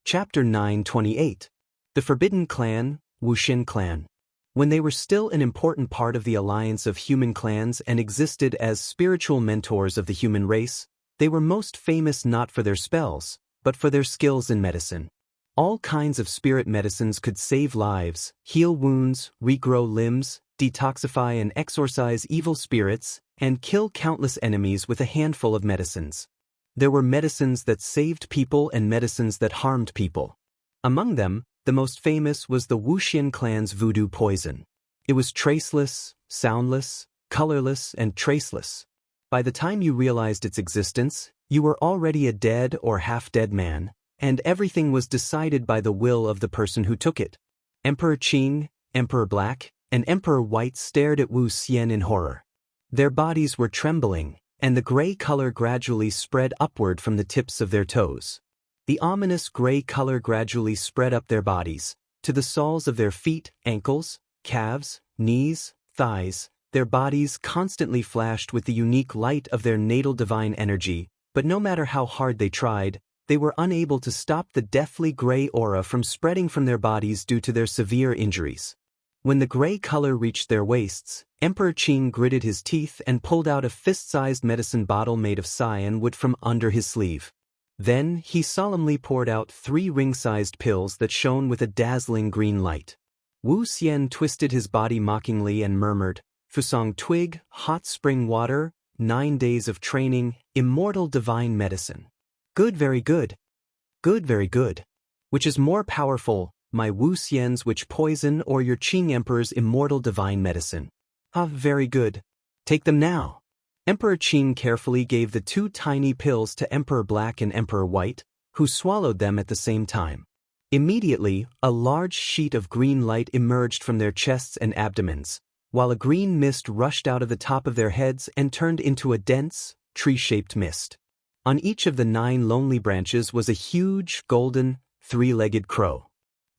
Chapter 928. The Forbidden Clan, Wuxian Clan. When they were still an important part of the alliance of human clans and existed as spiritual mentors of the human race, they were most famous not for their spells, but for their skills in medicine. All kinds of spirit medicines could save lives, heal wounds, regrow limbs, detoxify and exorcise evil spirits, and kill countless enemies with a handful of medicines. There were medicines that saved people and medicines that harmed people. Among them, the most famous was the Wuxian clan's voodoo poison. It was traceless, soundless, colorless, and traceless. By the time you realized its existence, you were already a dead or half-dead man, and everything was decided by the will of the person who took it. Emperor Qing, Emperor Black, and Emperor White stared at Wu Xian in horror. Their bodies were trembling, and the gray color gradually spread upward from the tips of their toes. The ominous gray color gradually spread up their bodies, to the soles of their feet, ankles, calves, knees, thighs. Their bodies constantly flashed with the unique light of their natal divine energy, but no matter how hard they tried, they were unable to stop the deathly gray aura from spreading from their bodies due to their severe injuries. When the gray color reached their waists, Emperor Qing gritted his teeth and pulled out a fist-sized medicine bottle made of cyan wood from under his sleeve. Then, he solemnly poured out 3 ring-sized pills that shone with a dazzling green light. Wu Xian twisted his body mockingly and murmured, "Fusang twig, hot spring water, 9 days of training, immortal divine medicine. Good, very good. Good, very good. Which is more powerful, my Wu Xian's witch poison or your Qing Emperor's immortal divine medicine? Ah, very good. Take them now." Emperor Qing carefully gave the 2 tiny pills to Emperor Black and Emperor White, who swallowed them at the same time. Immediately, a large sheet of green light emerged from their chests and abdomens, while a green mist rushed out of the top of their heads and turned into a dense, tree-shaped mist. On each of the 9 lonely branches was a huge, golden, 3-legged crow.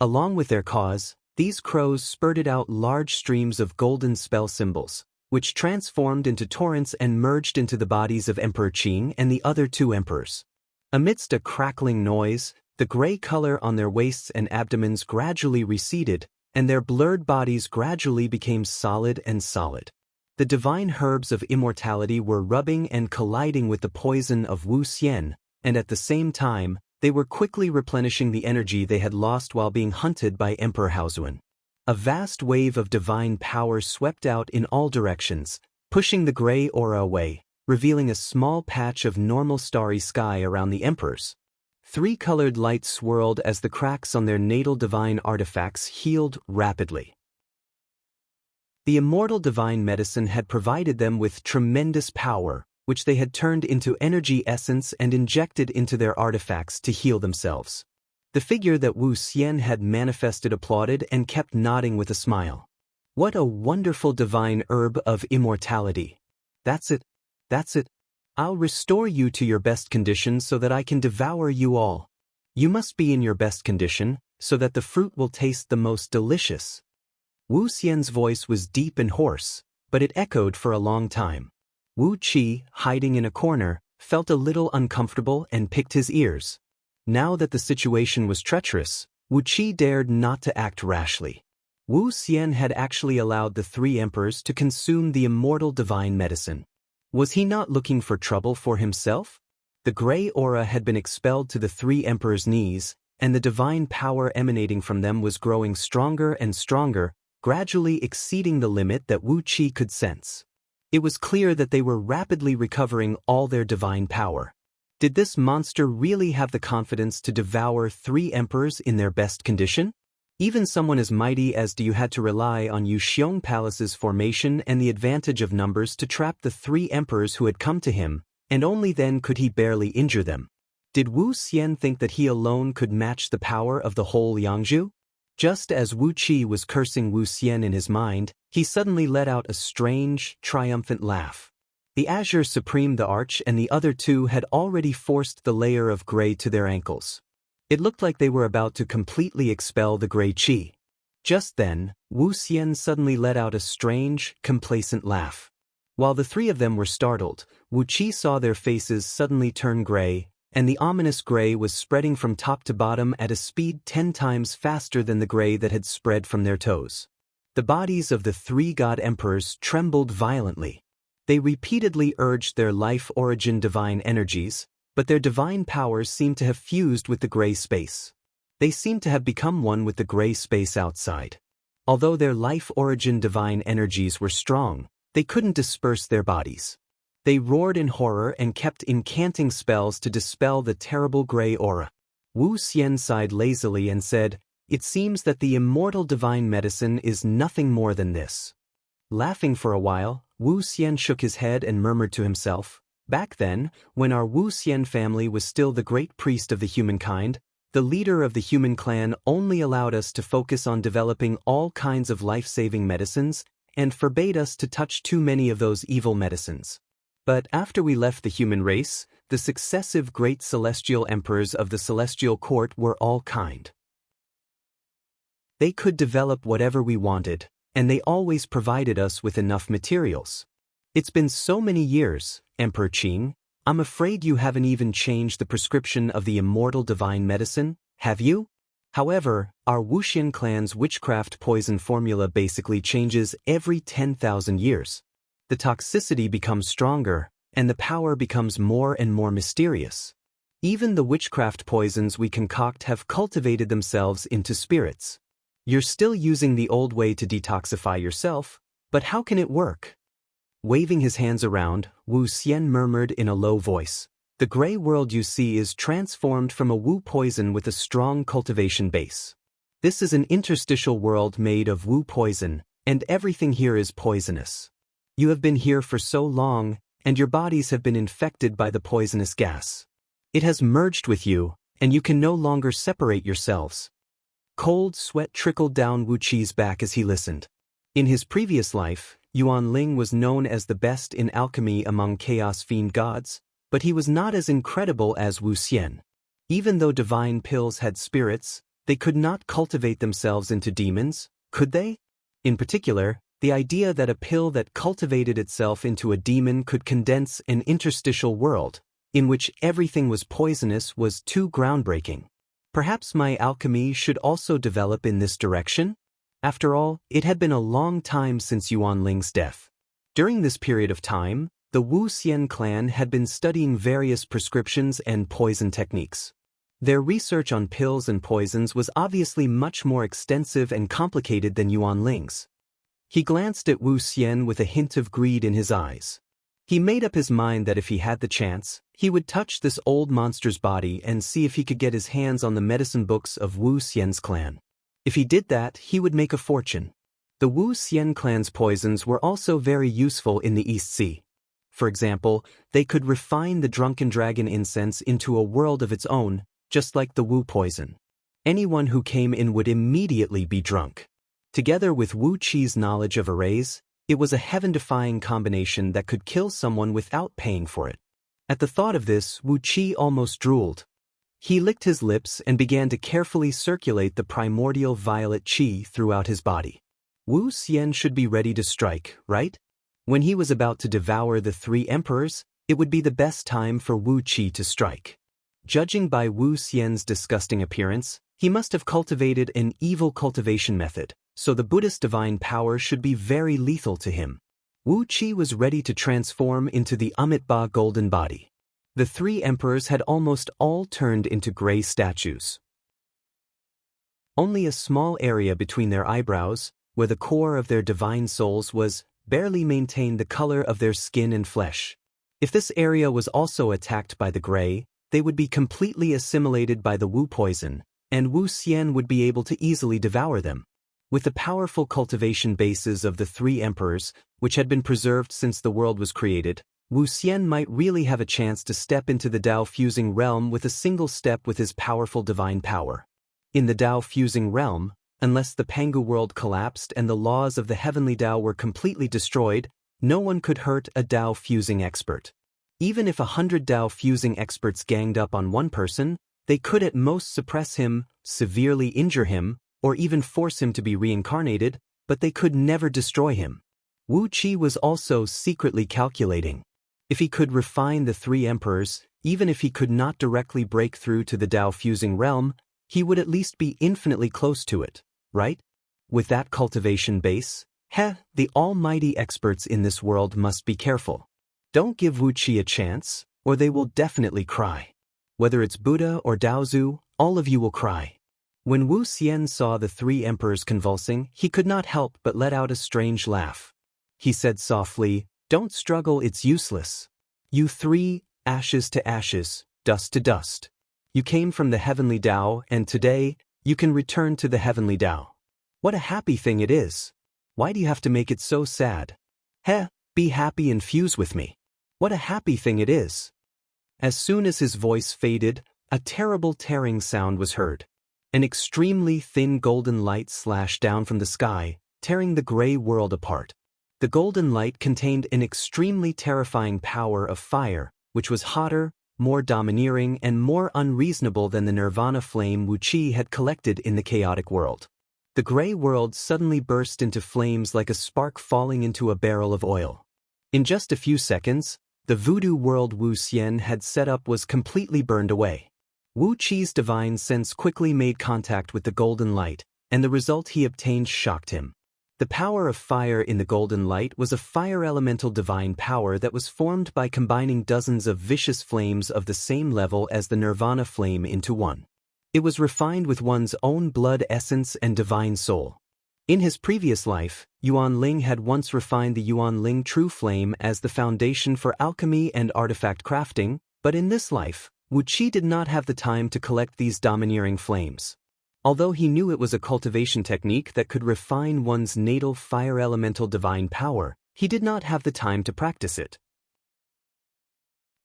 Along with their cause, these crows spurted out large streams of golden spell symbols, which transformed into torrents and merged into the bodies of Emperor Qing and the other 2 emperors. Amidst a crackling noise, the gray color on their waists and abdomens gradually receded, and their blurred bodies gradually became solid and solid. The divine herbs of immortality were rubbing and colliding with the poison of Wu Xian, and at the same time, they were quickly replenishing the energy they had lost while being hunted by Emperor Haozuan. A vast wave of divine power swept out in all directions, pushing the gray aura away, revealing a small patch of normal starry sky around the emperors. 3-colored light swirled as the cracks on their natal divine artifacts healed rapidly. The immortal divine medicine had provided them with tremendous power, which they had turned into energy essence and injected into their artifacts to heal themselves. The figure that Wu Xian had manifested applauded and kept nodding with a smile. "What a wonderful divine herb of immortality. That's it. That's it. I'll restore you to your best condition so that I can devour you all. You must be in your best condition, so that the fruit will taste the most delicious." Wu Xian's voice was deep and hoarse, but it echoed for a long time. Wu Qi, hiding in a corner, felt a little uncomfortable and picked his ears. Now that the situation was treacherous, Wu Qi dared not to act rashly. Wu Xian had actually allowed the 3 emperors to consume the immortal divine medicine. Was he not looking for trouble for himself? The gray aura had been expelled to the 3 emperors' knees, and the divine power emanating from them was growing stronger and stronger, gradually exceeding the limit that Wu Qi could sense. It was clear that they were rapidly recovering all their divine power. Did this monster really have the confidence to devour 3 emperors in their best condition? Even someone as mighty as Du had to rely on Yuxiong Palace's formation and the advantage of numbers to trap the 3 emperors who had come to him, and only then could he barely injure them. Did Wu Xian think that he alone could match the power of the whole Yangzhou? Just as Wu Qi was cursing Wu Xian in his mind, he suddenly let out a strange, triumphant laugh. The Azure Supreme the Arch and the other 2 had already forced the layer of gray to their ankles. It looked like they were about to completely expel the gray qi. Just then, Wu Xian suddenly let out a strange, complacent laugh. While the 3 of them were startled, Wu Qi saw their faces suddenly turn gray, and the ominous gray was spreading from top to bottom at a speed 10 times faster than the gray that had spread from their toes. The bodies of the three god emperors trembled violently. They repeatedly urged their life-origin divine energies, but their divine powers seemed to have fused with the gray space. They seemed to have become one with the gray space outside. Although their life-origin divine energies were strong, they couldn't disperse their bodies. They roared in horror and kept incanting spells to dispel the terrible gray aura. Wu Xian sighed lazily and said, "It seems that the immortal divine medicine is nothing more than this." Laughing for a while, Wu Xian shook his head and murmured to himself, "Back then, when our Wu Xian family was still the great priest of the humankind, the leader of the human clan only allowed us to focus on developing all kinds of life-saving medicines and forbade us to touch too many of those evil medicines. But after we left the human race, the successive great celestial emperors of the celestial court were all kind. They could develop whatever we wanted, and they always provided us with enough materials. It's been so many years, Emperor Qing, I'm afraid you haven't even changed the prescription of the immortal divine medicine, have you? However, our Wuxian clan's witchcraft poison formula basically changes every 10,000 years. The toxicity becomes stronger, and the power becomes more and more mysterious. Even the witchcraft poisons we concoct have cultivated themselves into spirits. You're still using the old way to detoxify yourself, but how can it work?" Waving his hands around, Wu Xian murmured in a low voice, "The gray world you see is transformed from a Wu poison with a strong cultivation base. This is an interstitial world made of Wu poison, and everything here is poisonous. You have been here for so long, and your bodies have been infected by the poisonous gas. It has merged with you, and you can no longer separate yourselves." Cold sweat trickled down Wu Qi's back as he listened. In his previous life, Yuan Ling was known as the best in alchemy among chaos fiend gods, but he was not as incredible as Wu Xian. Even though divine pills had spirits, they could not cultivate themselves into demons, could they? In particular, the idea that a pill that cultivated itself into a demon could condense an interstitial world, in which everything was poisonous, was too groundbreaking. Perhaps my alchemy should also develop in this direction? After all, it had been a long time since Yuan Ling's death. During this period of time, the Wu Xian clan had been studying various prescriptions and poison techniques. Their research on pills and poisons was obviously much more extensive and complicated than Yuan Ling's. He glanced at Wu Xian with a hint of greed in his eyes. He made up his mind that if he had the chance, he would touch this old monster's body and see if he could get his hands on the medicine books of Wu Xian's clan. If he did that, he would make a fortune. The Wu Xian clan's poisons were also very useful in the East Sea. For example, they could refine the drunken dragon incense into a world of its own, just like the Wu poison. Anyone who came in would immediately be drunk. Together with Wu Qi's knowledge of arrays, it was a heaven-defying combination that could kill someone without paying for it. At the thought of this, Wu Qi almost drooled. He licked his lips and began to carefully circulate the primordial violet qi throughout his body. Wu Xian should be ready to strike, right? When he was about to devour the three emperors, it would be the best time for Wu Qi to strike. Judging by Wu Xian's disgusting appearance, he must have cultivated an evil cultivation method, so the Buddhist divine power should be very lethal to him. Wu Qi was ready to transform into the Amitabha golden body. The three emperors had almost all turned into gray statues. Only a small area between their eyebrows, where the core of their divine souls was, barely maintained the color of their skin and flesh. If this area was also attacked by the gray, they would be completely assimilated by the Wu poison, and Wu Xian would be able to easily devour them. With the powerful cultivation bases of the three emperors, which had been preserved since the world was created, Wu Xian might really have a chance to step into the Dao-fusing realm with a single step with his powerful divine power. In the Dao-fusing realm, unless the Pangu world collapsed and the laws of the heavenly Dao were completely destroyed, no one could hurt a Dao-fusing expert. Even if 100 Dao-fusing experts ganged up on one person, they could at most suppress him, severely injure him, or even force him to be reincarnated, but they could never destroy him. Wu Qi was also secretly calculating. If he could refine the three emperors, Even if he could not directly break through to the Tao-fusing realm, he would at least be infinitely close to it, right? With that cultivation base, the almighty experts in this world must be careful. Don't give Wu Qi a chance, or they will definitely cry. Whether it's Buddha or Daozu, all of you will cry. When Wu Xian saw the three emperors convulsing, he could not help but let out a strange laugh. He said softly, "Don't struggle, it's useless. You three, ashes to ashes, dust to dust. You came from the heavenly Tao, and today, you can return to the heavenly Tao. What a happy thing it is. Why do you have to make it so sad? Be happy and fuse with me. What a happy thing it is." As soon as his voice faded, a terrible tearing sound was heard. An extremely thin golden light slashed down from the sky, tearing the gray world apart. The golden light contained an extremely terrifying power of fire, which was hotter, more domineering, and more unreasonable than the nirvana flame Wu Qi had collected in the chaotic world. The gray world suddenly burst into flames like a spark falling into a barrel of oil. In just a few seconds, the voodoo world Wu Xian had set up was completely burned away. Wu Qi's divine sense quickly made contact with the golden light, and the result he obtained shocked him. The power of fire in the golden light was a fire elemental divine power that was formed by combining dozens of vicious flames of the same level as the nirvana flame into one. It was refined with one's own blood essence and divine soul. In his previous life, Yuan Ling had once refined the Yuan Ling true flame as the foundation for alchemy and artifact crafting, but in this life, Wu Qi did not have the time to collect these domineering flames. Although he knew it was a cultivation technique that could refine one's natal fire elemental divine power, he did not have the time to practice it.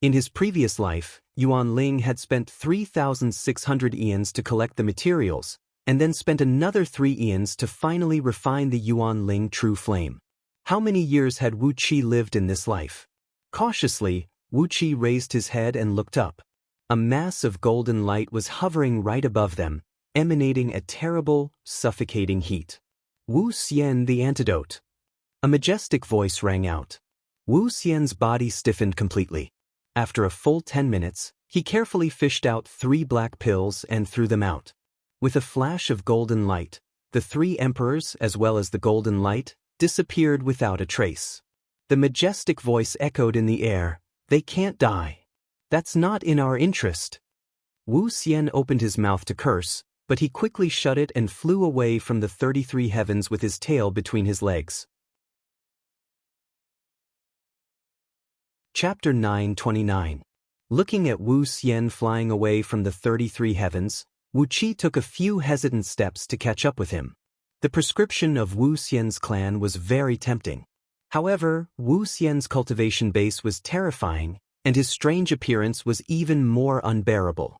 In his previous life, Yuan Ling had spent 3,600 eons to collect the materials, and then spent another 3 eons to finally refine the Yuan Ling true flame. How many years had Wu Qi lived in this life? Cautiously, Wu Qi raised his head and looked up. A mass of golden light was hovering right above them, emanating a terrible, suffocating heat. "Wu Xian, the antidote." A majestic voice rang out. Wu Xian's body stiffened completely. After a full 10 minutes, he carefully fished out 3 black pills and threw them out. With a flash of golden light, the 3 emperors, as well as the golden light, disappeared without a trace. The majestic voice echoed in the air, "They can't die. That's not in our interest." Wu Xian opened his mouth to curse, but he quickly shut it and flew away from the 33 heavens with his tail between his legs. Chapter 929. Looking at Wu Xian flying away from the 33 heavens, Wu Qi took a few hesitant steps to catch up with him. The prescription of Wu Xian's clan was very tempting. However, Wu Xian's cultivation base was terrifying, and his strange appearance was even more unbearable.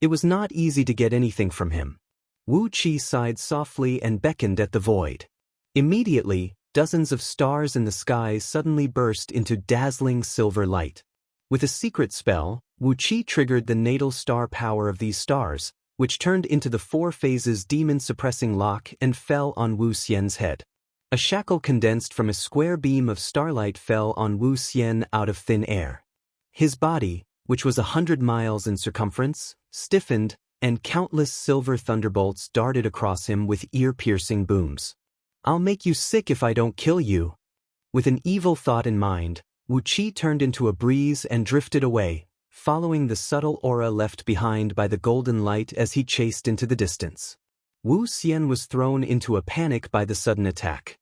It was not easy to get anything from him. Wu Qi sighed softly and beckoned at the void. Immediately, dozens of stars in the skies suddenly burst into dazzling silver light. With a secret spell, Wu Qi triggered the natal star power of these stars, which turned into the 4 phases demon-suppressing lock and fell on Wu Xian's head. A shackle condensed from a square beam of starlight fell on Wu Xian out of thin air. His body, which was 100 miles in circumference, stiffened, and countless silver thunderbolts darted across him with ear-piercing booms. "I'll make you sick if I don't kill you." With an evil thought in mind, Wu Qi turned into a breeze and drifted away, following the subtle aura left behind by the golden light as he chased into the distance. Wu Xian was thrown into a panic by the sudden attack.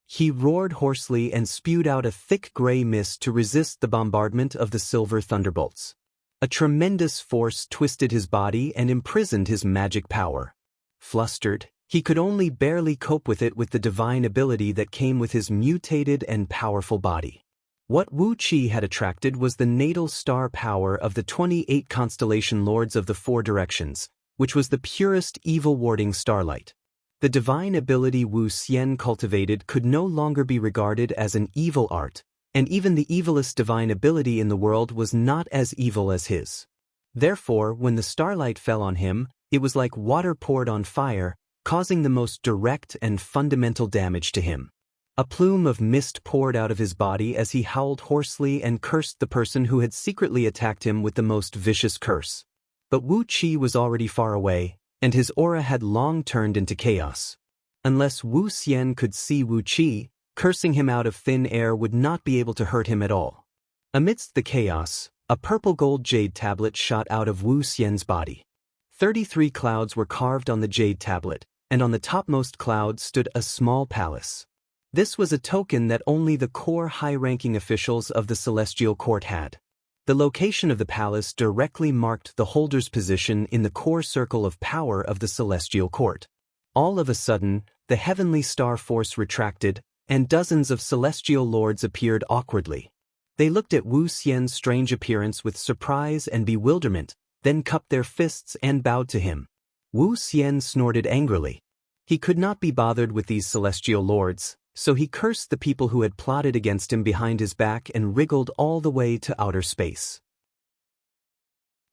He roared hoarsely and spewed out a thick gray mist to resist the bombardment of the silver thunderbolts. A tremendous force twisted his body and imprisoned his magic power. Flustered, he could only barely cope with it with the divine ability that came with his mutated and powerful body. What Wu Qi had attracted was the natal star power of the 28 constellation lords of the 4 directions, which was the purest evil-warding starlight. The divine ability Wu Xian cultivated could no longer be regarded as an evil art, and even the evilest divine ability in the world was not as evil as his. Therefore, when the starlight fell on him, it was like water poured on fire, causing the most direct and fundamental damage to him. A plume of mist poured out of his body as he howled hoarsely and cursed the person who had secretly attacked him with the most vicious curse. But Wu Qi was already far away, and his aura had long turned into chaos. Unless Wu Xian could see Wu Qi, cursing him out of thin air would not be able to hurt him at all. Amidst the chaos, a purple gold jade tablet shot out of Wu Xian's body. 33 clouds were carved on the jade tablet, and on the topmost cloud stood a small palace. This was a token that only the core high-ranking officials of the Celestial Court had. The location of the palace directly marked the holder's position in the core circle of power of the Celestial Court. All of a sudden, the heavenly star force retracted, and dozens of celestial lords appeared awkwardly. They looked at Wu Xian's strange appearance with surprise and bewilderment, then cupped their fists and bowed to him. Wu Xian snorted angrily. He could not be bothered with these celestial lords, so he cursed the people who had plotted against him behind his back and wriggled all the way to outer space.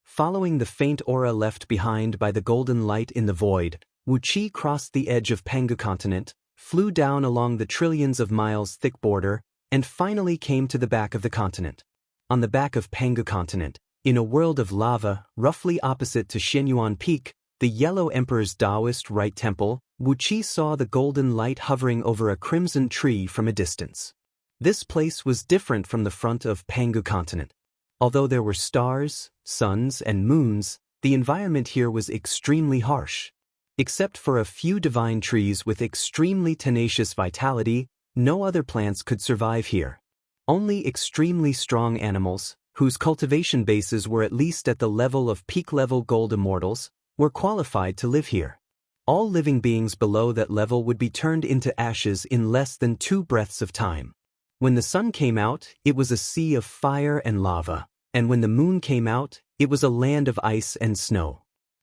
Following the faint aura left behind by the golden light in the void, Wu Qi crossed the edge of Pangu continent, flew down along the trillions of miles thick border, and finally came to the back of the continent. On the back of Pangu continent, in a world of lava, roughly opposite to Xianyuan Peak, the Yellow Emperor's Taoist right temple, Wu Qi saw the golden light hovering over a crimson tree from a distance. This place was different from the front of Pangu continent. Although there were stars, suns, and moons, the environment here was extremely harsh. Except for a few divine trees with extremely tenacious vitality, no other plants could survive here. Only extremely strong animals, whose cultivation bases were at least at the level of peak-level gold immortals, were qualified to live here. All living beings below that level would be turned into ashes in less than 2 breaths of time. When the sun came out, it was a sea of fire and lava, and when the moon came out, it was a land of ice and snow.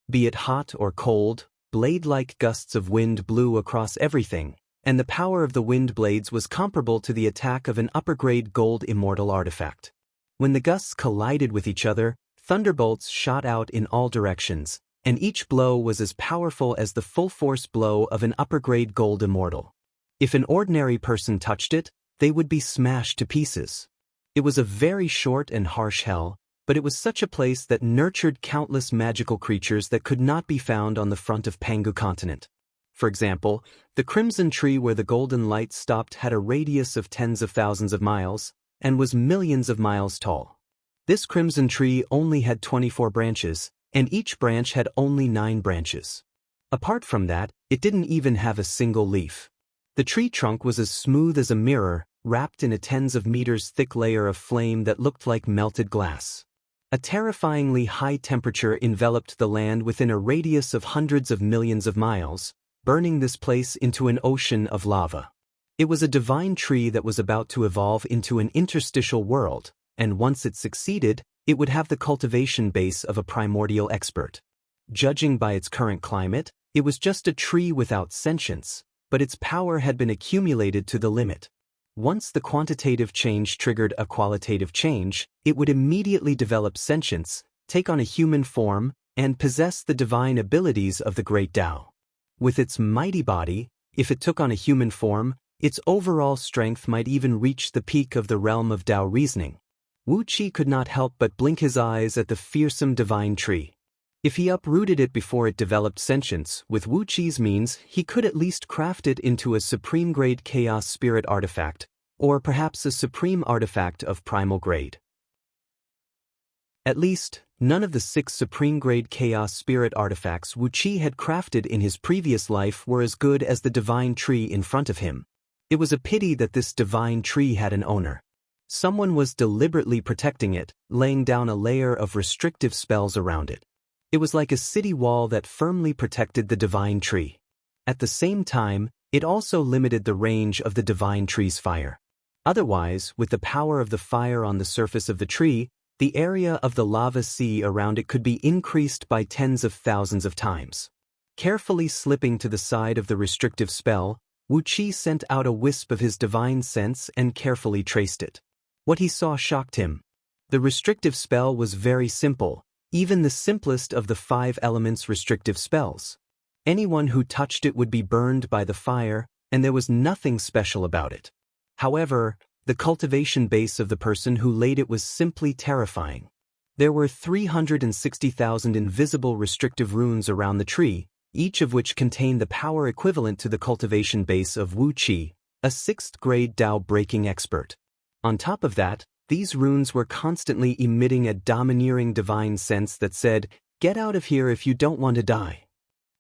Be it hot or cold, blade-like gusts of wind blew across everything, and the power of the wind blades was comparable to the attack of an upper-grade gold immortal artifact. When the gusts collided with each other, thunderbolts shot out in all directions, and each blow was as powerful as the full-force blow of an upper-grade gold immortal. If an ordinary person touched it, they would be smashed to pieces. It was a very short and harsh hell, but it was such a place that nurtured countless magical creatures that could not be found on the front of Pangu continent. For example, the crimson tree where the golden light stopped had a radius of tens of thousands of miles, and was millions of miles tall. This crimson tree only had 24 branches, and each branch had only 9 branches. Apart from that, it didn't even have a single leaf. The tree trunk was as smooth as a mirror, wrapped in a tens of meters thick layer of flame that looked like melted glass. A terrifyingly high temperature enveloped the land within a radius of hundreds of millions of miles, burning this place into an ocean of lava. It was a divine tree that was about to evolve into an interstitial world, and once it succeeded, it would have the cultivation base of a primordial expert. Judging by its current climate, it was just a tree without sentience, but its power had been accumulated to the limit. Once the quantitative change triggered a qualitative change, it would immediately develop sentience, take on a human form, and possess the divine abilities of the great Tao. With its mighty body, if it took on a human form, its overall strength might even reach the peak of the realm of Tao reasoning. Wu Qi could not help but blink his eyes at the fearsome divine tree. If he uprooted it before it developed sentience, with Wu Qi's means, he could at least craft it into a supreme-grade chaos spirit artifact, or perhaps a supreme artifact of primal grade. At least, none of the 6 supreme-grade chaos spirit artifacts Wu Qi had crafted in his previous life were as good as the divine tree in front of him. It was a pity that this divine tree had an owner. Someone was deliberately protecting it, laying down a layer of restrictive spells around it. It was like a city wall that firmly protected the divine tree. At the same time, it also limited the range of the divine tree's fire. Otherwise, with the power of the fire on the surface of the tree, the area of the lava sea around it could be increased by tens of thousands of times. Carefully slipping to the side of the restrictive spell, Wu Qi sent out a wisp of his divine sense and carefully traced it. What he saw shocked him. The restrictive spell was very simple, even the simplest of the 5 elements restrictive spells. Anyone who touched it would be burned by the fire, and there was nothing special about it. However, the cultivation base of the person who laid it was simply terrifying. There were 360,000 invisible restrictive runes around the tree, each of which contained the power equivalent to the cultivation base of Wu Qi, a 6th-grade Tao-breaking expert. On top of that, these runes were constantly emitting a domineering divine sense that said, "Get out of here if you don't want to die."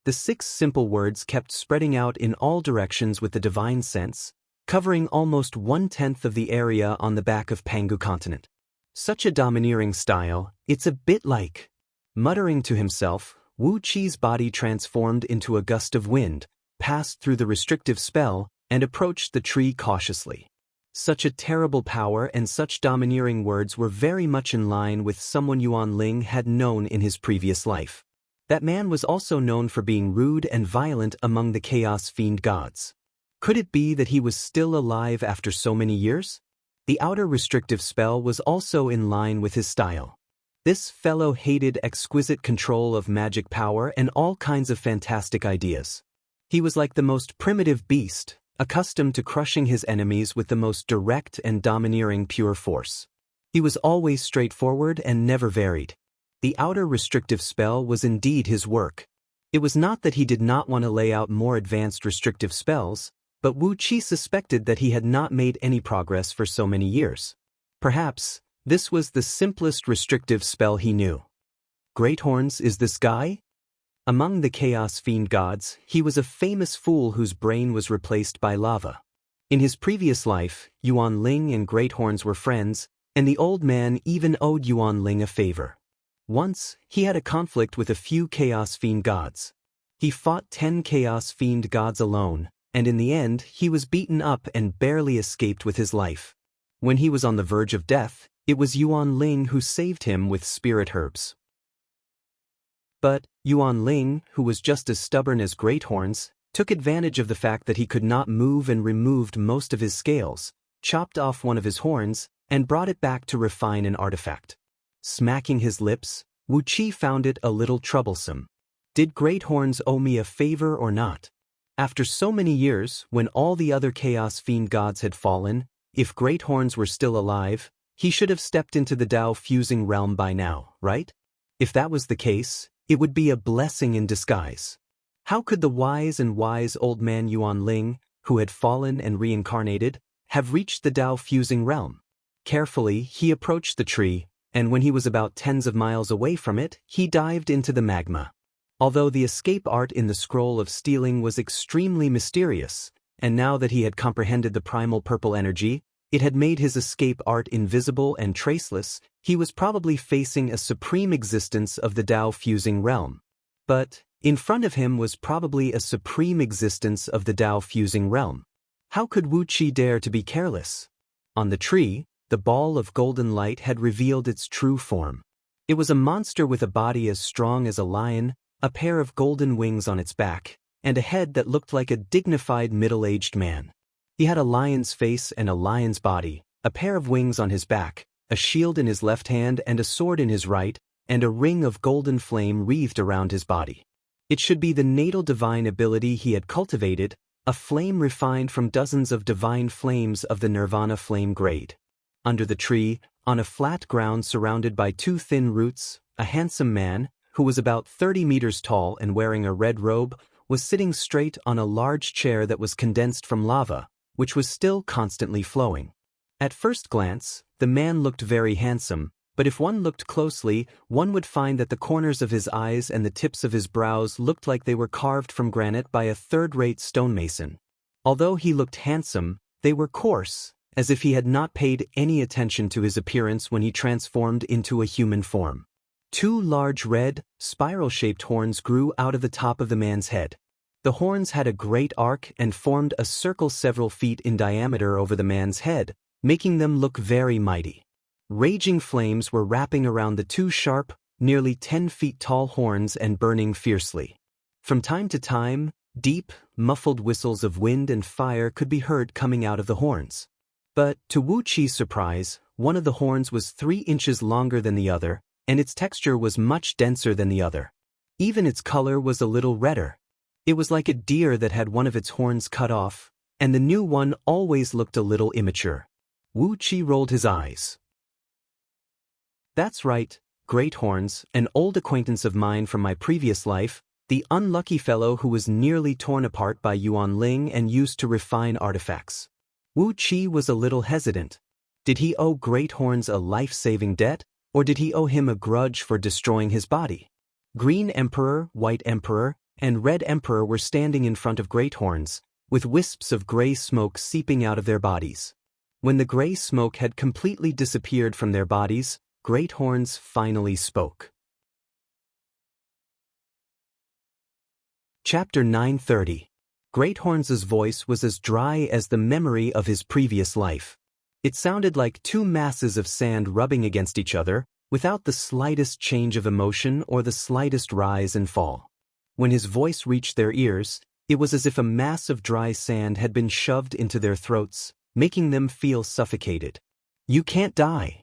The 6 simple words kept spreading out in all directions with the divine sense, covering almost 1/10 of the area on the back of Pangu continent. Such a domineering style, it's a bit like. Muttering to himself, Wu Qi's body transformed into a gust of wind, passed through the restrictive spell, and approached the tree cautiously. Such a terrible power and such domineering words were very much in line with someone Yuan Ling had known in his previous life. That man was also known for being rude and violent among the Chaos Fiend gods. Could it be that he was still alive after so many years? The outer restrictive spell was also in line with his style. This fellow hated exquisite control of magic power and all kinds of fantastic ideas. He was like the most primitive beast, accustomed to crushing his enemies with the most direct and domineering pure force. He was always straightforward and never varied. The outer restrictive spell was indeed his work. It was not that he did not want to lay out more advanced restrictive spells, but Wu Qi suspected that he had not made any progress for so many years. Perhaps, this was the simplest restrictive spell he knew. Great Horns is this guy? Among the Chaos Fiend gods, he was a famous fool whose brain was replaced by lava. In his previous life, Yuan Ling and Great Horns were friends, and the old man even owed Yuan Ling a favor. Once, he had a conflict with a few Chaos Fiend gods. He fought 10 Chaos Fiend gods alone, and in the end, he was beaten up and barely escaped with his life. When he was on the verge of death, it was Yuan Ling who saved him with spirit herbs. But Yuan Ling, who was just as stubborn as Great Horns, took advantage of the fact that he could not move and removed most of his scales, chopped off one of his horns, and brought it back to refine an artifact. Smacking his lips, Wu Qi found it a little troublesome. Did Great Horns owe me a favor or not? After so many years, when all the other Chaos Fiend gods had fallen, if Great Horns were still alive, he should have stepped into the Tao fusing realm by now, right? If that was the case, it would be a blessing in disguise. How could the wise old man Yuan Ling, who had fallen and reincarnated, have reached the Tao fusing realm? Carefully, he approached the tree, and when he was about tens of miles away from it, he dived into the magma. Although the escape art in the Scroll of Stealing was extremely mysterious, and now that he had comprehended the primal purple energy, it had made his escape art invisible and traceless, he was probably facing a supreme existence of the Tao fusing realm. But in front of him was probably a supreme existence of the Tao fusing realm. How could Wu Qi dare to be careless? On the tree, the ball of golden light had revealed its true form. It was a monster with a body as strong as a lion, a pair of golden wings on its back, and a head that looked like a dignified middle-aged man. He had a lion's face and a lion's body, a pair of wings on his back, a shield in his left hand and a sword in his right, and a ring of golden flame wreathed around his body. It should be the natal divine ability he had cultivated, a flame refined from dozens of divine flames of the Nirvana flame grade. Under the tree, on a flat ground surrounded by 2 thin roots, a handsome man, who was about 30 meters tall and wearing a red robe, was sitting straight on a large chair that was condensed from lava, which was still constantly flowing. At first glance, the man looked very handsome, but if one looked closely, one would find that the corners of his eyes and the tips of his brows looked like they were carved from granite by a third-rate stonemason. Although he looked handsome, they were coarse, as if he had not paid any attention to his appearance when he transformed into a human form. 2 large red, spiral-shaped horns grew out of the top of the man's head. The horns had a great arc and formed a circle several feet in diameter over the man's head, making them look very mighty. Raging flames were wrapping around the 2 sharp, nearly 10 feet tall horns and burning fiercely. From time to time, deep, muffled whistles of wind and fire could be heard coming out of the horns. But, to Wu Qi's surprise, one of the horns was 3 inches longer than the other, and its texture was much denser than the other. Even its color was a little redder. It was like a deer that had one of its horns cut off, and the new one always looked a little immature. Wu Qi rolled his eyes. That's right, Great Horns, an old acquaintance of mine from my previous life, the unlucky fellow who was nearly torn apart by Yuan Ling and used to refine artifacts. Wu Qi was a little hesitant. Did he owe Great Horns a life-saving debt, or did he owe him a grudge for destroying his body? Green Emperor, White Emperor, and Red Emperor were standing in front of Great Horns, with wisps of gray smoke seeping out of their bodies. When the gray smoke had completely disappeared from their bodies, Great Horns finally spoke. Chapter 930. Great Horns' voice was as dry as the memory of his previous life. It sounded like two masses of sand rubbing against each other, without the slightest change of emotion or the slightest rise and fall. When his voice reached their ears, it was as if a mass of dry sand had been shoved into their throats, making them feel suffocated. You can't die.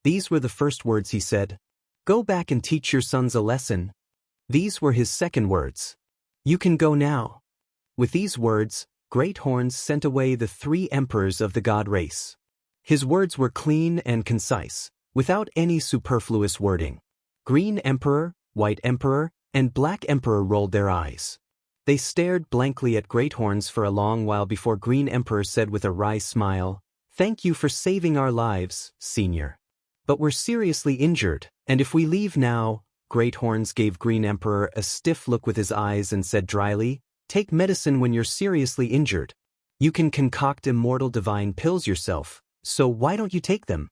These were the first words he said. Go back and teach your sons a lesson. These were his second words. You can go now. With these words, Great Horns sent away the 3 emperors of the god race. His words were clean and concise, without any superfluous wording. Green Emperor, White Emperor, and Black Emperor rolled their eyes. They stared blankly at Great Horns for a long while before Green Emperor said with a wry smile, Thank you for saving our lives, Senior. But we're seriously injured, and if we leave now, Great Horns gave Green Emperor a stiff look with his eyes and said dryly, Take medicine when you're seriously injured. You can concoct immortal divine pills yourself, so why don't you take them?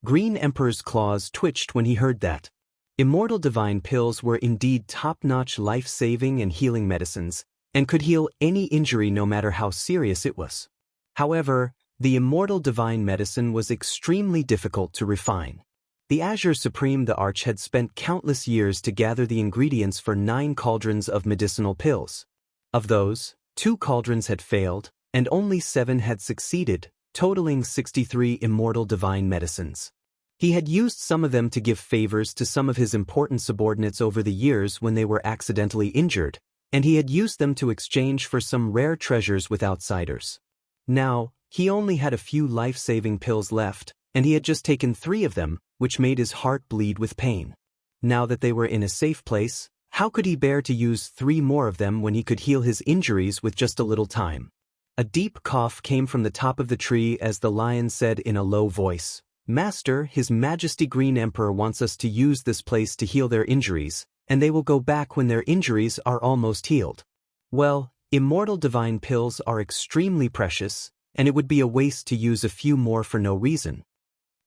Green Emperor's claws twitched when he heard that. Immortal divine pills were indeed top-notch life-saving and healing medicines, and could heal any injury no matter how serious it was. However, the immortal divine medicine was extremely difficult to refine. The Azure Supreme the Arch had spent countless years to gather the ingredients for 9 cauldrons of medicinal pills. Of those, 2 cauldrons had failed, and only 7 had succeeded, totaling 63 immortal divine medicines. He had used some of them to give favors to some of his important subordinates over the years when they were accidentally injured, and he had used them to exchange for some rare treasures with outsiders. Now, he only had a few life-saving pills left, and he had just taken 3 of them, which made his heart bleed with pain. Now that they were in a safe place, how could he bear to use 3 more of them when he could heal his injuries with just a little time? A deep cough came from the top of the tree as the lion said in a low voice, Master, His Majesty Green Emperor wants us to use this place to heal their injuries, and they will go back when their injuries are almost healed. Well, immortal divine pills are extremely precious, and it would be a waste to use a few more for no reason.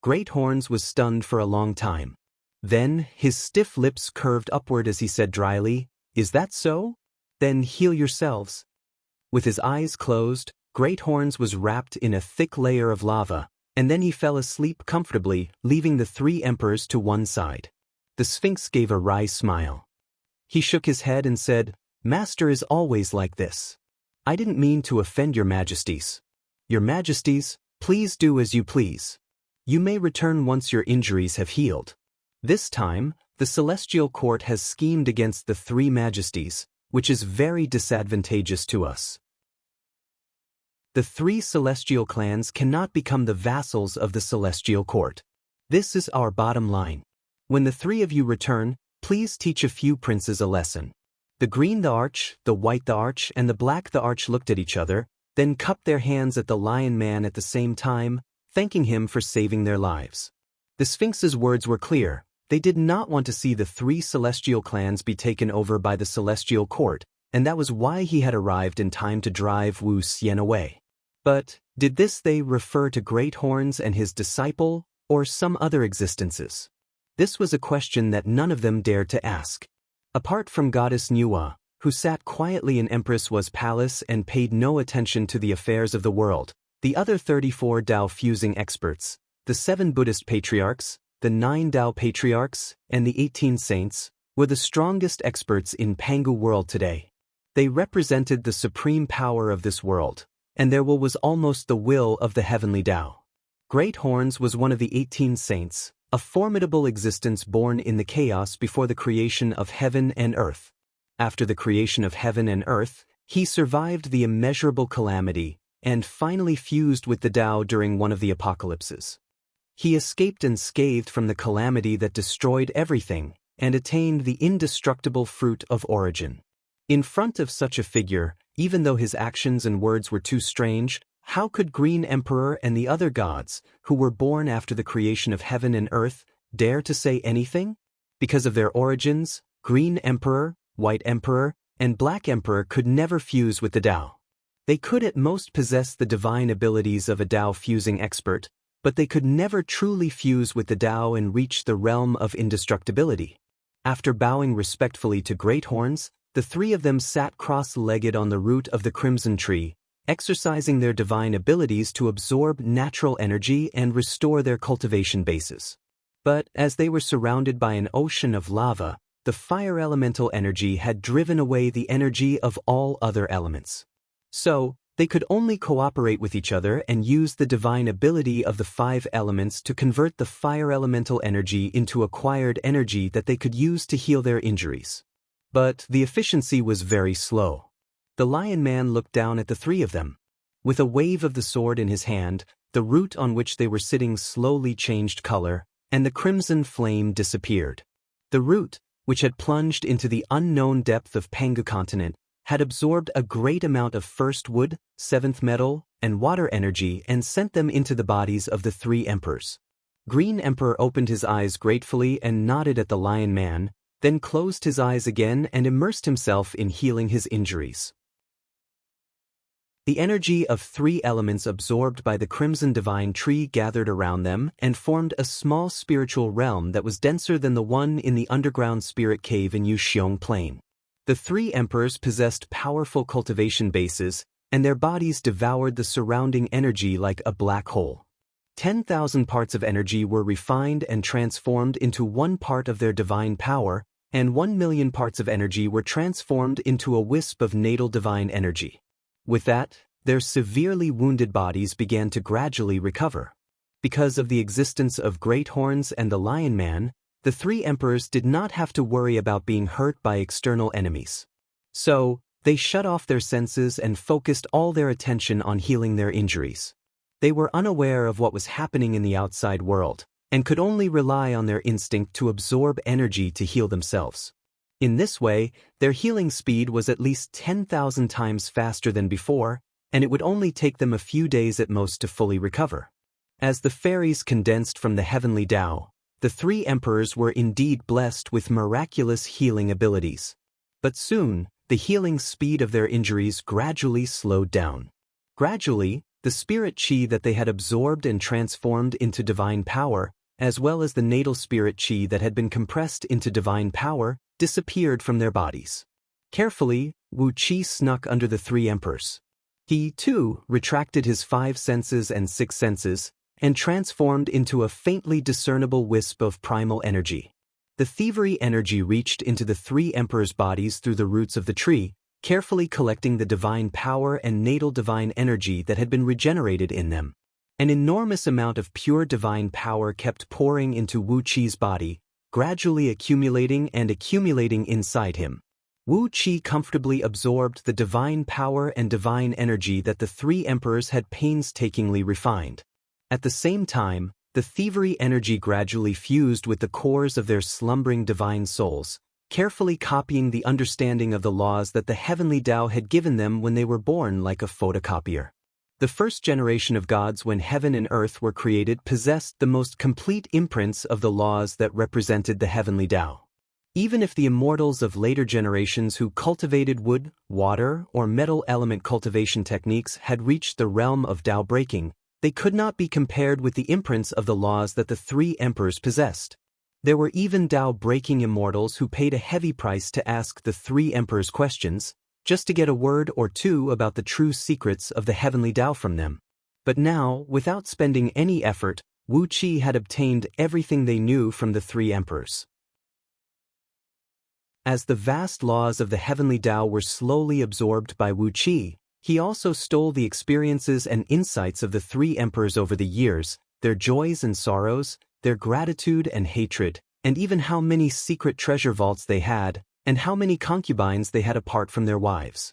Great Horns was stunned for a long time. Then, his stiff lips curved upward as he said dryly, Is that so? Then heal yourselves. With his eyes closed, Great Horns was wrapped in a thick layer of lava, and then he fell asleep comfortably, leaving the 3 emperors to one side. The Sphinx gave a wry smile. He shook his head and said, Master is always like this. I didn't mean to offend your majesties. Your majesties, please do as you please. You may return once your injuries have healed. This time, the celestial court has schemed against the 3 majesties, which is very disadvantageous to us. The 3 celestial clans cannot become the vassals of the celestial court. This is our bottom line. When the 3 of you return, please teach a few princes a lesson. The green the Arch, the white the Arch, and the black the Arch looked at each other, then cupped their hands at the lion man at the same time, thanking him for saving their lives. The Sphinx's words were clear. They did not want to see the 3 celestial clans be taken over by the celestial court, and that was why he had arrived in time to drive Wu Xian away. But, did they refer to Great Horns and his disciple, or some other existences? This was a question that none of them dared to ask. Apart from Goddess Nuwa, who sat quietly in Empress Was Palace and paid no attention to the affairs of the world, the other 34 Tao-fusing experts, the 7 Buddhist patriarchs, the 9 Tao patriarchs, and the 18 saints, were the strongest experts in Pangu world today. They represented the supreme power of this world, and their will was almost the will of the heavenly Tao. Great Horns was one of the 18 saints, a formidable existence born in the chaos before the creation of heaven and earth. After the creation of heaven and earth, he survived the immeasurable calamity, and finally fused with the Tao during one of the apocalypses. He escaped unscathed from the calamity that destroyed everything, and attained the indestructible fruit of origin. In front of such a figure, even though his actions and words were too strange, how could Green Emperor and the other gods, who were born after the creation of heaven and earth, dare to say anything? Because of their origins, Green Emperor, White Emperor, and Black Emperor could never fuse with the Tao. They could at most possess the divine abilities of a Tao fusing expert, but they could never truly fuse with the Tao and reach the realm of indestructibility. After bowing respectfully to Great Horns, the three of them sat cross-legged on the root of the crimson tree, exercising their divine abilities to absorb natural energy and restore their cultivation bases. But as they were surrounded by an ocean of lava, the fire elemental energy had driven away the energy of all other elements. So, they could only cooperate with each other and use the divine ability of the 5 elements to convert the fire elemental energy into acquired energy that they could use to heal their injuries. But the efficiency was very slow. The Lion Man looked down at the three of them. With a wave of the sword in his hand, the root on which they were sitting slowly changed color, and the crimson flame disappeared. The root, which had plunged into the unknown depth of Pangu continent, had absorbed a great amount of first wood, 7th metal, and water energy and sent them into the bodies of the 3 emperors. Green Emperor opened his eyes gratefully and nodded at the Lion Man, then closed his eyes again and immersed himself in healing his injuries. The energy of 3 elements absorbed by the Crimson Divine Tree gathered around them and formed a small spiritual realm that was denser than the one in the underground spirit cave in Yuxiong Plain. The 3 emperors possessed powerful cultivation bases, and their bodies devoured the surrounding energy like a black hole. 10,000 parts of energy were refined and transformed into 1 part of their divine power, and 1,000,000 parts of energy were transformed into a wisp of natal divine energy. With that, their severely wounded bodies began to gradually recover. Because of the existence of Great Horns and the Lion Man, the 3 emperors did not have to worry about being hurt by external enemies. So, they shut off their senses and focused all their attention on healing their injuries. They were unaware of what was happening in the outside world, and could only rely on their instinct to absorb energy to heal themselves. In this way, their healing speed was at least 10,000 times faster than before, and it would only take them a few days at most to fully recover. As the fairies condensed from the heavenly Tao, the 3 emperors were indeed blessed with miraculous healing abilities. But soon, the healing speed of their injuries gradually slowed down. Gradually, the spirit chi that they had absorbed and transformed into divine power, as well as the natal spirit chi that had been compressed into divine power, disappeared from their bodies. Carefully, Wu Qi snuck under the 3 emperors. He, too, retracted his 5 senses and 6 senses, and transformed into a faintly discernible wisp of primal energy. The thievery energy reached into the 3 emperors' bodies through the roots of the tree, carefully collecting the divine power and natal divine energy that had been regenerated in them. An enormous amount of pure divine power kept pouring into Wu Qi's body, gradually accumulating and accumulating inside him. Wu Qi comfortably absorbed the divine power and divine energy that the 3 emperors had painstakingly refined. At the same time, the thievery energy gradually fused with the cores of their slumbering divine souls, carefully copying the understanding of the laws that the heavenly Tao had given them when they were born like a photocopier. The first generation of gods when heaven and earth were created possessed the most complete imprints of the laws that represented the heavenly Tao. Even if the immortals of later generations who cultivated wood, water, or metal element cultivation techniques had reached the realm of Tao breaking, they could not be compared with the imprints of the laws that the 3 emperors possessed. There were even Tao-breaking immortals who paid a heavy price to ask the 3 emperors questions, just to get a word or two about the true secrets of the heavenly Tao from them. But now, without spending any effort, Wu Qi had obtained everything they knew from the 3 emperors. As the vast laws of the heavenly Tao were slowly absorbed by Wu Qi, he also stole the experiences and insights of the 3 emperors over the years, their joys and sorrows, their gratitude and hatred, and even how many secret treasure vaults they had, and how many concubines they had apart from their wives.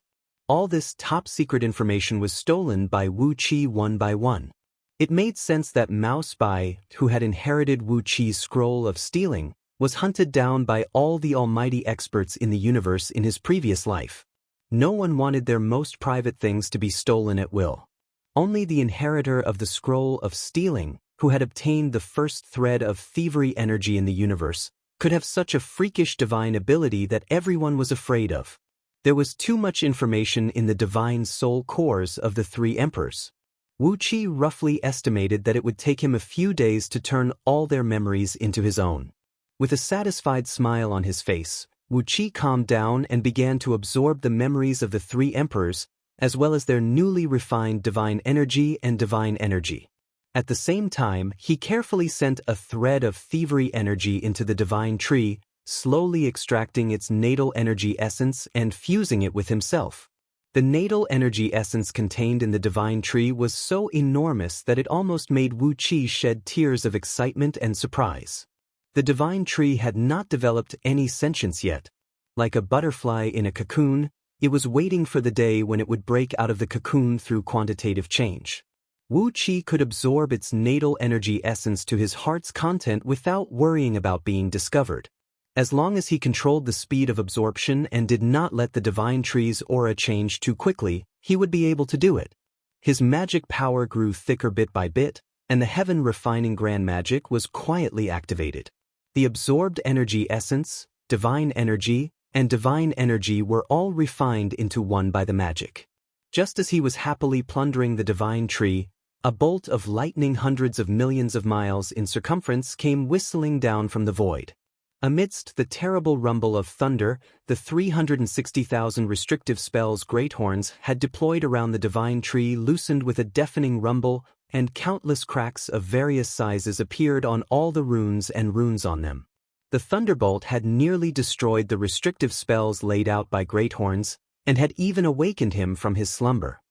All this top-secret information was stolen by Wu Qi one by one. It made sense that Mouse Bai, who had inherited Wu Qi's scroll of stealing, was hunted down by all the almighty experts in the universe in his previous life. No one wanted their most private things to be stolen at will. Only the inheritor of the scroll of stealing, who had obtained the first thread of thievery energy in the universe, could have such a freakish divine ability that everyone was afraid of. There was too much information in the divine soul cores of the three emperors. Wu Qi roughly estimated that it would take him a few days to turn all their memories into his own. With a satisfied smile on his face, Wu Qi calmed down and began to absorb the memories of the three emperors, as well as their newly refined divine energy and divine energy. At the same time, he carefully sent a thread of thievery energy into the divine tree, slowly extracting its natal energy essence and fusing it with himself. The natal energy essence contained in the divine tree was so enormous that it almost made Wu Qi shed tears of excitement and surprise. The divine tree had not developed any sentience yet. Like a butterfly in a cocoon, it was waiting for the day when it would break out of the cocoon through quantitative change. Wu Qi could absorb its natal energy essence to his heart's content without worrying about being discovered. As long as he controlled the speed of absorption and did not let the divine tree's aura change too quickly, he would be able to do it. His magic power grew thicker bit by bit, and the heaven-refining grand magic was quietly activated. The absorbed energy essence, divine energy, and divine energy were all refined into one by the magic. Just as he was happily plundering the divine tree, a bolt of lightning hundreds of millions of miles in circumference came whistling down from the void. Amidst the terrible rumble of thunder, the 360,000 restrictive spells Greathorns had deployed around the divine tree loosened with a deafening rumble, and countless cracks of various sizes appeared on all the runes and runes on them. The thunderbolt had nearly destroyed the restrictive spells laid out by Greathorns, and had even awakened him from his slumber.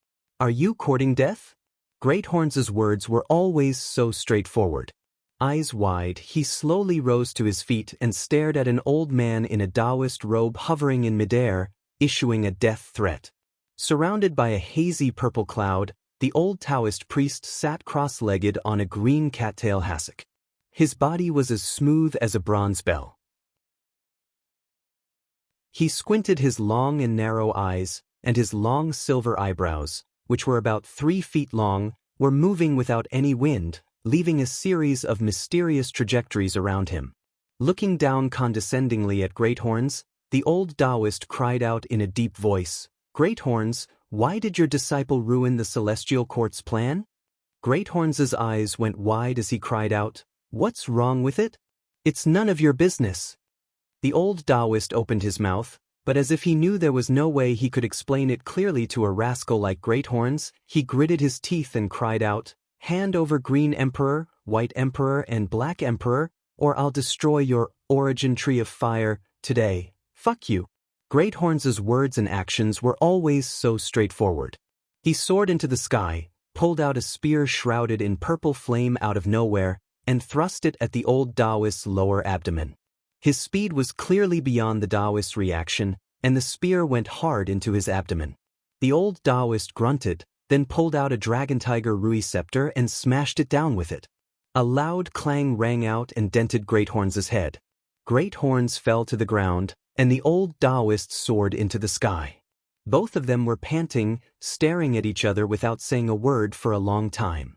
"Are you courting death?" Greathorns' words were always so straightforward. Eyes wide, he slowly rose to his feet and stared at an old man in a Taoist robe hovering in midair, issuing a death threat. Surrounded by a hazy purple cloud, the old Taoist priest sat cross-legged on a green cattail hassock. His body was as smooth as a bronze bell. He squinted his long and narrow eyes, and his long silver eyebrows, which were about 3 feet long, were moving without any wind, leaving a series of mysterious trajectories around him. Looking down condescendingly at Greathorns, the old Taoist cried out in a deep voice, "Greathorns, why did your disciple ruin the celestial court's plan?" Greathorns' eyes went wide as he cried out, "What's wrong with it? It's none of your business." The old Taoist opened his mouth, but as if he knew there was no way he could explain it clearly to a rascal like Greathorns, he gritted his teeth and cried out, "Hand over Green Emperor, White Emperor, and Black Emperor, or I'll destroy your origin tree of fire today. Fuck you." Greathorns' words and actions were always so straightforward. He soared into the sky, pulled out a spear shrouded in purple flame out of nowhere, and thrust it at the old Taoist's lower abdomen. His speed was clearly beyond the Taoist's reaction, and the spear went hard into his abdomen. The old Taoist grunted, then pulled out a dragon tiger Rui scepter and smashed it down with it. A loud clang rang out and dented Greathorns' head. Greathorns fell to the ground, and the old Taoist soared into the sky. Both of them were panting, staring at each other without saying a word for a long time.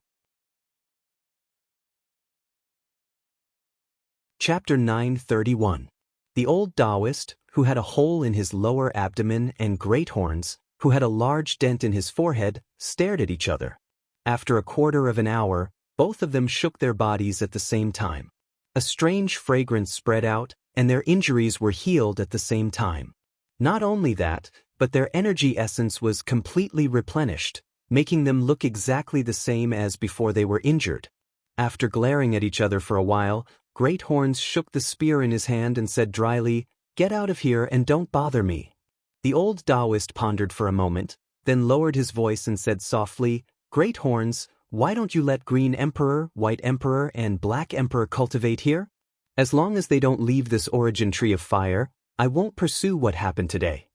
Chapter 931. The old Taoist, who had a hole in his lower abdomen, and Greathorns, who had a large dent in his forehead, stared at each other. After a quarter of an hour, both of them shook their bodies at the same time. A strange fragrance spread out, and their injuries were healed at the same time. Not only that, but their energy essence was completely replenished, making them look exactly the same as before they were injured. After glaring at each other for a while, Greathorns shook the spear in his hand and said dryly, "Get out of here and don't bother me." The old Taoist pondered for a moment, then lowered his voice and said softly, "Greathorns, why don't you let Green Emperor, White Emperor, and Black Emperor cultivate here? As long as they don't leave this origin tree of fire, I won't pursue what happened today."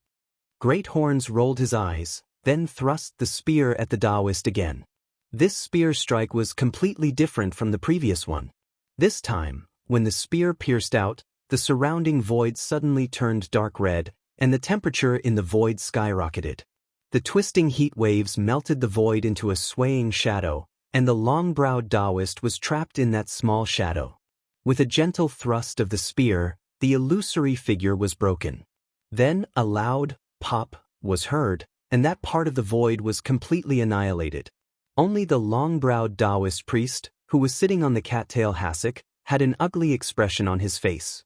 Great Horns rolled his eyes, then thrust the spear at the Taoist again. This spear strike was completely different from the previous one. This time, when the spear pierced out, the surrounding void suddenly turned dark red, and the temperature in the void skyrocketed. The twisting heat waves melted the void into a swaying shadow, and the long-browed Taoist was trapped in that small shadow. With a gentle thrust of the spear, the illusory figure was broken. Then a loud pop was heard, and that part of the void was completely annihilated. Only the long-browed Taoist priest, who was sitting on the cattail hassock, had an ugly expression on his face.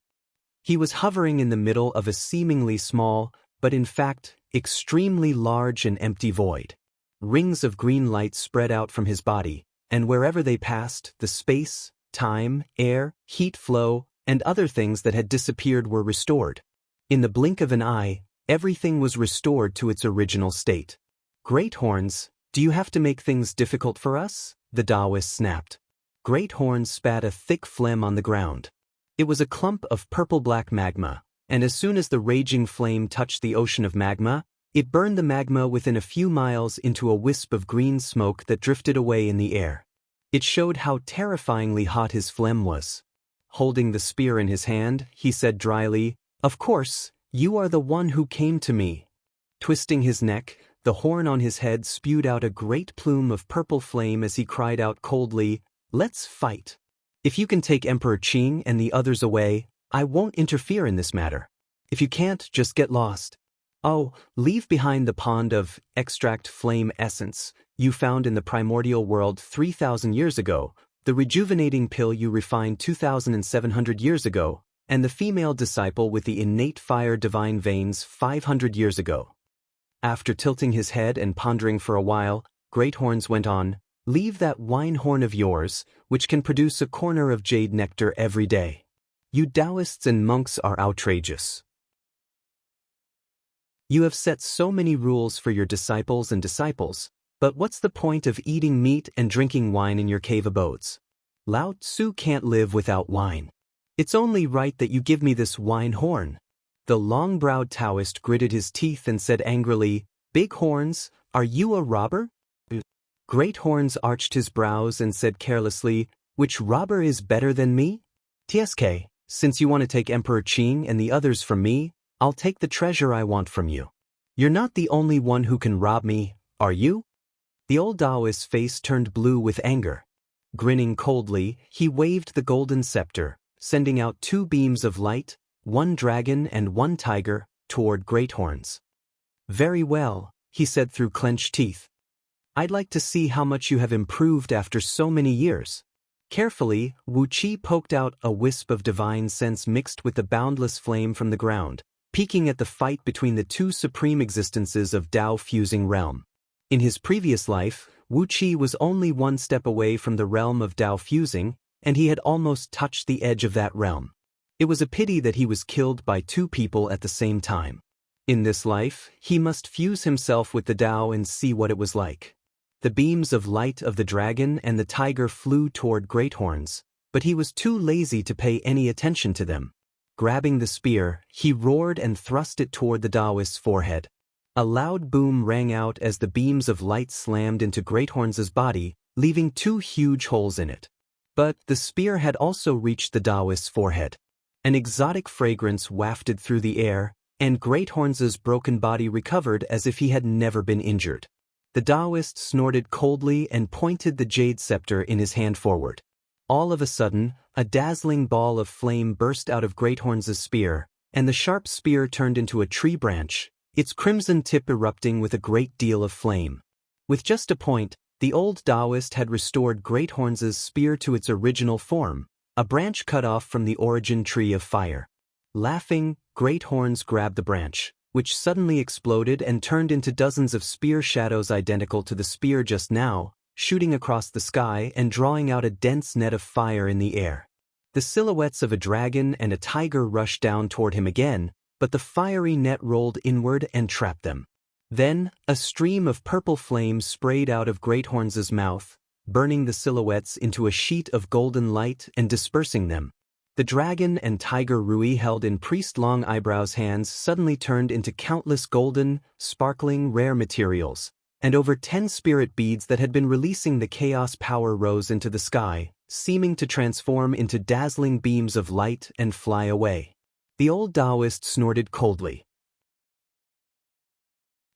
He was hovering in the middle of a seemingly small, but in fact, extremely large and empty void. Rings of green light spread out from his body, and wherever they passed, the space, time, air, heat flow, and other things that had disappeared were restored. In the blink of an eye, everything was restored to its original state. Great Horns, do you have to make things difficult for us? The Taoist snapped. Great Horns spat a thick phlegm on the ground. It was a clump of purple-black magma, and as soon as the raging flame touched the ocean of magma, it burned the magma within a few miles into a wisp of green smoke that drifted away in the air. It showed how terrifyingly hot his phlegm was. Holding the spear in his hand, he said dryly, "Of course, you are the one who came to me." Twisting his neck, the horn on his head spewed out a great plume of purple flame as he cried out coldly, "Let's fight. If you can take Emperor Qing and the others away, I won't interfere in this matter. If you can't, just get lost. Oh, leave behind the pond of extract flame essence you found in the primordial world 3,000 years ago, the rejuvenating pill you refined 2,700 years ago, and the female disciple with the innate fire divine veins 500 years ago." After tilting his head and pondering for a while, Great Horns went on, "Leave that wine horn of yours, which can produce a corner of jade nectar every day. You Taoists and monks are outrageous. You have set so many rules for your disciples and disciples, but what's the point of eating meat and drinking wine in your cave abodes? Lao Tzu can't live without wine. It's only right that you give me this wine horn." The long-browed Taoist gritted his teeth and said angrily, "Big Horns, are you a robber?" Great Horns arched his brows and said carelessly, "Which robber is better than me? TSK, since you want to take Emperor Qing and the others from me, I'll take the treasure I want from you. You're not the only one who can rob me, are you?" The old Taoist's face turned blue with anger. Grinning coldly, he waved the golden scepter, sending out two beams of light, one dragon and one tiger, toward Great Horns. "Very well," he said through clenched teeth. "I'd like to see how much you have improved after so many years." Carefully, Wu Qi poked out a wisp of divine sense mixed with the boundless flame from the ground, peeking at the fight between the two supreme existences of Tao fusing realm. In his previous life, Wu Qi was only one step away from the realm of Tao fusing, and he had almost touched the edge of that realm. It was a pity that he was killed by two people at the same time. In this life, he must fuse himself with the Tao and see what it was like. The beams of light of the dragon and the tiger flew toward Great Horns, but he was too lazy to pay any attention to them. Grabbing the spear, he roared and thrust it toward the Taoist's forehead. A loud boom rang out as the beams of light slammed into Great Horns' body, leaving two huge holes in it. But the spear had also reached the Taoist's forehead. An exotic fragrance wafted through the air, and Great Horns' broken body recovered as if he had never been injured. The Taoist snorted coldly and pointed the jade scepter in his hand forward. All of a sudden, a dazzling ball of flame burst out of Great Horns' spear, and the sharp spear turned into a tree branch, its crimson tip erupting with a great deal of flame. With just a point, the old Taoist had restored Great Horns' spear to its original form, a branch cut off from the origin tree of fire. Laughing, Great Horns grabbed the branch, which suddenly exploded and turned into dozens of spear shadows identical to the spear just now, shooting across the sky and drawing out a dense net of fire in the air. The silhouettes of a dragon and a tiger rushed down toward him again, but the fiery net rolled inward and trapped them. Then, a stream of purple flame sprayed out of Great Horns' mouth, burning the silhouettes into a sheet of golden light and dispersing them. The dragon and tiger Rui held in priest long eyebrows hands suddenly turned into countless golden, sparkling, rare materials, and over 10 spirit beads that had been releasing the chaos power rose into the sky, seeming to transform into dazzling beams of light and fly away. The old Taoist snorted coldly.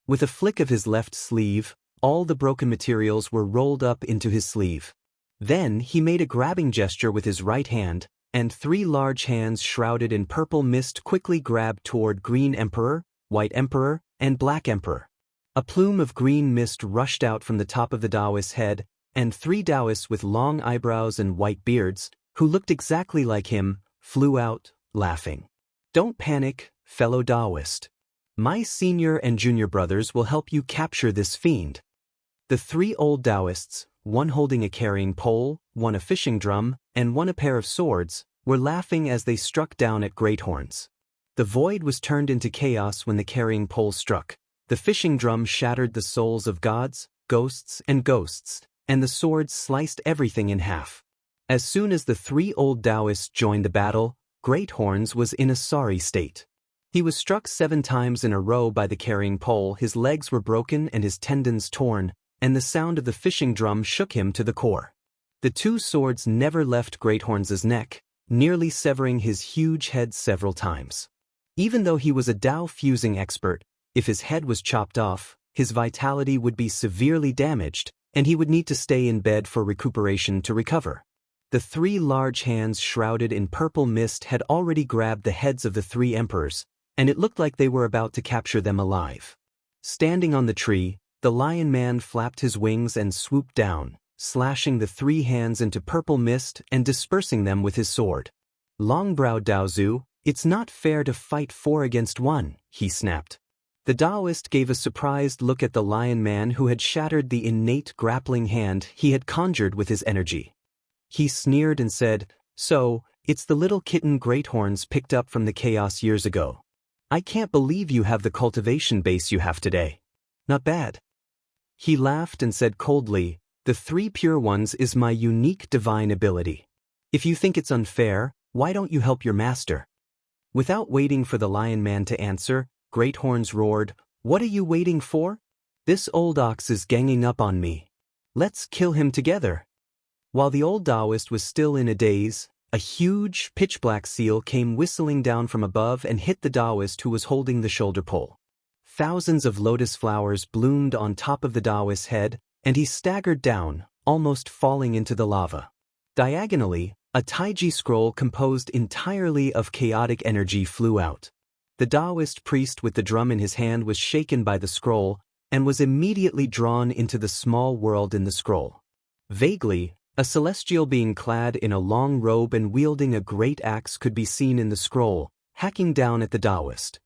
With a flick of his left sleeve, all the broken materials were rolled up into his sleeve. Then he made a grabbing gesture with his right hand, and 3 large hands shrouded in purple mist quickly grabbed toward Green Emperor, White Emperor, and Black Emperor. A plume of green mist rushed out from the top of the Taoist's head, and 3 Taoists with long eyebrows and white beards, who looked exactly like him, flew out, laughing. Don't panic, fellow Taoist. My senior and junior brothers will help you capture this fiend. The 3 old Taoists, one holding a carrying pole, one a fishing drum, and one a pair of swords, were laughing as they struck down at great horns. The void was turned into chaos when the carrying pole struck. The fishing drum shattered the souls of gods, ghosts, and the swords sliced everything in half. As soon as the 3 old Taoists joined the battle, Great Horns was in a sorry state. He was struck 7 times in a row by the carrying pole, his legs were broken and his tendons torn, and the sound of the fishing drum shook him to the core. The 2 swords never left Greathorns' neck, nearly severing his huge head several times. Even though he was a Tao fusing expert, if his head was chopped off, his vitality would be severely damaged, and he would need to stay in bed for recuperation to recover. The 3 large hands shrouded in purple mist had already grabbed the heads of the 3 emperors, and it looked like they were about to capture them alive. Standing on the tree, the Lion Man flapped his wings and swooped down, slashing the 3 hands into purple mist and dispersing them with his sword. Long-browed Daozu, it's not fair to fight 4 against 1, he snapped. The Taoist gave a surprised look at the Lion Man who had shattered the innate grappling hand he had conjured with his energy. He sneered and said, "So, it's the little kitten Greathorns picked up from the chaos years ago. I can't believe you have the cultivation base you have today. Not bad." He laughed and said coldly, "The 3 pure ones is my unique divine ability. If you think it's unfair, why don't you help your master?" Without waiting for the Lion Man to answer, Greathorns roared, "What are you waiting for? This old ox is ganging up on me. Let's kill him together." While the old Taoist was still in a daze, a huge, pitch-black seal came whistling down from above and hit the Taoist who was holding the shoulder pole. Thousands of lotus flowers bloomed on top of the Taoist's head, and he staggered down, almost falling into the lava. Diagonally, a Taiji scroll composed entirely of chaotic energy flew out. The Taoist priest with the drum in his hand was shaken by the scroll, and was immediately drawn into the small world in the scroll. Vaguely, a celestial being clad in a long robe and wielding a great axe could be seen in the scroll, hacking down at the Taoist.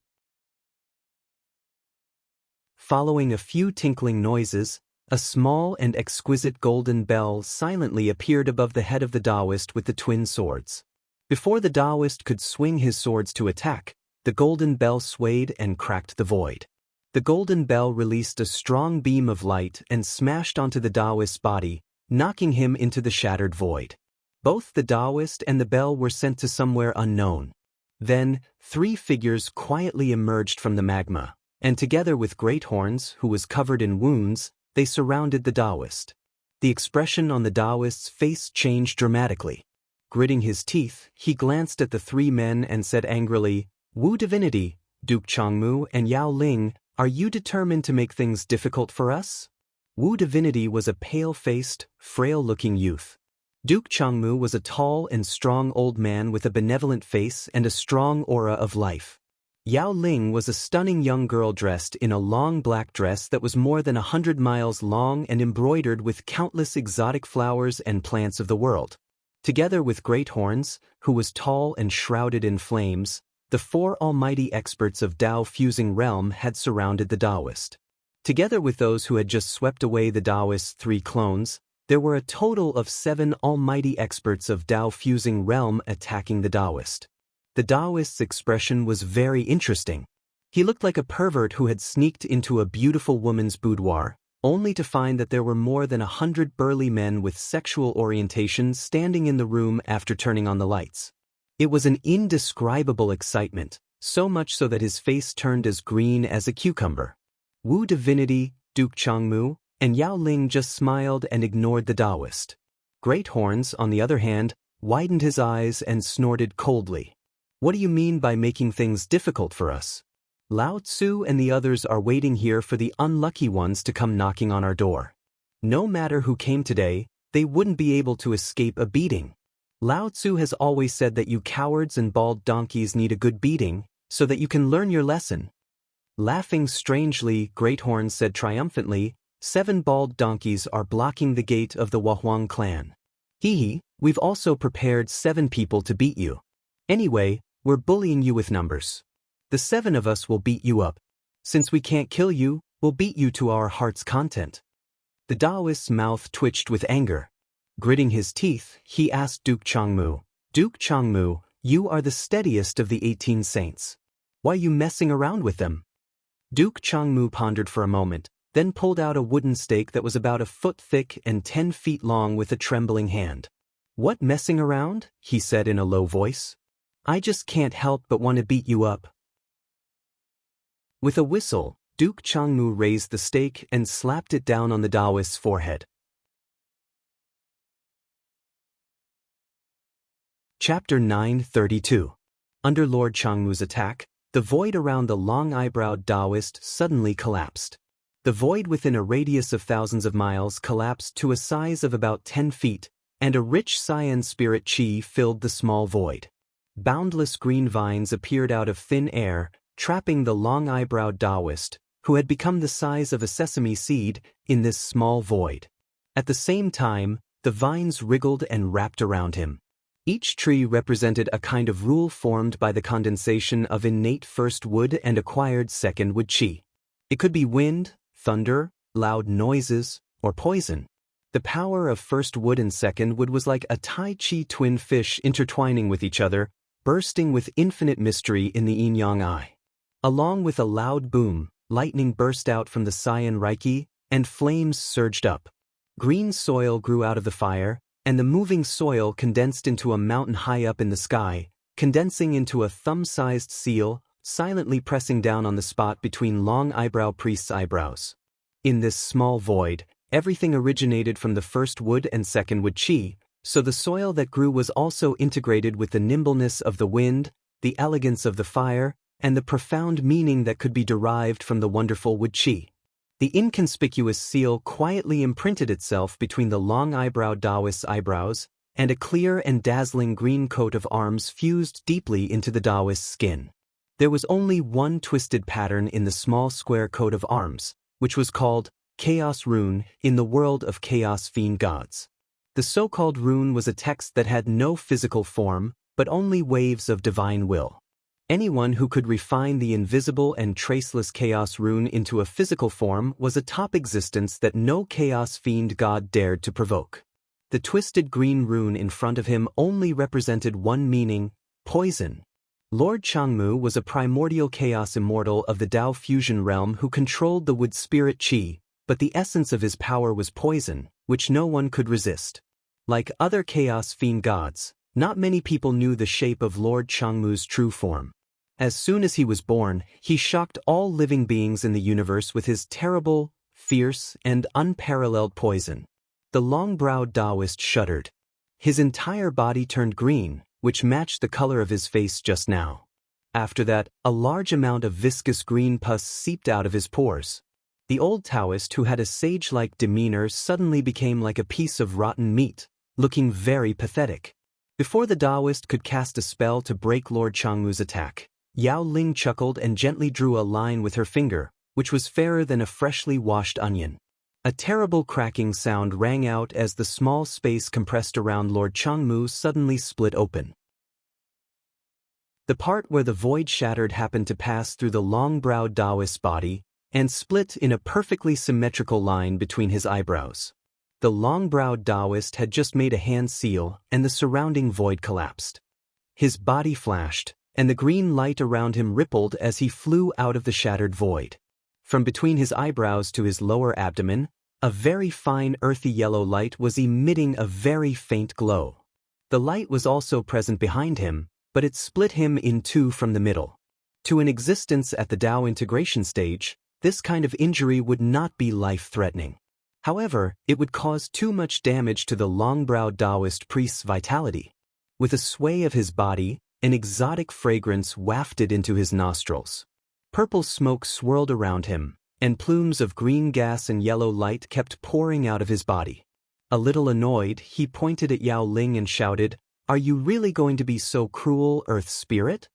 Following a few tinkling noises, a small and exquisite golden bell silently appeared above the head of the Taoist with the twin swords. Before the Taoist could swing his swords to attack, the golden bell swayed and cracked the void. The golden bell released a strong beam of light and smashed onto the Taoist's body, knocking him into the shattered void. Both the Taoist and the bell were sent to somewhere unknown. Then, 3 figures quietly emerged from the magma, and together with Greathorns, who was covered in wounds, they surrounded the Taoist. The expression on the Taoist's face changed dramatically. Gritting his teeth, he glanced at the 3 men and said angrily, "Wu Divinity, Duke Changmu and Yao Ling, are you determined to make things difficult for us?" Wu Divinity was a pale-faced, frail-looking youth. Duke Changmu was a tall and strong old man with a benevolent face and a strong aura of life. Yao Ling was a stunning young girl dressed in a long black dress that was more than 100 miles long and embroidered with countless exotic flowers and plants of the world. Together with Greathorns, who was tall and shrouded in flames, the 4 almighty experts of Tao fusing realm had surrounded the Taoist. Together with those who had just swept away the Taoist's 3 clones, there were a total of 7 almighty experts of Tao fusing realm attacking the Taoist. The Taoist's expression was very interesting. He looked like a pervert who had sneaked into a beautiful woman's boudoir, only to find that there were more than 100 burly men with sexual orientation standing in the room after turning on the lights. It was an indescribable excitement, so much so that his face turned as green as a cucumber. Wu Divinity, Duke Changmu, and Yao Ling just smiled and ignored the Taoist. Great Horns, on the other hand, widened his eyes and snorted coldly. What do you mean by making things difficult for us? Lao Tzu and the others are waiting here for the unlucky ones to come knocking on our door. No matter who came today, they wouldn't be able to escape a beating. Lao Tzu has always said that you cowards and bald donkeys need a good beating, so that you can learn your lesson. Laughing strangely, Great Horn said triumphantly, 7 bald donkeys are blocking the gate of the Wahuang clan. Hee, we've also prepared 7 people to beat you. Anyway, we're bullying you with numbers. The 7 of us will beat you up. Since we can't kill you, we'll beat you to our heart's content. The Taoist's mouth twitched with anger. Gritting his teeth, he asked Duke Changmu, Duke Changmu, you are the steadiest of the 18 saints. Why are you messing around with them? Duke Changmu pondered for a moment, then pulled out a wooden stake that was about a foot thick and 10 feet long with a trembling hand. What messing around? He said in a low voice. I just can't help but want to beat you up. With a whistle, Duke Changmu raised the stake and slapped it down on the Taoist's forehead. Chapter 932. Under Lord Changmu's attack, the void around the long-eyebrowed Taoist suddenly collapsed. The void within a radius of thousands of miles collapsed to a size of about 10 feet, and a rich cyan spirit qi filled the small void. Boundless green vines appeared out of thin air, trapping the long-eyebrowed Taoist, who had become the size of a sesame seed, in this small void. At the same time, the vines wriggled and wrapped around him. Each tree represented a kind of rule formed by the condensation of innate first wood and acquired second wood qi. It could be wind, thunder, loud noises, or poison. The power of first wood and second wood was like a Tai Chi twin fish intertwining with each other, bursting with infinite mystery in the yin-yang eye. Along with a loud boom, lightning burst out from the cyan reiki, and flames surged up. Green soil grew out of the fire, and the moving soil condensed into a mountain high up in the sky, condensing into a thumb-sized seal, silently pressing down on the spot between long eyebrow priest's eyebrows. In this small void, everything originated from the first wood and second wood qi, so the soil that grew was also integrated with the nimbleness of the wind, the elegance of the fire, and the profound meaning that could be derived from the wonderful wood qi. The inconspicuous seal quietly imprinted itself between the long-eyebrowed Taoist's eyebrows, and a clear and dazzling green coat of arms fused deeply into the Taoist's skin. There was only one twisted pattern in the small square coat of arms, which was called Chaos Rune in the world of Chaos Fiend gods. The so-called rune was a text that had no physical form, but only waves of divine will. Anyone who could refine the invisible and traceless Chaos Rune into a physical form was a top existence that no Chaos Fiend god dared to provoke. The twisted green rune in front of him only represented one meaning: poison. Lord Changmu was a primordial chaos immortal of the Tao fusion realm who controlled the wood spirit qi, but the essence of his power was poison, which no one could resist. Like other Chaos Fiend gods, not many people knew the shape of Lord Changmu's true form. As soon as he was born, he shocked all living beings in the universe with his terrible, fierce, and unparalleled poison. The long-browed Taoist shuddered. His entire body turned green, which matched the color of his face just now. After that, a large amount of viscous green pus seeped out of his pores. The old Taoist, who had a sage-like demeanor, suddenly became like a piece of rotten meat, looking very pathetic. Before the Taoist could cast a spell to break Lord Changmu's attack, Yao Ling chuckled and gently drew a line with her finger, which was fairer than a freshly washed onion. A terrible cracking sound rang out as the small space compressed around Lord Changmu suddenly split open. The part where the void shattered happened to pass through the long-browed Taoist's body and split in a perfectly symmetrical line between his eyebrows. The long-browed Taoist had just made a hand seal, and the surrounding void collapsed. His body flashed, and the green light around him rippled as he flew out of the shattered void. From between his eyebrows to his lower abdomen, a very fine earthy yellow light was emitting a very faint glow. The light was also present behind him, but it split him in two from the middle. To an existence at the Tao integration stage, this kind of injury would not be life-threatening. However, it would cause too much damage to the long-browed Taoist priest's vitality. With a sway of his body, an exotic fragrance wafted into his nostrils. Purple smoke swirled around him, and plumes of green gas and yellow light kept pouring out of his body. A little annoyed, he pointed at Yao Ling and shouted, "Are you really going to be so cruel, Earth Spirit?"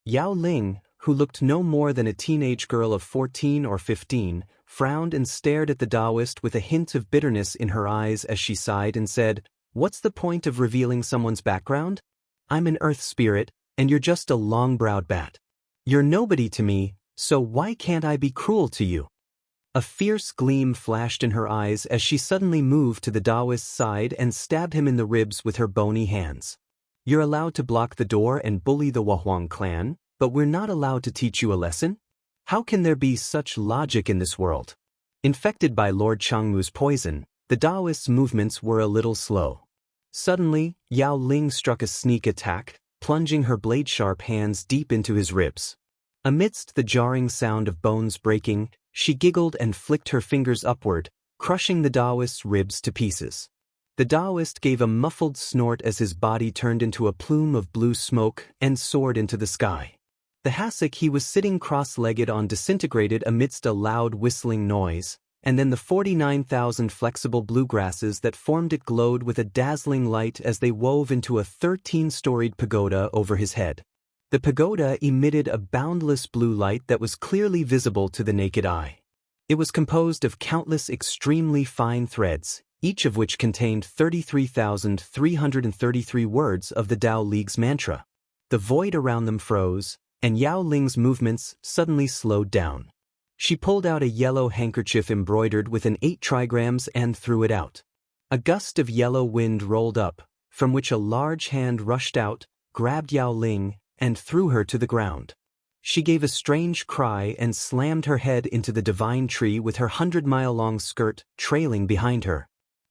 Yao Ling, who looked no more than a teenage girl of 14 or 15, frowned and stared at the Taoist with a hint of bitterness in her eyes as she sighed and said, "What's the point of revealing someone's background? I'm an Earth Spirit, and you're just a long-browed bat. You're nobody to me, so why can't I be cruel to you?" A fierce gleam flashed in her eyes as she suddenly moved to the Taoist's side and stabbed him in the ribs with her bony hands. "You're allowed to block the door and bully the Wahuang clan, but we're not allowed to teach you a lesson? How can there be such logic in this world?" Infected by Lord Changmu's poison, the Taoist's movements were a little slow. Suddenly, Yao Ling struck a sneak attack, plunging her blade-sharp hands deep into his ribs. Amidst the jarring sound of bones breaking, she giggled and flicked her fingers upward, crushing the Taoist's ribs to pieces. The Taoist gave a muffled snort as his body turned into a plume of blue smoke and soared into the sky. The hassock he was sitting cross-legged on disintegrated amidst a loud whistling noise, and then the 49,000 flexible bluegrasses that formed it glowed with a dazzling light as they wove into a 13-storied pagoda over his head. The pagoda emitted a boundless blue light that was clearly visible to the naked eye. It was composed of countless extremely fine threads, each of which contained 33,333 words of the Tao League's mantra. The void around them froze, and Yao Ling's movements suddenly slowed down. She pulled out a yellow handkerchief embroidered with an 8 trigrams and threw it out. A gust of yellow wind rolled up, from which a large hand rushed out, grabbed Yao Ling, and threw her to the ground. She gave a strange cry and slammed her head into the divine tree with her 100-mile-long skirt trailing behind her.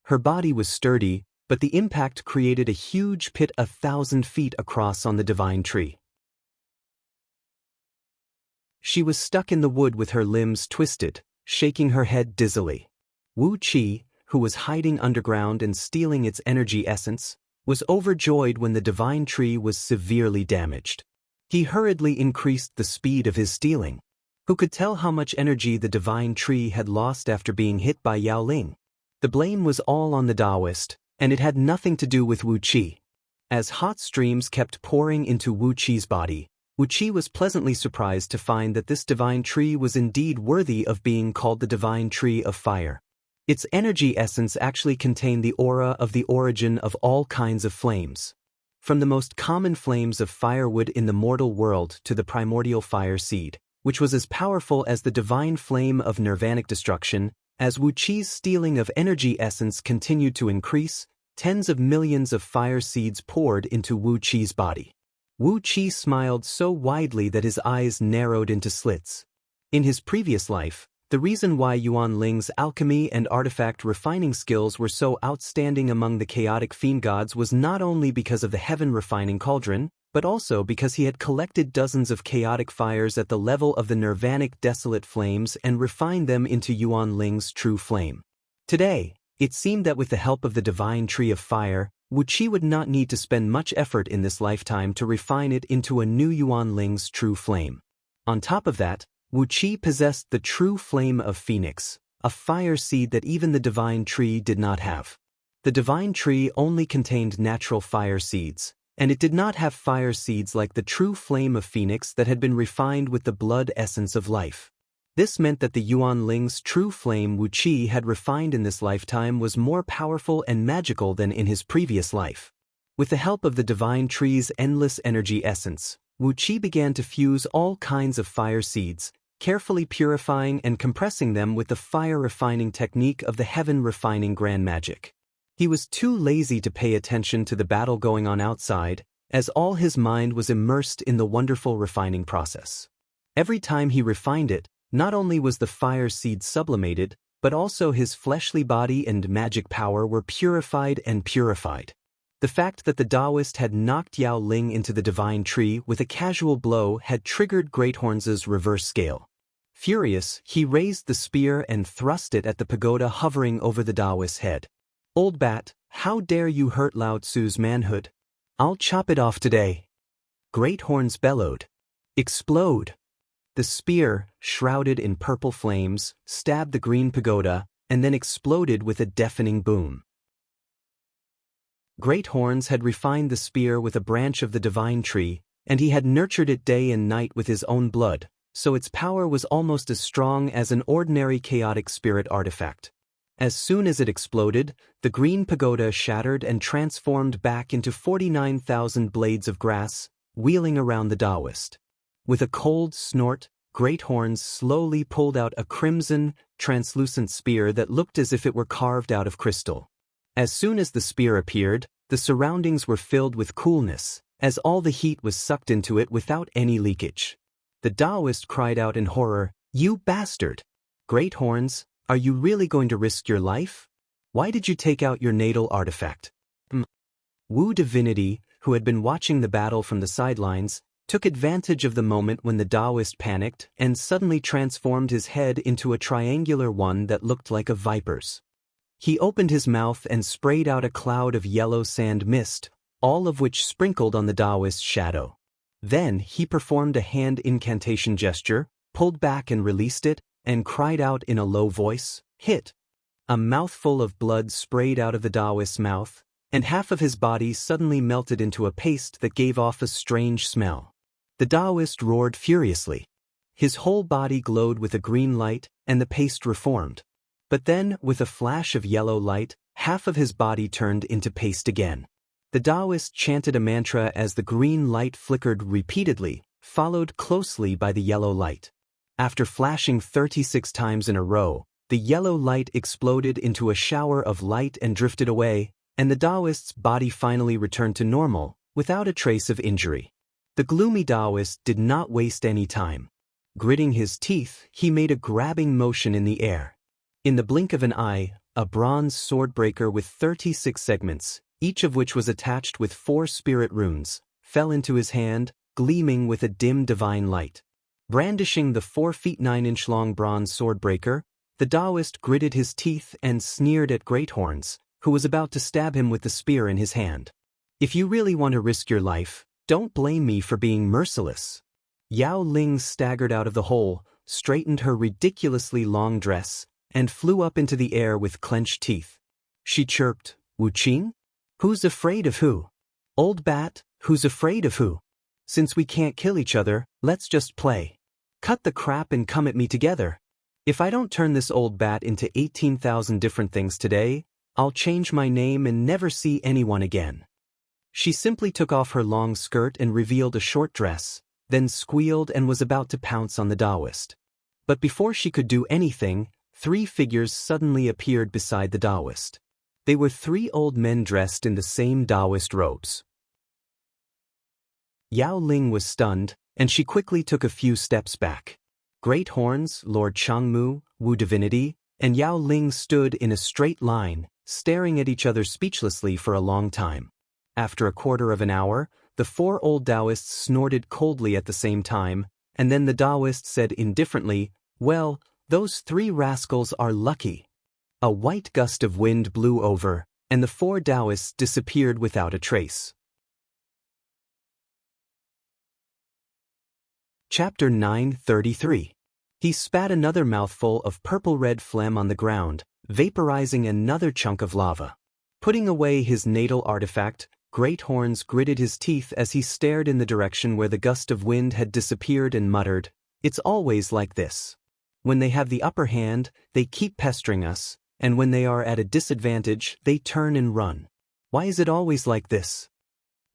Her body was sturdy, but the impact created a huge pit 1,000 feet across on the divine tree. She was stuck in the wood with her limbs twisted, shaking her head dizzily. Wu Qi, who was hiding underground and stealing its energy essence, was overjoyed when the divine tree was severely damaged. He hurriedly increased the speed of his stealing. Who could tell how much energy the divine tree had lost after being hit by Yao Ling? The blame was all on the Taoist, and it had nothing to do with Wu Qi. As hot streams kept pouring into Wu Qi's body, Wu Qi was pleasantly surprised to find that this divine tree was indeed worthy of being called the divine tree of fire. Its energy essence actually contained the aura of the origin of all kinds of flames. From the most common flames of firewood in the mortal world to the primordial fire seed, which was as powerful as the divine flame of nirvanic destruction. As Wu Qi's stealing of energy essence continued to increase, tens of millions of fire seeds poured into Wu Qi's body. Wu Qi smiled so widely that his eyes narrowed into slits. In his previous life, the reason why Yuan Ling's alchemy and artifact refining skills were so outstanding among the chaotic fiend gods was not only because of the heaven refining cauldron, but also because he had collected dozens of chaotic fires at the level of the nirvanic desolate flames and refined them into Yuan Ling's true flame. Today, it seemed that with the help of the divine tree of fire, Wu Qi would not need to spend much effort in this lifetime to refine it into a new Yuan Ling's true flame. On top of that, Wu Qi possessed the true flame of Phoenix, a fire seed that even the divine tree did not have. The divine tree only contained natural fire seeds, and it did not have fire seeds like the true flame of Phoenix that had been refined with the blood essence of life. This meant that the Yuan Ling's true flame Wu Qi had refined in this lifetime was more powerful and magical than in his previous life. With the help of the divine tree's endless energy essence, Wu Qi began to fuse all kinds of fire seeds, carefully purifying and compressing them with the fire refining technique of the heaven refining grand magic. He was too lazy to pay attention to the battle going on outside, as all his mind was immersed in the wonderful refining process. Every time he refined it, not only was the fire seed sublimated, but also his fleshly body and magic power were purified and purified. The fact that the Taoist had knocked Yao Ling into the divine tree with a casual blow had triggered Greathorns' reverse scale. Furious, he raised the spear and thrust it at the pagoda hovering over the Taoist's head. "Old bat, how dare you hurt Lao Tzu's manhood? I'll chop it off today." Greathorns bellowed. "Explode!" The spear, shrouded in purple flames, stabbed the green pagoda, and then exploded with a deafening boom. Greathorns had refined the spear with a branch of the divine tree, and he had nurtured it day and night with his own blood, so its power was almost as strong as an ordinary chaotic spirit artifact. As soon as it exploded, the green pagoda shattered and transformed back into 49,000 blades of grass, wheeling around the Taoist. With a cold snort, Greathorns slowly pulled out a crimson, translucent spear that looked as if it were carved out of crystal. As soon as the spear appeared, the surroundings were filled with coolness, as all the heat was sucked into it without any leakage. The Taoist cried out in horror, "You bastard! Greathorns, are you really going to risk your life? Why did you take out your natal artifact?" Wu Divinity, who had been watching the battle from the sidelines, took advantage of the moment when the Taoist panicked and suddenly transformed his head into a triangular one that looked like a viper's. He opened his mouth and sprayed out a cloud of yellow sand mist, all of which sprinkled on the Taoist's shadow. Then he performed a hand incantation gesture, pulled back and released it, and cried out in a low voice, "Hit!" A mouthful of blood sprayed out of the Taoist's mouth, and half of his body suddenly melted into a paste that gave off a strange smell. The Taoist roared furiously. His whole body glowed with a green light, and the paste reformed. But then, with a flash of yellow light, half of his body turned into paste again. The Taoist chanted a mantra as the green light flickered repeatedly, followed closely by the yellow light. After flashing 36 times in a row, the yellow light exploded into a shower of light and drifted away, and the Taoist's body finally returned to normal, without a trace of injury. The gloomy Taoist did not waste any time. Gritting his teeth, he made a grabbing motion in the air. In the blink of an eye, a bronze swordbreaker with 36 segments, each of which was attached with 4 spirit runes, fell into his hand, gleaming with a dim divine light. Brandishing the 4 feet 9 inch long bronze swordbreaker, the Taoist gritted his teeth and sneered at Greathorns, who was about to stab him with the spear in his hand. "If you really want to risk your life, don't blame me for being merciless." Yao Ling staggered out of the hole, straightened her ridiculously long dress, and flew up into the air with clenched teeth. She chirped, "Wu Qing? Who's afraid of who? Old bat, who's afraid of who? Since we can't kill each other, let's just play. Cut the crap and come at me together. If I don't turn this old bat into 18,000 different things today, I'll change my name and never see anyone again." She simply took off her long skirt and revealed a short dress, then squealed and was about to pounce on the Taoist. But before she could do anything, 3 figures suddenly appeared beside the Taoist. They were 3 old men dressed in the same Taoist robes. Yao Ling was stunned, and she quickly took a few steps back. Greathorns, Lord Changmu, Wu Divinity, and Yao Ling stood in a straight line, staring at each other speechlessly for a long time. After a quarter of an hour, the 4 old Taoists snorted coldly at the same time, and then the Taoist said indifferently, "Well, those 3 rascals are lucky." A white gust of wind blew over, and the 4 Taoists disappeared without a trace. Chapter 933. He spat another mouthful of purple-red phlegm on the ground, vaporizing another chunk of lava. Putting away his natal artifact, Greathorns gritted his teeth as he stared in the direction where the gust of wind had disappeared and muttered, "It's always like this. When they have the upper hand, they keep pestering us, and when they are at a disadvantage, they turn and run. Why is it always like this?"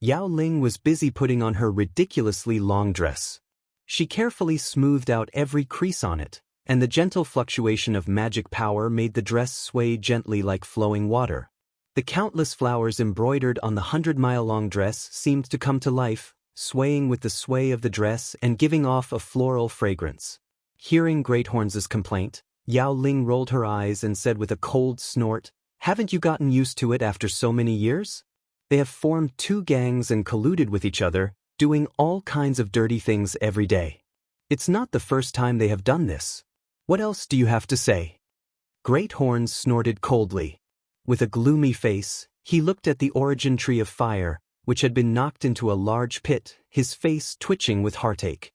Yao Ling was busy putting on her ridiculously long dress. She carefully smoothed out every crease on it, and the gentle fluctuation of magic power made the dress sway gently like flowing water. The countless flowers embroidered on the 100-mile-long dress seemed to come to life, swaying with the sway of the dress and giving off a floral fragrance. Hearing Greathorns' complaint, Yao Ling rolled her eyes and said with a cold snort, "Haven't you gotten used to it after so many years? They have formed two gangs and colluded with each other, doing all kinds of dirty things every day. It's not the first time they have done this. What else do you have to say? Great Horns snorted coldly. With a gloomy face, he looked at the origin tree of fire, which had been knocked into a large pit, his face twitching with heartache.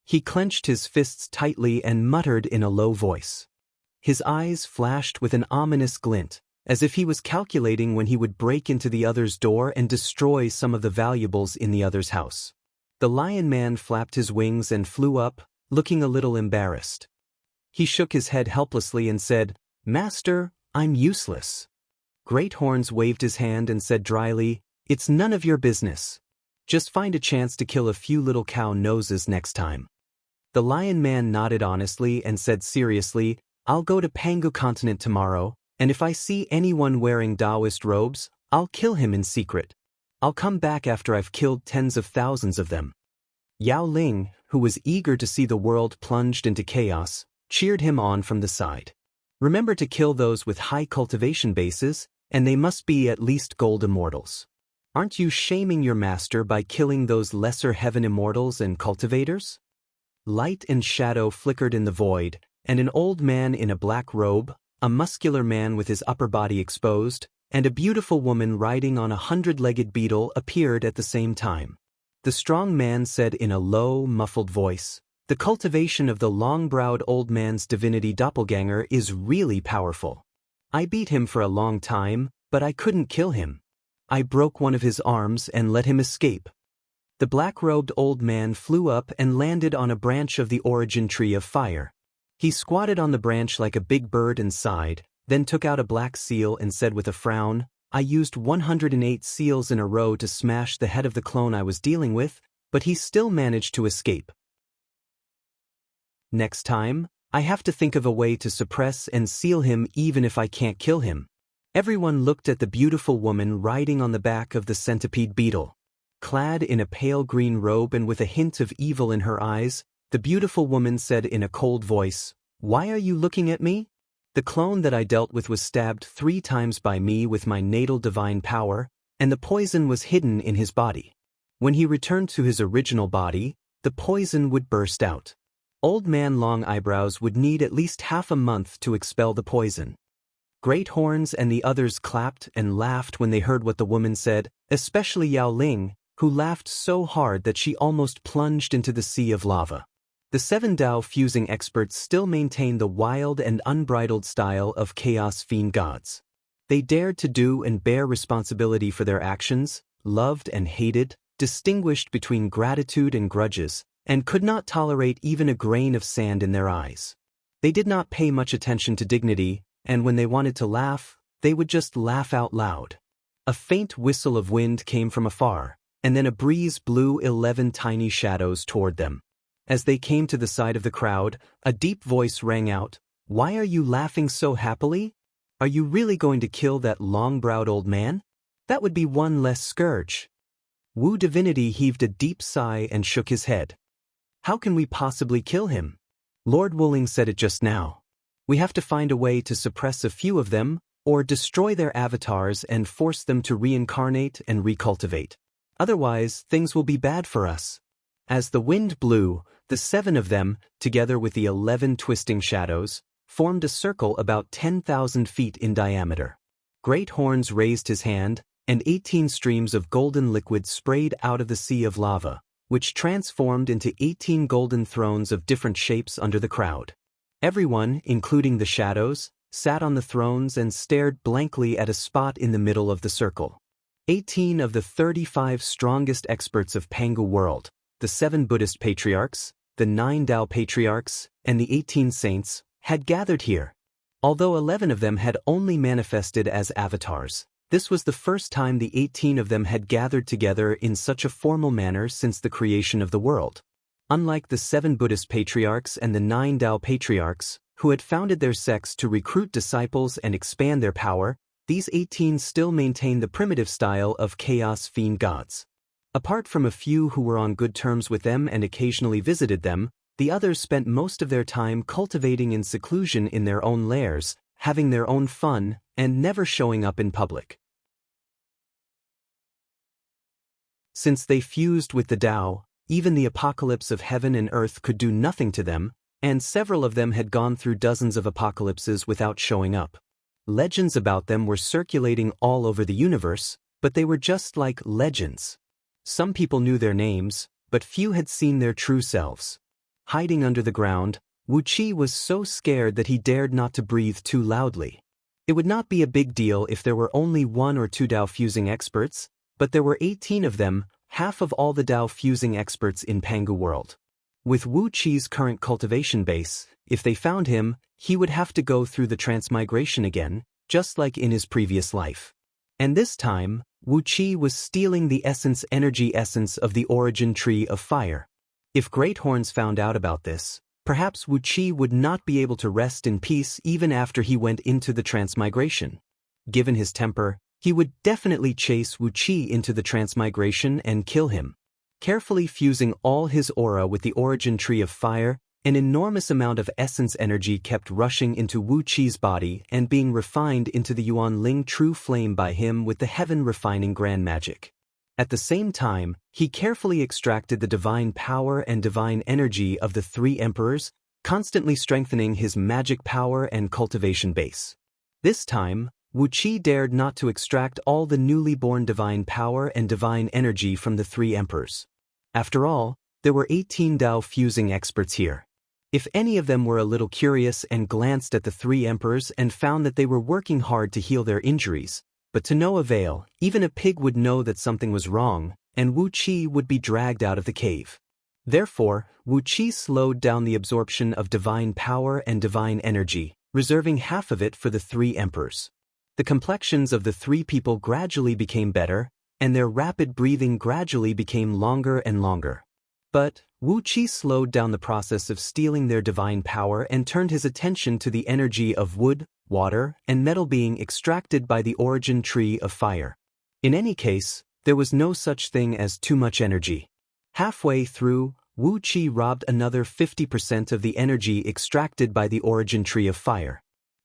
He clenched his fists tightly and muttered in a low voice. His eyes flashed with an ominous glint, as if he was calculating when he would break into the other's door and destroy some of the valuables in the other's house. The Lion Man flapped his wings and flew up, looking a little embarrassed. He shook his head helplessly and said, "Master, I'm useless." Great Horns waved his hand and said dryly, "It's none of your business. Just find a chance to kill a few little cow noses next time." The Lion Man nodded honestly and said seriously, "I'll go to Pangu continent tomorrow, and if I see anyone wearing Taoist robes, I'll kill him in secret. I'll come back after I've killed tens of thousands of them." Yao Ling, who was eager to see the world plunged into chaos, cheered him on from the side. "Remember to kill those with high cultivation bases, and they must be at least gold immortals. Aren't you shaming your master by killing those lesser heaven immortals and cultivators?" Light and shadow flickered in the void, and an old man in a black robe, a muscular man with his upper body exposed, and a beautiful woman riding on a 100-legged beetle appeared at the same time. The strong man said in a low, muffled voice, "The cultivation of the long-browed old man's divinity doppelganger is really powerful. I beat him for a long time, but I couldn't kill him. I broke one of his arms and let him escape." The black-robed old man flew up and landed on a branch of the origin tree of fire. He squatted on the branch like a big bird and sighed, then took out a black seal and said with a frown, "I used 108 seals in a row to smash the head of the clone I was dealing with, but he still managed to escape. Next time, I have to think of a way to suppress and seal him even if I can't kill him." Everyone looked at the beautiful woman riding on the back of the centipede beetle. Clad in a pale green robe and with a hint of evil in her eyes, the beautiful woman said in a cold voice, "Why are you looking at me? The clone that I dealt with was stabbed 3 times by me with my natal divine power, and the poison was hidden in his body. When he returned to his original body, the poison would burst out. Old Man Long Eyebrows would need at least half a month to expel the poison." Great Horns and the others clapped and laughed when they heard what the woman said, especially Yao Ling, who laughed so hard that she almost plunged into the sea of lava. The 7 Tao fusing experts still maintained the wild and unbridled style of chaos fiend gods. They dared to do and bear responsibility for their actions, loved and hated, distinguished between gratitude and grudges, and could not tolerate even a grain of sand in their eyes. They did not pay much attention to dignity, and when they wanted to laugh, they would just laugh out loud. A faint whistle of wind came from afar, and then a breeze blew 11 tiny shadows toward them. As they came to the side of the crowd, a deep voice rang out, "Why are you laughing so happily? Are you really going to kill that long-browed old man? That would be one less scourge." Wu Divinity heaved a deep sigh and shook his head. "How can we possibly kill him? Lord Wuling said it just now. We have to find a way to suppress a few of them, or destroy their avatars and force them to reincarnate and recultivate. Otherwise, things will be bad for us." As the wind blew, the 7 of them, together with the 11 twisting shadows, formed a circle about 10,000 feet in diameter. Great Horns raised his hand, and 18 streams of golden liquid sprayed out of the sea of lava, which transformed into 18 golden thrones of different shapes under the crowd. Everyone, including the shadows, sat on the thrones and stared blankly at a spot in the middle of the circle. 18 of the 35 strongest experts of Pangu world, the 7 Buddhist patriarchs, the 9 Tao patriarchs, and the 18 saints, had gathered here. Although 11 of them had only manifested as avatars, this was the first time the 18 of them had gathered together in such a formal manner since the creation of the world. Unlike the 7 Buddhist patriarchs and the 9 Tao patriarchs, who had founded their sects to recruit disciples and expand their power, these 18 still maintained the primitive style of chaos fiend gods. Apart from a few who were on good terms with them and occasionally visited them, the others spent most of their time cultivating in seclusion in their own lairs, having their own fun, and never showing up in public. Since they fused with the Tao, even the apocalypse of heaven and earth could do nothing to them, and several of them had gone through dozens of apocalypses without showing up. Legends about them were circulating all over the universe, but they were just like legends. Some people knew their names, but few had seen their true selves. Hiding under the ground, Wu Qi was so scared that he dared not to breathe too loudly. It would not be a big deal if there were only 1 or 2 Dao fusing experts, but there were 18 of them, half of all the Dao fusing experts in Pangu world. With Wu Qi's current cultivation base, if they found him, he would have to go through the transmigration again, just like in his previous life. And this time, Wu Qi was stealing the energy essence of the origin tree of fire. If Great Horns found out about this, perhaps Wu Qi would not be able to rest in peace even after he went into the transmigration. Given his temper, he would definitely chase Wu Qi into the transmigration and kill him. Carefully fusing all his aura with the origin tree of fire, an enormous amount of essence energy kept rushing into Wu Qi's body and being refined into the Yuan Ling true flame by him with the heaven refining grand magic. At the same time, he carefully extracted the divine power and divine energy of the 3 emperors, constantly strengthening his magic power and cultivation base. This time, Wu Qi dared not to extract all the newly born divine power and divine energy from the 3 emperors. After all, there were 18 Dao fusing experts here. If any of them were a little curious and glanced at the 3 emperors and found that they were working hard to heal their injuries, but to no avail, even a pig would know that something was wrong, and Wu Qi would be dragged out of the cave. Therefore, Wu Qi slowed down the absorption of divine power and divine energy, reserving half of it for the 3 emperors. The complexions of the 3 people gradually became better, and their rapid breathing gradually became longer and longer. But Wu Qi slowed down the process of stealing their divine power and turned his attention to the energy of wood, water, and metal being extracted by the origin tree of fire. In any case, there was no such thing as too much energy. Halfway through, Wu Qi robbed another 50% of the energy extracted by the origin tree of fire.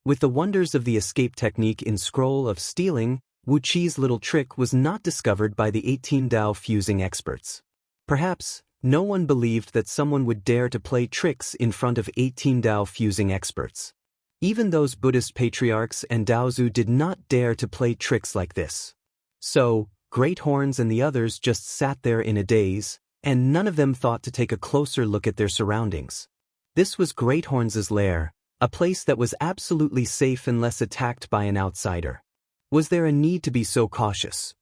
With the wonders of the escape technique in Scroll of Stealing, Wu Qi's little trick was not discovered by the 18 Dao fusing experts. Perhaps, no one believed that someone would dare to play tricks in front of 18 Dao fusing experts. Even those Buddhist patriarchs and Daozu did not dare to play tricks like this. So, Great Horns and the others just sat there in a daze, and none of them thought to take a closer look at their surroundings. This was Great Horns' lair, a place that was absolutely safe unless attacked by an outsider. Was there a need to be so cautious?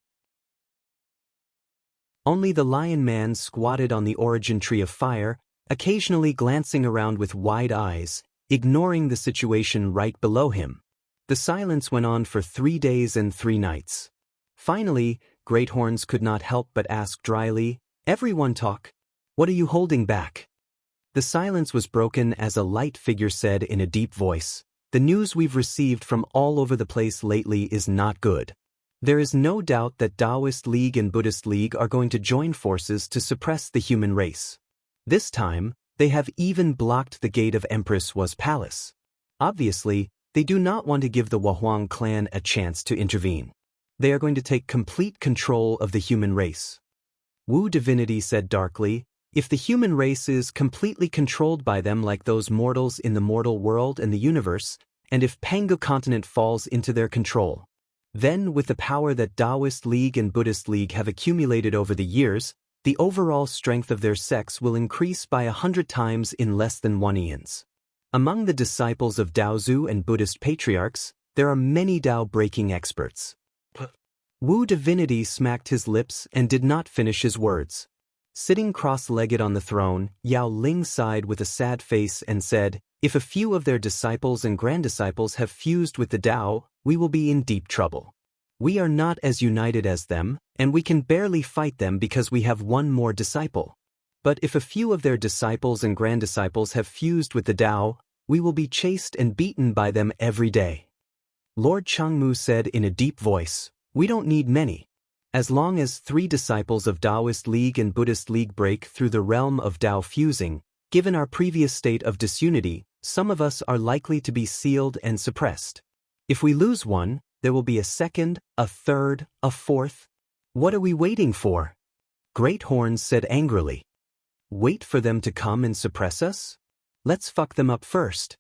Only the Lion Man squatted on the origin tree of fire, occasionally glancing around with wide eyes, ignoring the situation right below him. The silence went on for 3 days and 3 nights. Finally, Great Horns could not help but ask dryly, "Everyone talk. What are you holding back?" The silence was broken as a light figure said in a deep voice, "The news we've received from all over the place lately is not good. There is no doubt that Taoist League and Buddhist League are going to join forces to suppress the human race. This time, they have even blocked the gate of Empress Was Palace. Obviously, they do not want to give the Wahuang clan a chance to intervene. They are going to take complete control of the human race." Wu Divinity said darkly, "If the human race is completely controlled by them like those mortals in the mortal world and the universe, and if Pangu continent falls into their control, then with the power that Taoist League and Buddhist League have accumulated over the years, the overall strength of their sects will increase by 100 times in less than 1 eons. Among the disciples of Daozu and Buddhist patriarchs, there are many Tao-breaking experts." Wu Divinity smacked his lips and did not finish his words. Sitting cross-legged on the throne, Yao Ling sighed with a sad face and said, "If a few of their disciples and grand-disciples have fused with the Tao, we will be in deep trouble. We are not as united as them, and we can barely fight them because we have 1 more disciple. But if a few of their disciples and grand-disciples have fused with the Tao, we will be chased and beaten by them every day." Lord Changmu said in a deep voice, "We don't need many. As long as 3 disciples of Taoist League and Buddhist League break through the realm of Tao fusing, given our previous state of disunity, some of us are likely to be sealed and suppressed. If we lose one, there will be a second, a third, a fourth. What are we waiting for?" Great Horns said angrily. Wait for them to come and suppress us? Let's fuck them up first.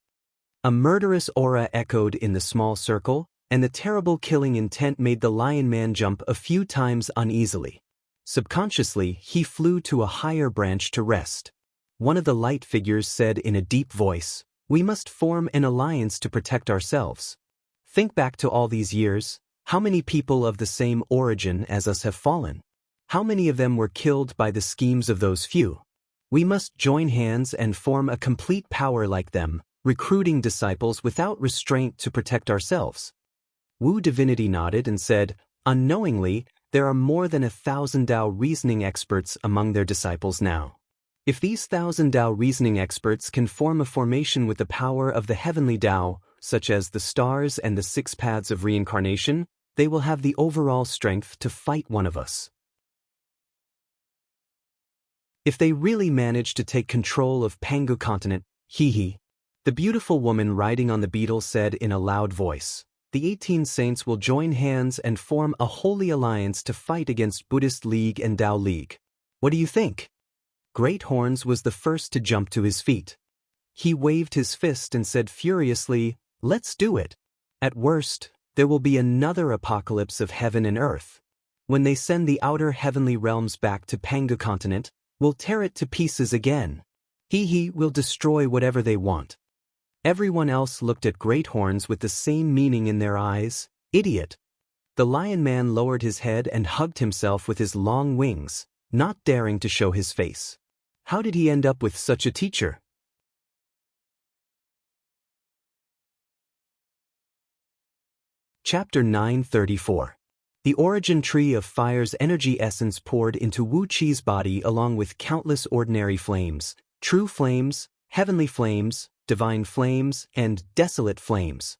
A murderous aura echoed in the small circle, and the terrible killing intent made the Lion Man jump a few times uneasily. Subconsciously, he flew to a higher branch to rest. One of the light figures said in a deep voice, "We must form an alliance to protect ourselves. Think back to all these years. How many people of the same origin as us have fallen? How many of them were killed by the schemes of those few? We must join hands and form a complete power like them, recruiting disciples without restraint to protect ourselves." Wu Divinity nodded and said, "Unknowingly, there are more than 1,000 Tao reasoning experts among their disciples now. If these 1,000 Tao reasoning experts can form a formation with the power of the heavenly Tao, such as the stars and the 6 paths of reincarnation, they will have the overall strength to fight one of us. If they really manage to take control of Pangu continent, hee. The beautiful woman riding on the beetle said in a loud voice, "The 18 saints will join hands and form a holy alliance to fight against Buddhist League and Tao League. What do you think?" Great Horns was the first to jump to his feet. He waved his fist and said furiously, "Let's do it. At worst, there will be another apocalypse of heaven and earth. When they send the outer heavenly realms back to Pangu continent, we'll tear it to pieces again. We'll destroy whatever they want." Everyone else looked at Great Horns with the same meaning in their eyes. Idiot. The Lion Man lowered his head and hugged himself with his long wings, not daring to show his face. How did he end up with such a teacher? Chapter 934. The origin tree of fire's energy essence poured into Wu Qi's body along with countless ordinary flames, true flames, heavenly flames, divine flames, and desolate flames.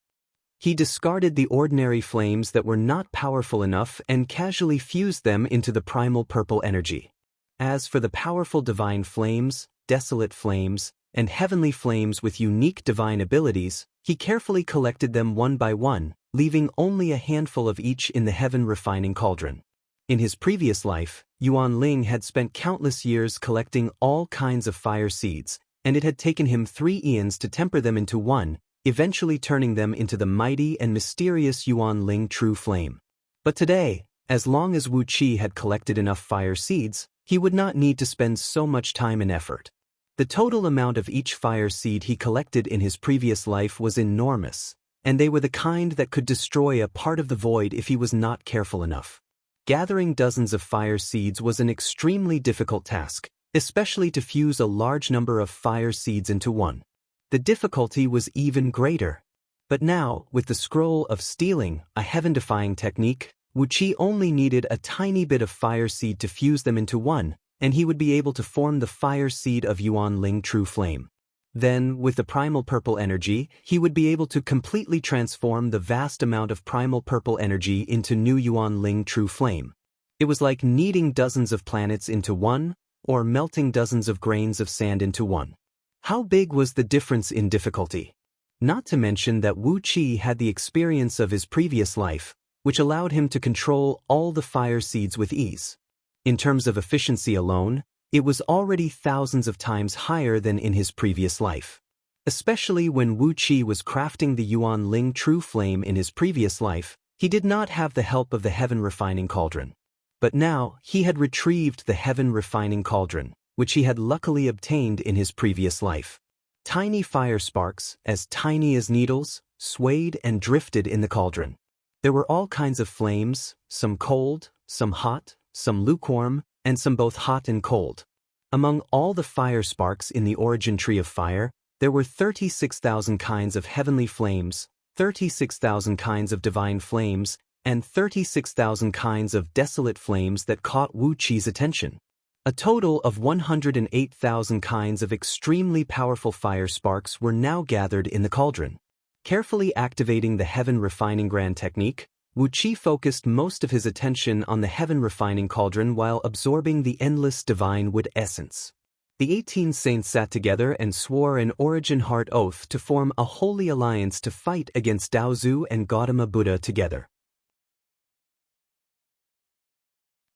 He discarded the ordinary flames that were not powerful enough and casually fused them into the primal purple energy. As for the powerful divine flames, desolate flames, and heavenly flames with unique divine abilities, he carefully collected them one by one, leaving only a handful of each in the heaven refining cauldron. In his previous life, Yuan Ling had spent countless years collecting all kinds of fire seeds, and it had taken him 3 eons to temper them into one, eventually turning them into the mighty and mysterious Yuan Ling true flame. But today, as long as Wu Qi had collected enough fire seeds, he would not need to spend so much time and effort. The total amount of each fire seed he collected in his previous life was enormous, and they were the kind that could destroy a part of the void if he was not careful enough. Gathering dozens of fire seeds was an extremely difficult task, especially to fuse a large number of fire seeds into one. The difficulty was even greater. But now, with the scroll of stealing, a heaven-defying technique, Wu Qi only needed a tiny bit of fire seed to fuse them into one, and he would be able to form the fire seed of Yuan Ling true flame. Then, with the primal purple energy, he would be able to completely transform the vast amount of primal purple energy into new Yuan Ling true flame. It was like kneading dozens of planets into one, or melting dozens of grains of sand into one. How big was the difference in difficulty? Not to mention that Wu Qi had the experience of his previous life, which allowed him to control all the fire seeds with ease. In terms of efficiency alone, it was already thousands of times higher than in his previous life. Especially when Wu Qi was crafting the Yuan Ling true flame in his previous life, he did not have the help of the heaven refining cauldron. But now, he had retrieved the heaven refining cauldron, which he had luckily obtained in his previous life. Tiny fire sparks, as tiny as needles, swayed and drifted in the cauldron. There were all kinds of flames, some cold, some hot, some lukewarm, and some both hot and cold. Among all the fire sparks in the origin tree of fire, there were 36,000 kinds of heavenly flames, 36,000 kinds of divine flames, and 36,000 kinds of desolate flames that caught Wu Qi's attention. A total of 108,000 kinds of extremely powerful fire sparks were now gathered in the cauldron. Carefully activating the heaven refining grand technique, Wu Qi focused most of his attention on the heaven refining cauldron while absorbing the endless divine wood essence. The 18 saints sat together and swore an origin heart oath to form a holy alliance to fight against Daozu and Gautama Buddha together.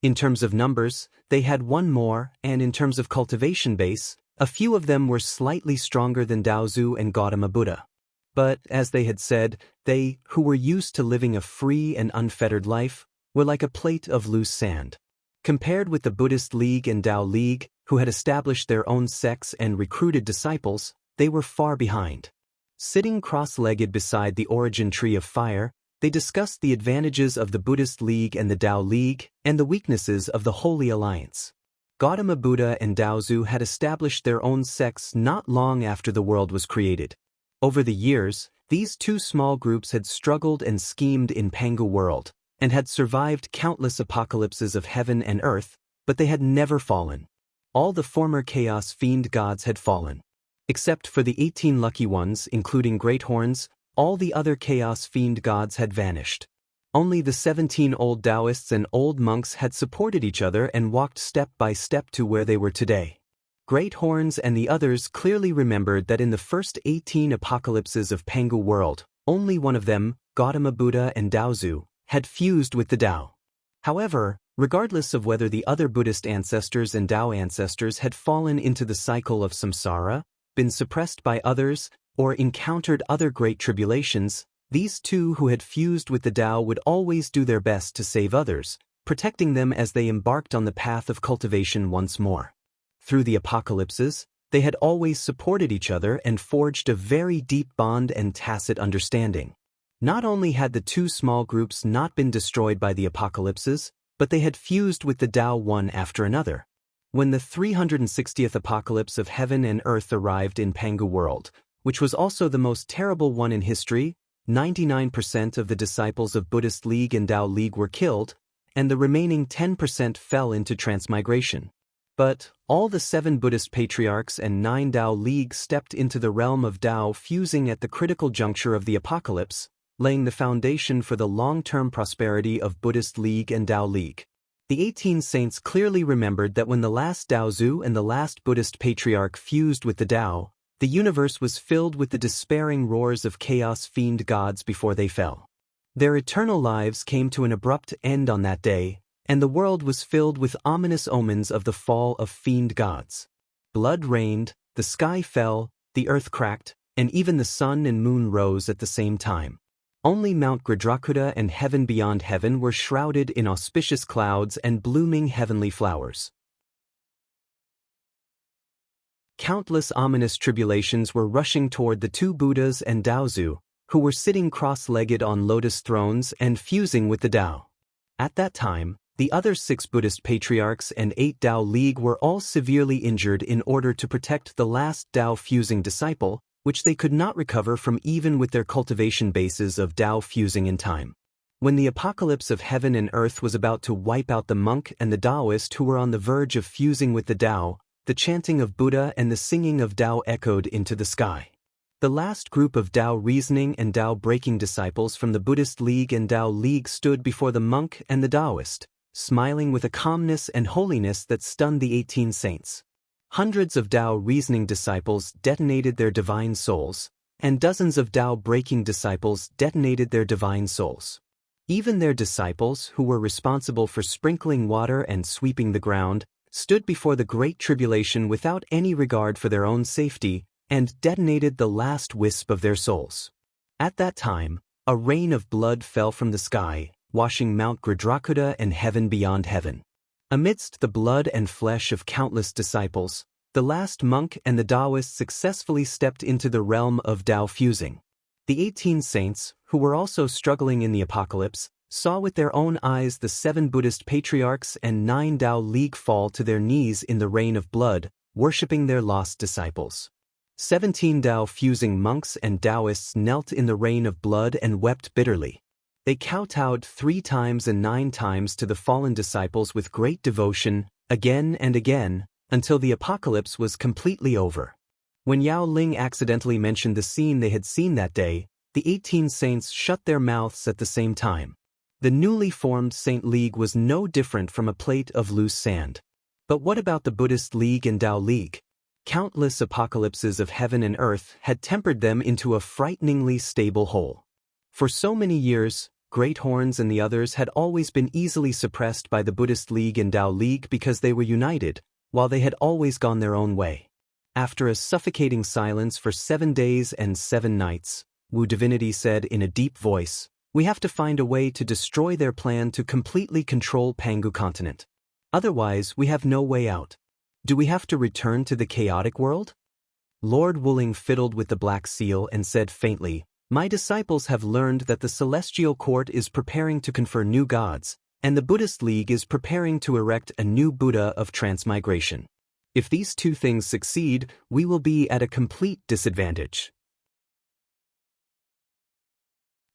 In terms of numbers, they had one more, and in terms of cultivation base, a few of them were slightly stronger than Daozu and Gautama Buddha. But, as they had said, they, who were used to living a free and unfettered life, were like a plate of loose sand. Compared with the Buddhist League and Tao League, who had established their own sects and recruited disciples, they were far behind. Sitting cross-legged beside the origin tree of fire, they discussed the advantages of the Buddhist League and the Tao League, and the weaknesses of the Holy Alliance. Gautama Buddha and Daozu had established their own sects not long after the world was created. Over the years, these two small groups had struggled and schemed in Pangu world, and had survived countless apocalypses of heaven and earth, but they had never fallen. All the former chaos fiend gods had fallen. Except for the 18 lucky ones, including great horns, all the other chaos fiend gods had vanished. Only the 17 old Taoists and old monks had supported each other and walked step by step to where they were today. Great horns and the others clearly remembered that in the first 18 apocalypses of Pangu world, only one of them, Gautama Buddha and Daozu, had fused with the Tao. However, regardless of whether the other Buddhist ancestors and Tao ancestors had fallen into the cycle of samsara, been suppressed by others, or encountered other great tribulations, these two who had fused with the Tao would always do their best to save others, protecting them as they embarked on the path of cultivation once more. Through the apocalypses, they had always supported each other and forged a very deep bond and tacit understanding. Not only had the two small groups not been destroyed by the apocalypses, but they had fused with the Tao one after another. When the 360th apocalypse of heaven and earth arrived in Pangu world, which was also the most terrible one in history, 99% of the disciples of Buddhist League and Tao League were killed, and the remaining 10% fell into transmigration. But all the 7 Buddhist patriarchs and 9 Tao League stepped into the realm of Tao, fusing at the critical juncture of the apocalypse, laying the foundation for the long-term prosperity of Buddhist League and Tao League. The 18 saints clearly remembered that when the last Daozu and the last Buddhist patriarch fused with the Tao, the universe was filled with the despairing roars of chaos fiend gods before they fell. Their eternal lives came to an abrupt end on that day, and the world was filled with ominous omens of the fall of fiend gods. Blood rained, the sky fell, the earth cracked, and even the sun and moon rose at the same time. Only Mount Gridrakuta and heaven beyond heaven were shrouded in auspicious clouds and blooming heavenly flowers. Countless ominous tribulations were rushing toward the two Buddhas and Daozu, who were sitting cross-legged on lotus thrones and fusing with the Tao. At that time, the other 6 Buddhist patriarchs and 8 Tao League were all severely injured in order to protect the last Tao fusing disciple, which they could not recover from even with their cultivation bases of Tao fusing in time. When the apocalypse of heaven and earth was about to wipe out the monk and the Taoist who were on the verge of fusing with the Tao, the chanting of Buddha and the singing of Tao echoed into the sky. The last group of Tao reasoning and Tao breaking disciples from the Buddhist League and Tao League stood before the monk and the Taoist, smiling with a calmness and holiness that stunned the 18 saints. Hundreds of Tao reasoning disciples detonated their divine souls, and dozens of Tao breaking disciples detonated their divine souls. Even their disciples, who were responsible for sprinkling water and sweeping the ground, stood before the Great Tribulation without any regard for their own safety, and detonated the last wisp of their souls. At that time, a rain of blood fell from the sky, washing Mount Gridrakuta and heaven beyond heaven. Amidst the blood and flesh of countless disciples, the last monk and the Taoist successfully stepped into the realm of Tao fusing. The 18 saints, who were also struggling in the apocalypse, saw with their own eyes the 7 Buddhist patriarchs and 9 Tao League fall to their knees in the rain of blood, worshipping their lost disciples. 17 Tao fusing monks and Taoists knelt in the rain of blood and wept bitterly. They kowtowed 3 times and 9 times to the fallen disciples with great devotion, again and again, until the apocalypse was completely over. When Yao Ling accidentally mentioned the scene they had seen that day, the 18 saints shut their mouths at the same time. The newly formed Saint League was no different from a plate of loose sand. But what about the Buddhist League and Tao League? Countless apocalypses of heaven and earth had tempered them into a frighteningly stable whole. For so many years, Great Horns and the others had always been easily suppressed by the Buddhist League and Tao League because they were united, while they had always gone their own way. After a suffocating silence for 7 days and 7 nights, Wu Divinity said in a deep voice, "We have to find a way to destroy their plan to completely control Pangu continent. Otherwise, we have no way out. Do we have to return to the chaotic world?" Lord Wuling fiddled with the black seal and said faintly, "My disciples have learned that the Celestial Court is preparing to confer new gods, and the Buddhist League is preparing to erect a new Buddha of transmigration. If these two things succeed, we will be at a complete disadvantage."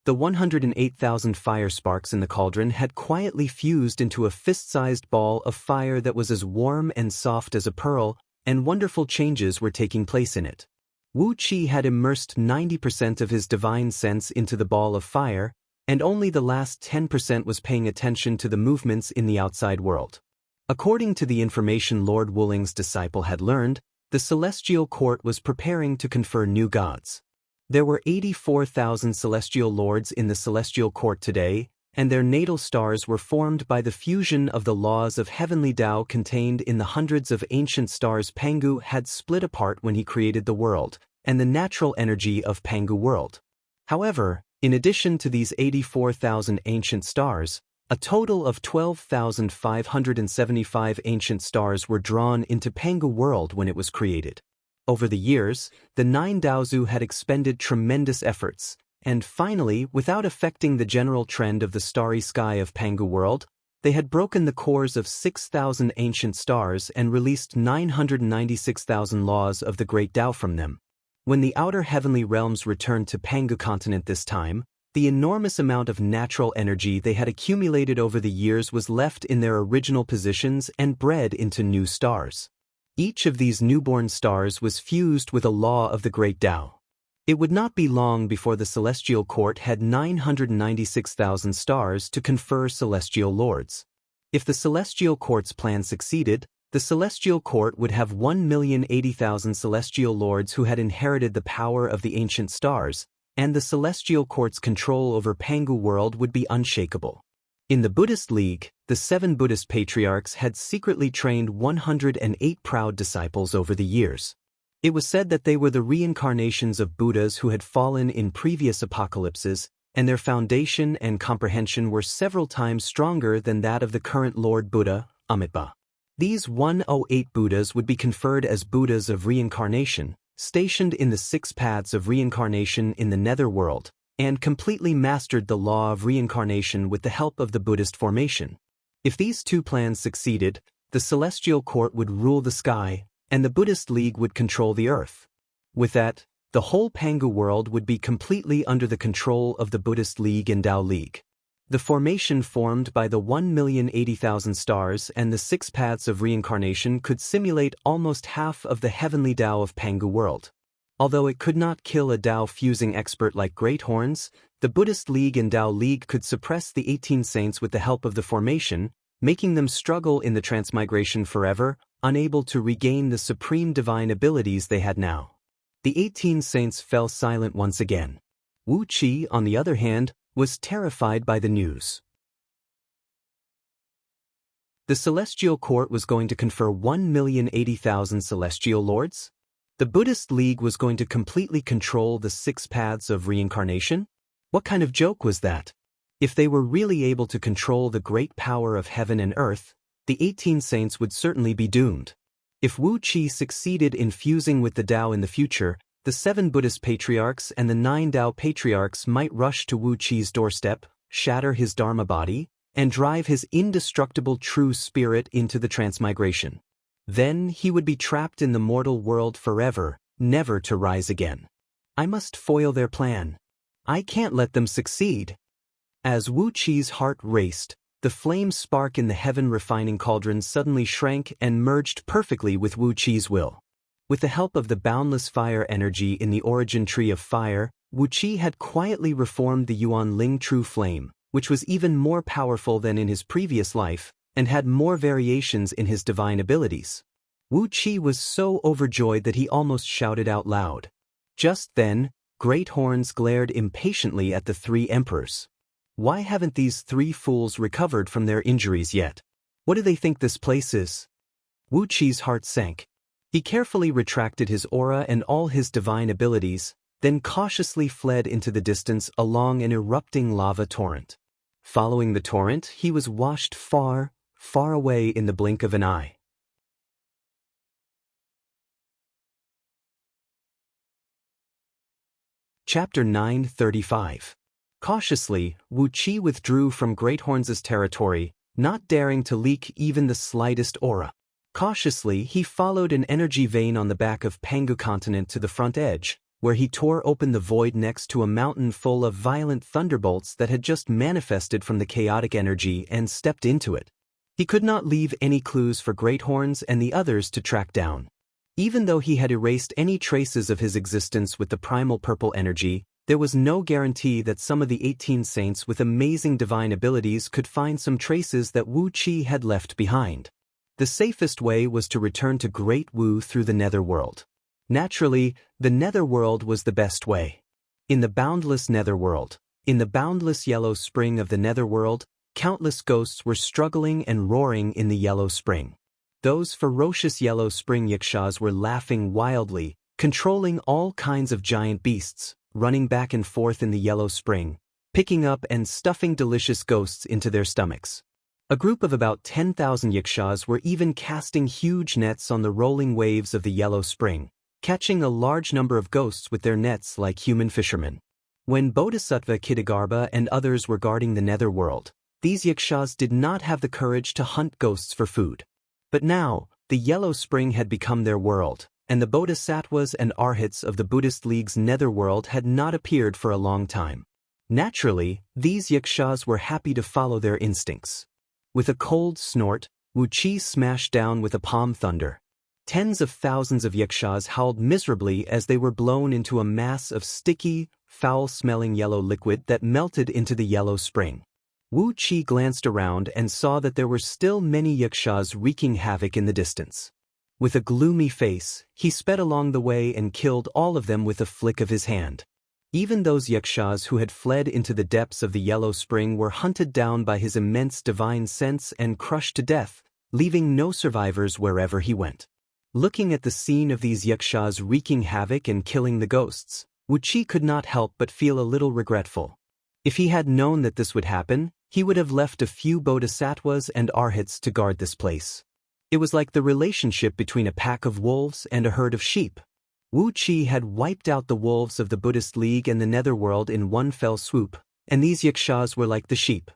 The 108,000 fire sparks in the cauldron had quietly fused into a fist-sized ball of fire that was as warm and soft as a pearl, and wonderful changes were taking place in it. Wu Qi had immersed 90% of his divine sense into the ball of fire, and only the last 10% was paying attention to the movements in the outside world. According to the information Lord Wuling's disciple had learned, the Celestial Court was preparing to confer new gods. There were 84,000 celestial lords in the Celestial Court today, and their natal stars were formed by the fusion of the laws of heavenly Tao contained in the hundreds of ancient stars Pangu had split apart when he created the world, and the natural energy of Pangu world. However, in addition to these 84,000 ancient stars, a total of 12,575 ancient stars were drawn into Pangu world when it was created. Over the years, the 9 Daozu had expended tremendous efforts, and finally, without affecting the general trend of the starry sky of Pangu world, they had broken the cores of 6,000 ancient stars and released 996,000 laws of the great Tao from them. When the outer heavenly realms returned to Pangu continent this time, the enormous amount of natural energy they had accumulated over the years was left in their original positions and bred into new stars. Each of these newborn stars was fused with a law of the great Tao. It would not be long before the Celestial Court had 996,000 stars to confer celestial lords. If the Celestial Court's plan succeeded, the Celestial Court would have 1,080,000 celestial lords who had inherited the power of the ancient stars, and the Celestial Court's control over Pangu world would be unshakable. In the Buddhist League, the 7 Buddhist patriarchs had secretly trained 108 proud disciples over the years. It was said that they were the reincarnations of Buddhas who had fallen in previous apocalypses, and their foundation and comprehension were several times stronger than that of the current Lord Buddha, Amitabha. These 108 Buddhas would be conferred as Buddhas of reincarnation, stationed in the 6 paths of reincarnation in the netherworld, and completely mastered the law of reincarnation with the help of the Buddhist formation. If these two plans succeeded, the Celestial Court would rule the sky, and the Buddhist League would control the earth. With that, the whole Pangu world would be completely under the control of the Buddhist League and Tao League. The formation formed by the 1,080,000 stars and the 6 paths of reincarnation could simulate almost half of the heavenly Tao of Pangu world. Although it could not kill a Tao-fusing expert like Great Horns, the Buddhist League and Tao League could suppress the 18 saints with the help of the formation, making them struggle in the transmigration forever, unable to regain the supreme divine abilities they had now. The 18 saints fell silent once again. Wu Qi, on the other hand, was terrified by the news. The Celestial Court was going to confer 1,080,000 celestial lords? The Buddhist League was going to completely control the 6 paths of reincarnation? What kind of joke was that? If they were really able to control the great power of heaven and earth, the 18 saints would certainly be doomed. If Wu Qi succeeded in fusing with the Tao in the future, the 7 Buddhist patriarchs and the 9 Tao patriarchs might rush to Wu Qi's doorstep, shatter his Dharma body, and drive his indestructible true spirit into the transmigration. Then he would be trapped in the mortal world forever, never to rise again. I must foil their plan. I can't let them succeed. As Wu Qi's heart raced, the flame spark in the heaven-refining cauldron suddenly shrank and merged perfectly with Wu Qi's will. With the help of the boundless fire energy in the origin tree of fire, Wu Qi had quietly reformed the Yuan Ling True Flame, which was even more powerful than in his previous life, and had more variations in his divine abilities. Wu Qi was so overjoyed that he almost shouted out loud. Just then, Great Horns glared impatiently at the 3 emperors. Why haven't these three fools recovered from their injuries yet? What do they think this place is? Wu Qi's heart sank. He carefully retracted his aura and all his divine abilities, then cautiously fled into the distance along an erupting lava torrent. Following the torrent, he was washed far, far away in the blink of an eye. Chapter 935. Cautiously, Wu Qi withdrew from Greathorns' territory, not daring to leak even the slightest aura. Cautiously, he followed an energy vein on the back of Pangu continent to the front edge, where he tore open the void next to a mountain full of violent thunderbolts that had just manifested from the chaotic energy and stepped into it. He could not leave any clues for Greathorns and the others to track down. Even though he had erased any traces of his existence with the primal purple energy, there was no guarantee that some of the 18 saints with amazing divine abilities could find some traces that Wu Qi had left behind. The safest way was to return to Great Wu through the Netherworld. Naturally, the Netherworld was the best way. In the boundless Netherworld, in the boundless yellow spring of the Netherworld, countless ghosts were struggling and roaring in the yellow spring. Those ferocious yellow spring yakshas were laughing wildly, controlling all kinds of giant beasts, running back and forth in the yellow spring, picking up and stuffing delicious ghosts into their stomachs. A group of about 10,000 yakshas were even casting huge nets on the rolling waves of the yellow spring, catching a large number of ghosts with their nets like human fishermen. When Bodhisattva Kitagarbha and others were guarding the Netherworld, these yakshas did not have the courage to hunt ghosts for food. But now, the yellow spring had become their world, and the Bodhisattvas and Arhats of the Buddhist League's Netherworld had not appeared for a long time. Naturally, these yakshas were happy to follow their instincts. With a cold snort, Wu Qi smashed down with a palm thunder. Tens of thousands of yakshas howled miserably as they were blown into a mass of sticky, foul-smelling yellow liquid that melted into the yellow spring. Wu Qi glanced around and saw that there were still many yakshas wreaking havoc in the distance. With a gloomy face, he sped along the way and killed all of them with a flick of his hand. Even those yakshas who had fled into the depths of the yellow spring were hunted down by his immense divine sense and crushed to death, leaving no survivors wherever he went. Looking at the scene of these yakshas wreaking havoc and killing the ghosts, Wu Qi could not help but feel a little regretful. If he had known that this would happen, he would have left a few bodhisattvas and arhats to guard this place. It was like the relationship between a pack of wolves and a herd of sheep. Wu Qi had wiped out the wolves of the Buddhist League and the Netherworld in one fell swoop, and these yakshas were like the sheep.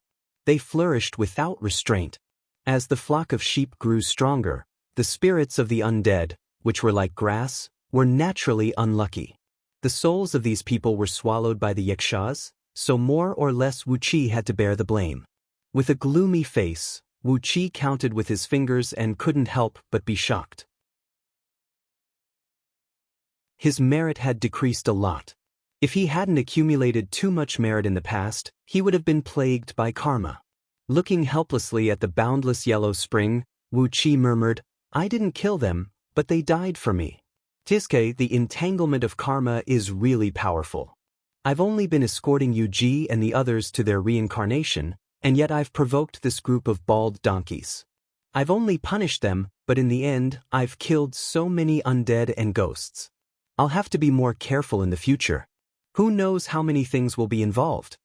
They flourished without restraint. As the flock of sheep grew stronger, the spirits of the undead, which were like grass, were naturally unlucky. The souls of these people were swallowed by the yakshas, so more or less Wu Qi had to bear the blame. With a gloomy face, Wu Qi counted with his fingers and couldn't help but be shocked. His merit had decreased a lot. If he hadn't accumulated too much merit in the past, he would have been plagued by karma. Looking helplessly at the boundless yellow spring, Wu Qi murmured, "I didn't kill them, but they died for me. Tiske, the entanglement of karma is really powerful. I've only been escorting Yuji and the others to their reincarnation, and yet I've provoked this group of bald donkeys. I've only punished them, but in the end, I've killed so many undead and ghosts. I'll have to be more careful in the future. Who knows how many things will be involved?"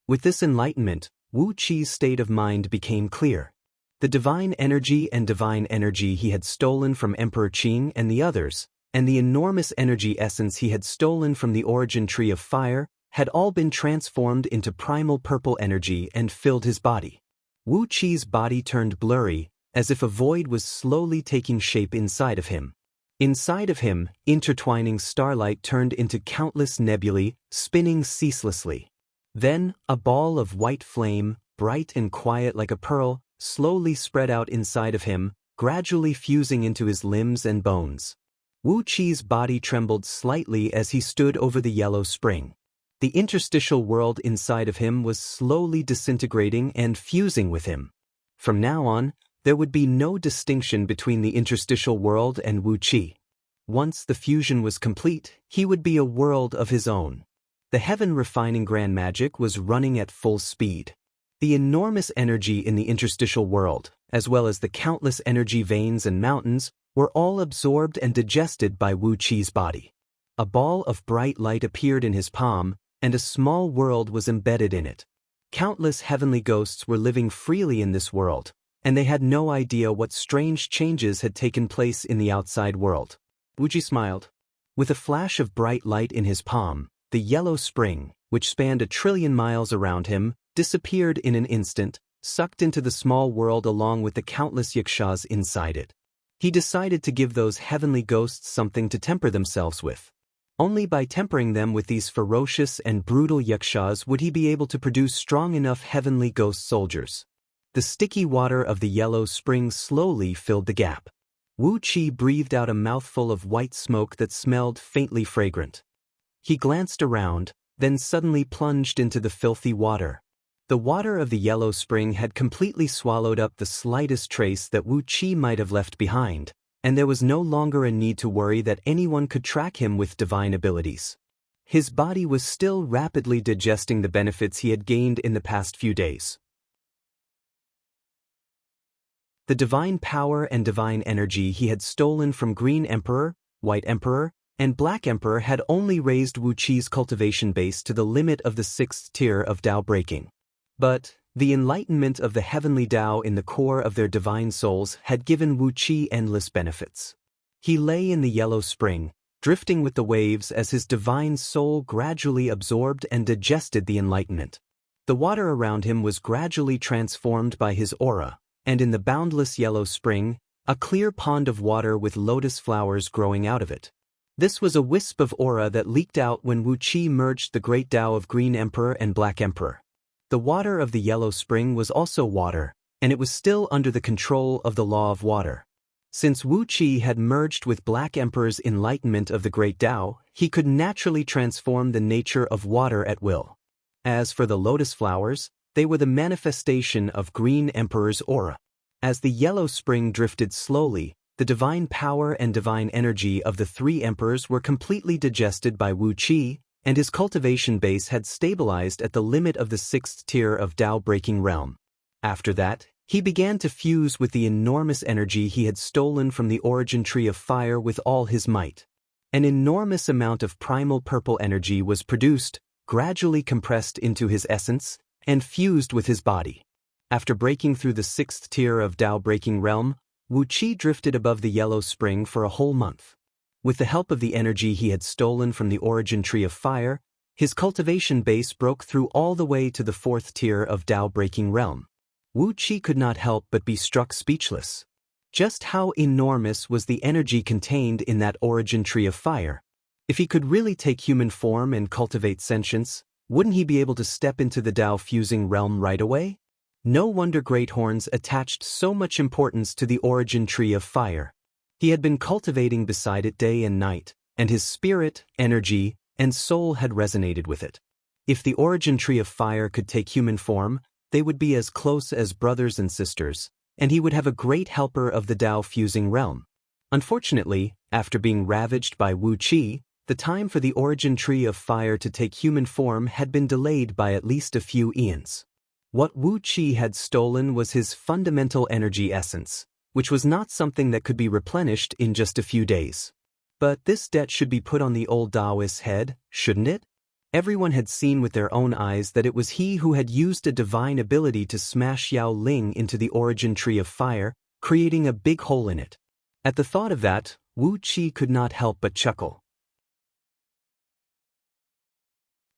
With this enlightenment, Wu Qi's state of mind became clear. The divine energy he had stolen from Emperor Qing and the others, and the enormous energy essence he had stolen from the origin tree of fire, had all been transformed into primal purple energy and filled his body. Wu Qi's body turned blurry, as if a void was slowly taking shape inside of him. Inside of him, intertwining starlight turned into countless nebulae, spinning ceaselessly. Then, a ball of white flame, bright and quiet like a pearl, slowly spread out inside of him, gradually fusing into his limbs and bones. Wu Qi's body trembled slightly as he stood over the yellow spring. The interstitial world inside of him was slowly disintegrating and fusing with him. From now on, there would be no distinction between the interstitial world and Wu Qi. Once the fusion was complete, he would be a world of his own. The heaven-refining grand magic was running at full speed. The enormous energy in the interstitial world, as well as the countless energy veins and mountains, were all absorbed and digested by Wu Qi's body. A ball of bright light appeared in his palm, and a small world was embedded in it. Countless heavenly ghosts were living freely in this world, and they had no idea what strange changes had taken place in the outside world. Wu Qi smiled. With a flash of bright light in his palm, the yellow spring, which spanned 1,000,000,000,000 miles around him, disappeared in an instant, sucked into the small world along with the countless yakshas inside it. He decided to give those heavenly ghosts something to temper themselves with. Only by tempering them with these ferocious and brutal yakshas would he be able to produce strong enough heavenly ghost soldiers. The sticky water of the yellow spring slowly filled the gap. Wu Qi breathed out a mouthful of white smoke that smelled faintly fragrant. He glanced around, then suddenly plunged into the filthy water. The water of the yellow spring had completely swallowed up the slightest trace that Wu Qi might have left behind, and there was no longer a need to worry that anyone could track him with divine abilities. His body was still rapidly digesting the benefits he had gained in the past few days. The divine power and divine energy he had stolen from Green Emperor, White Emperor, and Black Emperor had only raised Wu Qi's cultivation base to the limit of the 6th tier of Tao breaking. But the enlightenment of the heavenly Tao in the core of their divine souls had given Wu Qi endless benefits. He lay in the yellow spring, drifting with the waves as his divine soul gradually absorbed and digested the enlightenment. The water around him was gradually transformed by his aura, and in the boundless yellow spring, a clear pond of water with lotus flowers growing out of it. This was a wisp of aura that leaked out when Wu Qi merged the great Tao of Green Emperor and Black Emperor. The water of the yellow spring was also water, and it was still under the control of the law of water. Since Wu Qi had merged with Black Emperor's enlightenment of the great Tao, he could naturally transform the nature of water at will. As for the lotus flowers, they were the manifestation of Green Emperor's aura. As the yellow spring drifted slowly, the divine power and divine energy of the 3 emperors were completely digested by Wu Qi, and his cultivation base had stabilized at the limit of the 6th tier of Tao-breaking realm. After that, he began to fuse with the enormous energy he had stolen from the origin tree of fire with all his might. An enormous amount of primal purple energy was produced, gradually compressed into his essence, and fused with his body. After breaking through the 6th tier of Tao-breaking realm, Wu Qi drifted above the yellow spring for a whole month. With the help of the energy he had stolen from the origin tree of fire, his cultivation base broke through all the way to the 4th tier of Tao-breaking realm. Wu Qi could not help but be struck speechless. Just how enormous was the energy contained in that origin tree of fire? If he could really take human form and cultivate sentience, wouldn't he be able to step into the Tao-fusing realm right away? No wonder Great Horns attached so much importance to the origin tree of fire. He had been cultivating beside it day and night, and his spirit, energy, and soul had resonated with it. If the origin tree of fire could take human form, they would be as close as brothers and sisters, and he would have a great helper of the Tao-fusing realm. Unfortunately, after being ravaged by Wu Qi, the time for the origin tree of fire to take human form had been delayed by at least a few eons. What Wu Qi had stolen was his fundamental energy essence, which was not something that could be replenished in just a few days. But this debt should be put on the old Taoist's head, shouldn't it? Everyone had seen with their own eyes that it was he who had used a divine ability to smash Yao Ling into the origin tree of fire, creating a big hole in it. At the thought of that, Wu Qi could not help but chuckle.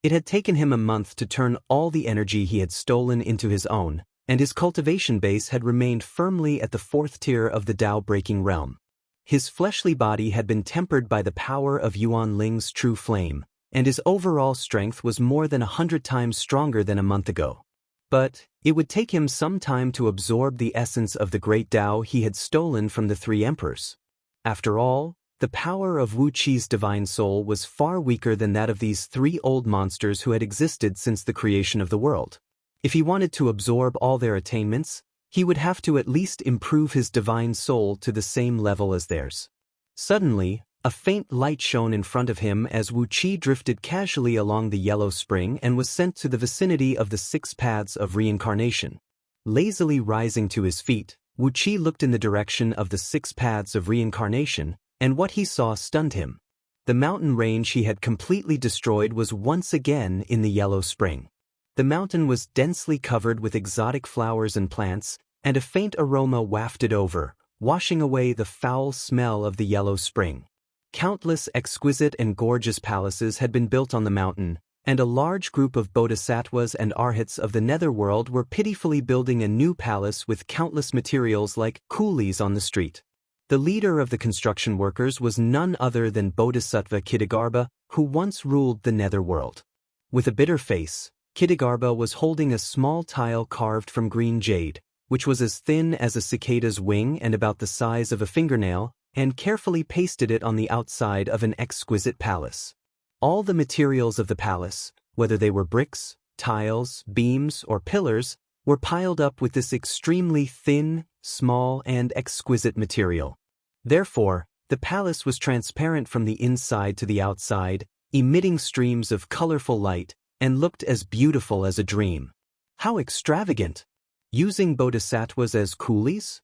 It had taken him a month to turn all the energy he had stolen into his own, and his cultivation base had remained firmly at the 4th tier of the Tao-breaking realm. His fleshly body had been tempered by the power of Yuan Ling's true flame, and his overall strength was more than 100 times stronger than a month ago. But it would take him some time to absorb the essence of the great Tao he had stolen from the 3 emperors. After all, the power of Wu Qi's divine soul was far weaker than that of these 3 old monsters who had existed since the creation of the world. If he wanted to absorb all their attainments, he would have to at least improve his divine soul to the same level as theirs. Suddenly, A faint light shone in front of him as Wu Qi drifted casually along the yellow spring and was sent to the vicinity of the 6 paths of reincarnation. Lazily rising to his feet, Wu Qi looked in the direction of the 6 paths of reincarnation, and what he saw stunned him. The mountain range he had completely destroyed was once again in the yellow spring. The mountain was densely covered with exotic flowers and plants, and a faint aroma wafted over, washing away the foul smell of the yellow spring. Countless exquisite and gorgeous palaces had been built on the mountain, and a large group of bodhisattvas and arhats of the netherworld were pitifully building a new palace with countless materials like coolies on the street. The leader of the construction workers was none other than Bodhisattva Kittagarbha, who once ruled the netherworld. With a bitter face, Kittagarbha was holding a small tile carved from green jade, which was as thin as a cicada's wing and about the size of a fingernail, and carefully pasted it on the outside of an exquisite palace. All the materials of the palace, whether they were bricks, tiles, beams, or pillars, were piled up with this extremely thin, small, and exquisite material. Therefore, the palace was transparent from the inside to the outside, emitting streams of colorful light, and looked as beautiful as a dream. How extravagant! Using bodhisattvas as coolies?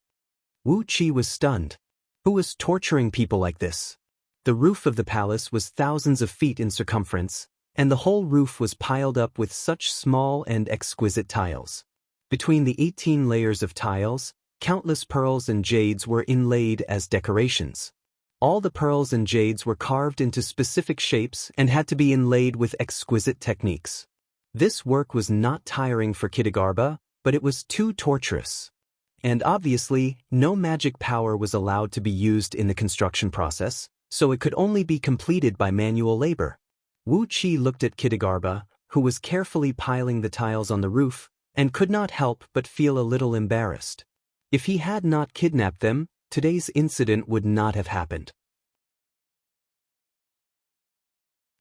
Wu Qi was stunned. Who was torturing people like this? The roof of the palace was thousands of feet in circumference, and the whole roof was piled up with such small and exquisite tiles. Between the 18 layers of tiles, countless pearls and jades were inlaid as decorations. All the pearls and jades were carved into specific shapes and had to be inlaid with exquisite techniques. This work was not tiring for Kittagarbha, but it was too torturous. And obviously, no magic power was allowed to be used in the construction process, so it could only be completed by manual labor. Wu Qi looked at Kittagarbha, who was carefully piling the tiles on the roof, and could not help but feel a little embarrassed. If he had not kidnapped them, today's incident would not have happened.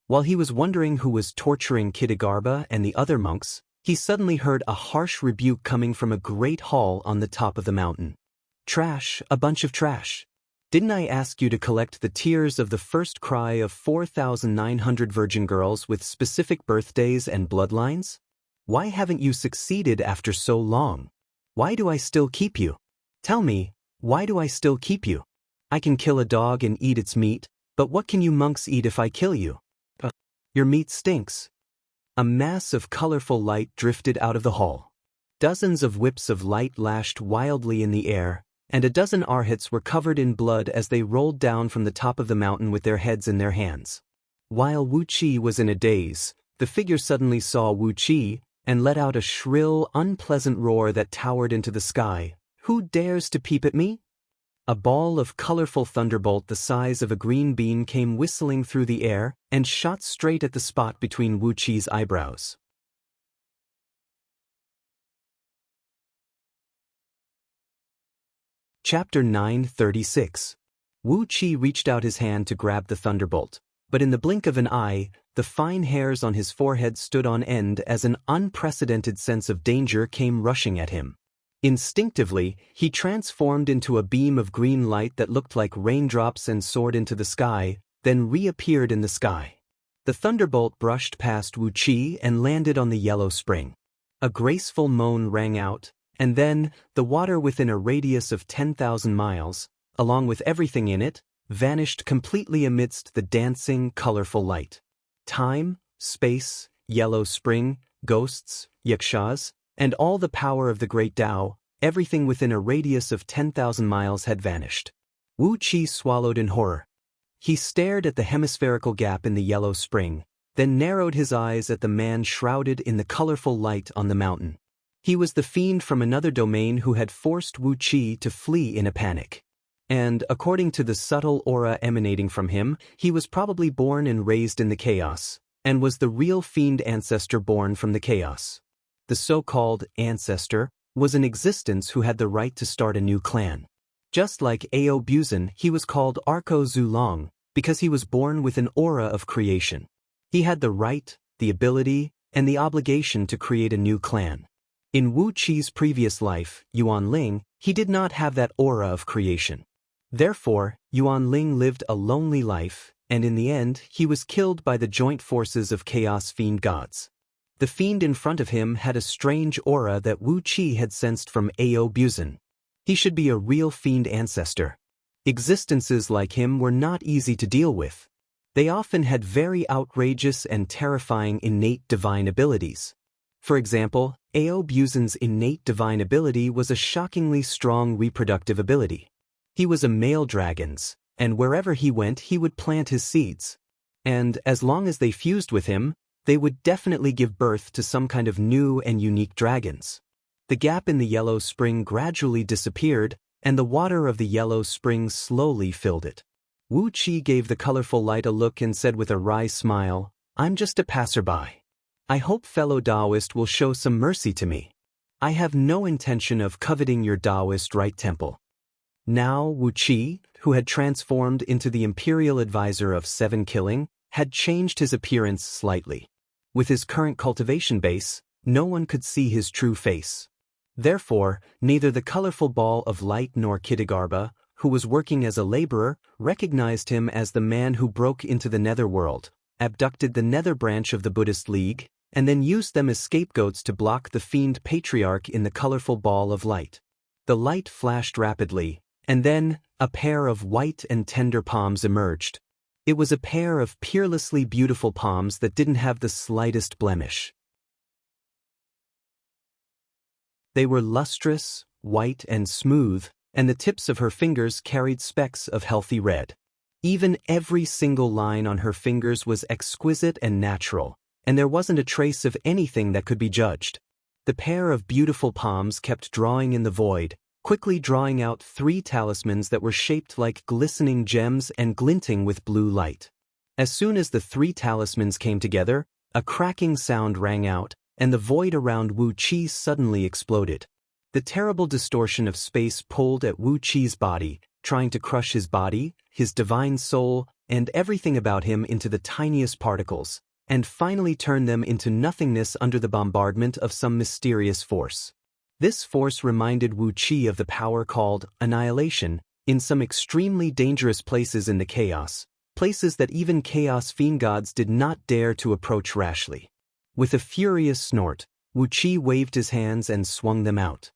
While he was wondering who was torturing Kittagarbha and the other monks, he suddenly heard a harsh rebuke coming from a great hall on the top of the mountain. Trash, a bunch of trash. Didn't I ask you to collect the tears of the first cry of 4,900 virgin girls with specific birthdays and bloodlines? Why haven't you succeeded after so long? Why do I still keep you? Tell me, why do I still keep you? I can kill a dog and eat its meat, but what can you monks eat if I kill you? Your meat stinks. A mass of colorful light drifted out of the hall. Dozens of whips of light lashed wildly in the air, and a dozen arhats were covered in blood as they rolled down from the top of the mountain with their heads in their hands. While Wu Qi was in a daze, the figure suddenly saw Wu Qi and let out a shrill, unpleasant roar that towered into the sky. Who dares to peep at me? A ball of colorful thunderbolt the size of a green bean came whistling through the air and shot straight at the spot between Wu Qi's eyebrows. Chapter 936. Wu Qi reached out his hand to grab the thunderbolt, but in the blink of an eye, the fine hairs on his forehead stood on end as an unprecedented sense of danger came rushing at him. Instinctively, he transformed into a beam of green light that looked like raindrops and soared into the sky, then reappeared in the sky. The thunderbolt brushed past Wu Qi and landed on the yellow spring. A graceful moan rang out, and then, the water within a radius of 10,000 miles, along with everything in it, vanished completely amidst the dancing, colorful light. Time, space, yellow spring, ghosts, yakshas, and all the power of the great Tao, everything within a radius of 10,000 miles had vanished. Wu Qi swallowed in horror. He stared at the hemispherical gap in the yellow spring, then narrowed his eyes at the man shrouded in the colorful light on the mountain. He was the fiend from another domain who had forced Wu Qi to flee in a panic. And, according to the subtle aura emanating from him, he was probably born and raised in the chaos, and was the real fiend ancestor born from the chaos. The so-called ancestor was an existence who had the right to start a new clan. Just like Ao Buzan, he was called Arko Zulong because he was born with an aura of creation. He had the right, the ability, and the obligation to create a new clan. In Wu Qi's previous life, Yuan Ling, he did not have that aura of creation. Therefore, Yuan Ling lived a lonely life, and in the end, he was killed by the joint forces of Chaos Fiend gods. The fiend in front of him had a strange aura that Wu Qi had sensed from Ao Buzan. He should be a real fiend ancestor. Existences like him were not easy to deal with. They often had very outrageous and terrifying innate divine abilities. For example, Ao Buzan's innate divine ability was a shockingly strong reproductive ability. He was a male dragon, and wherever he went he would plant his seeds. And as long as they fused with him, they would definitely give birth to some kind of new and unique dragons. The gap in the yellow spring gradually disappeared, and the water of the yellow spring slowly filled it. Wu Qi gave the colorful light a look and said with a wry smile, "I'm just a passerby. I hope fellow Taoist will show some mercy to me. I have no intention of coveting your Taoist right temple." Now Wu Qi, who had transformed into the imperial advisor of 7 Killing, had changed his appearance slightly. With his current cultivation base, no one could see his true face. Therefore, neither the colorful ball of light nor Kittigarba, who was working as a laborer, recognized him as the man who broke into the netherworld, abducted the nether branch of the Buddhist League, and then used them as scapegoats to block the fiend patriarch in the colorful ball of light. The light flashed rapidly, and then a pair of white and tender palms emerged. It was a pair of peerlessly beautiful palms that didn't have the slightest blemish. They were lustrous, white and smooth, and the tips of her fingers carried specks of healthy red. Even every single line on her fingers was exquisite and natural, and there wasn't a trace of anything that could be judged. The pair of beautiful palms kept drawing in the void, quickly drawing out 3 talismans that were shaped like glistening gems and glinting with blue light. As soon as the 3 talismans came together, a cracking sound rang out, and the void around Wu Qi suddenly exploded. The terrible distortion of space pulled at Wu Qi's body, trying to crush his body, his divine soul, and everything about him into the tiniest particles, and finally turn them into nothingness under the bombardment of some mysterious force. This force reminded Wu Qi of the power called annihilation in some extremely dangerous places in the chaos, places that even chaos fiend gods did not dare to approach rashly. With a furious snort, Wu Qi waved his hands and swung them out.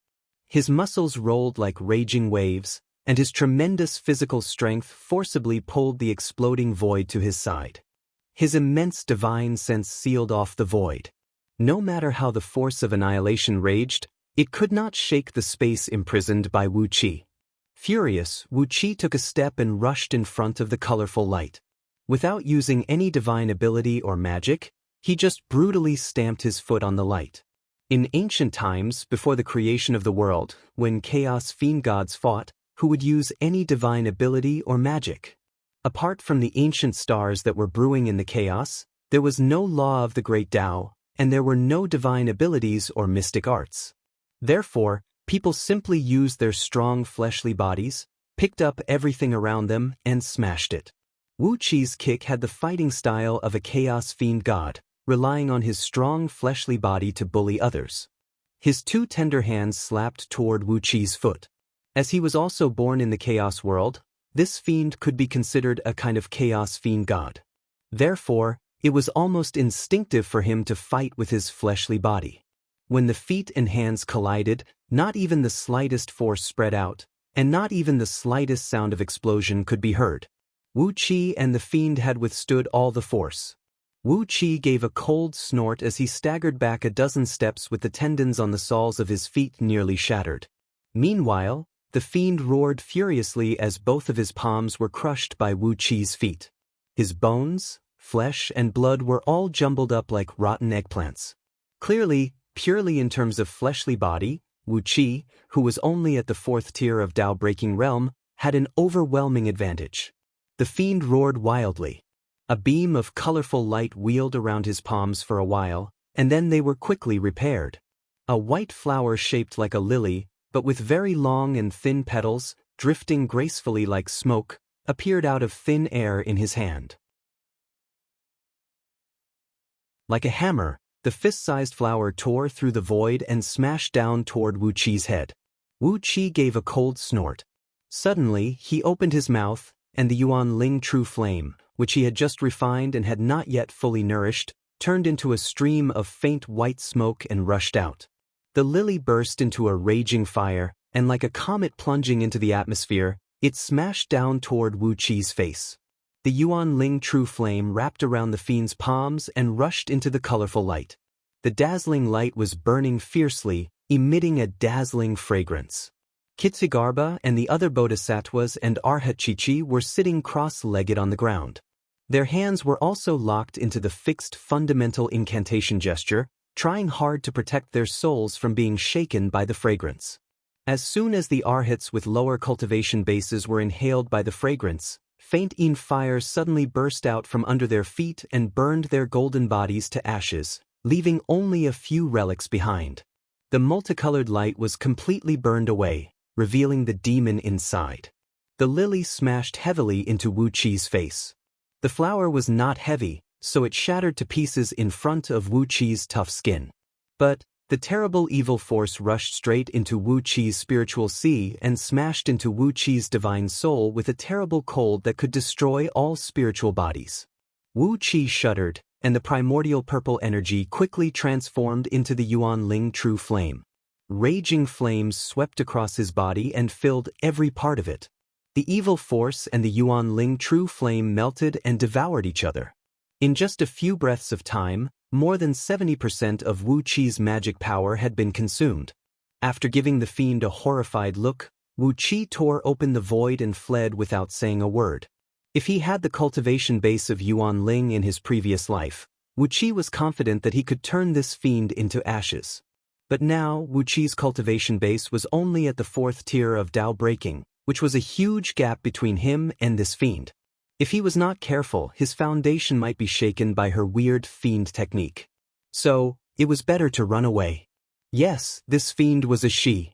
His muscles rolled like raging waves, and his tremendous physical strength forcibly pulled the exploding void to his side. His immense divine sense sealed off the void. No matter how the force of annihilation raged, it could not shake the space imprisoned by Wu Qi. Furious, Wu Qi took a step and rushed in front of the colorful light. Without using any divine ability or magic, he just brutally stamped his foot on the light. In ancient times, before the creation of the world, when chaos fiend gods fought, who would use any divine ability or magic? Apart from the ancient stars that were brewing in the chaos, there was no law of the great Tao, and there were no divine abilities or mystic arts. Therefore, people simply used their strong fleshly bodies, picked up everything around them, and smashed it. Wu Qi's kick had the fighting style of a chaos fiend god, relying on his strong fleshly body to bully others. His 2 tender hands slapped toward Wu Qi's foot. As he was also born in the chaos world, this fiend could be considered a kind of chaos fiend god. Therefore, it was almost instinctive for him to fight with his fleshly body. When the feet and hands collided, not even the slightest force spread out, and not even the slightest sound of explosion could be heard. Wu Qi and the fiend had withstood all the force. Wu Qi gave a cold snort as he staggered back a dozen steps with the tendons on the soles of his feet nearly shattered. Meanwhile, the fiend roared furiously as both of his palms were crushed by Wu Qi's feet. His bones, flesh, and blood were all jumbled up like rotten eggplants. Clearly, purely in terms of fleshly body, Wu Qi, who was only at the 4th tier of Tao-breaking realm, had an overwhelming advantage. The fiend roared wildly. A beam of colorful light wheeled around his palms for a while, and then they were quickly repaired. A white flower shaped like a lily, but with very long and thin petals, drifting gracefully like smoke, appeared out of thin air in his hand. Like a hammer, the fist-sized flower tore through the void and smashed down toward Wu Qi's head. Wu Qi gave a cold snort. Suddenly, he opened his mouth, and the Yuan Ling true flame, which he had just refined and had not yet fully nourished, turned into a stream of faint white smoke and rushed out. The lily burst into a raging fire, and like a comet plunging into the atmosphere, it smashed down toward Wu Qi's face. The Yuan Ling true flame wrapped around the fiend's palms and rushed into the colorful light. The dazzling light was burning fiercely, emitting a dazzling fragrance. Kitsagarbha and the other bodhisattvas and Arhat were sitting cross-legged on the ground. Their hands were also locked into the fixed fundamental incantation gesture, trying hard to protect their souls from being shaken by the fragrance. As soon as the Arhats with lower cultivation bases were inhaled by the fragrance, faint fire suddenly burst out from under their feet and burned their golden bodies to ashes, leaving only a few relics behind. The multicolored light was completely burned away, revealing the demon inside. The lily smashed heavily into Wu Qi's face. The flower was not heavy, so it shattered to pieces in front of Wu Qi's tough skin. But the terrible evil force rushed straight into Wu Qi's spiritual sea and smashed into Wu Qi's divine soul with a terrible cold that could destroy all spiritual bodies. Wu Qi shuddered, and the primordial purple energy quickly transformed into the Yuan Ling true flame. Raging flames swept across his body and filled every part of it. The evil force and the Yuan Ling true flame melted and devoured each other. In just a few breaths of time, more than 70% of Wu Qi's magic power had been consumed. After giving the fiend a horrified look, Wu Qi tore open the void and fled without saying a word. If he had the cultivation base of Yuan Ling in his previous life, Wu Qi was confident that he could turn this fiend into ashes. But now, Wu Qi's cultivation base was only at the 4th tier of Dao breaking, which was a huge gap between him and this fiend. If he was not careful, his foundation might be shaken by her weird fiend technique. So, it was better to run away. Yes, this fiend was a she.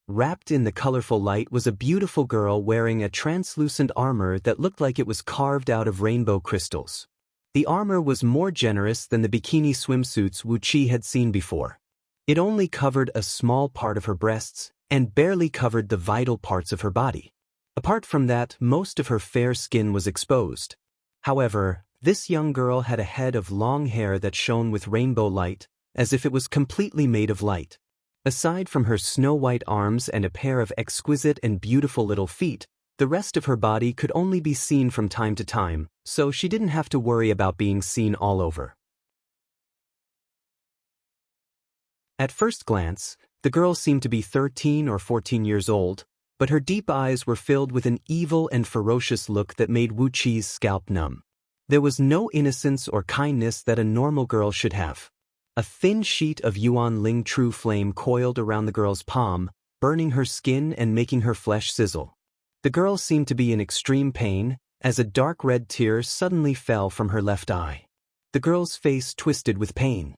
Wrapped in the colorful light was a beautiful girl wearing a translucent armor that looked like it was carved out of rainbow crystals. The armor was more generous than the bikini swimsuits Wu Qi had seen before. It only covered a small part of her breasts, and barely covered the vital parts of her body. Apart from that, most of her fair skin was exposed. However, this young girl had a head of long hair that shone with rainbow light, as if it was completely made of light. Aside from her snow-white arms and a pair of exquisite and beautiful little feet, the rest of her body could only be seen from time to time, so she didn't have to worry about being seen all over. At first glance, the girl seemed to be 13 or 14 years old, but her deep eyes were filled with an evil and ferocious look that made Wu Qi's scalp numb. There was no innocence or kindness that a normal girl should have. A thin sheet of Yuan Ling true flame coiled around the girl's palm, burning her skin and making her flesh sizzle. The girl seemed to be in extreme pain, as a dark red tear suddenly fell from her left eye. The girl's face twisted with pain.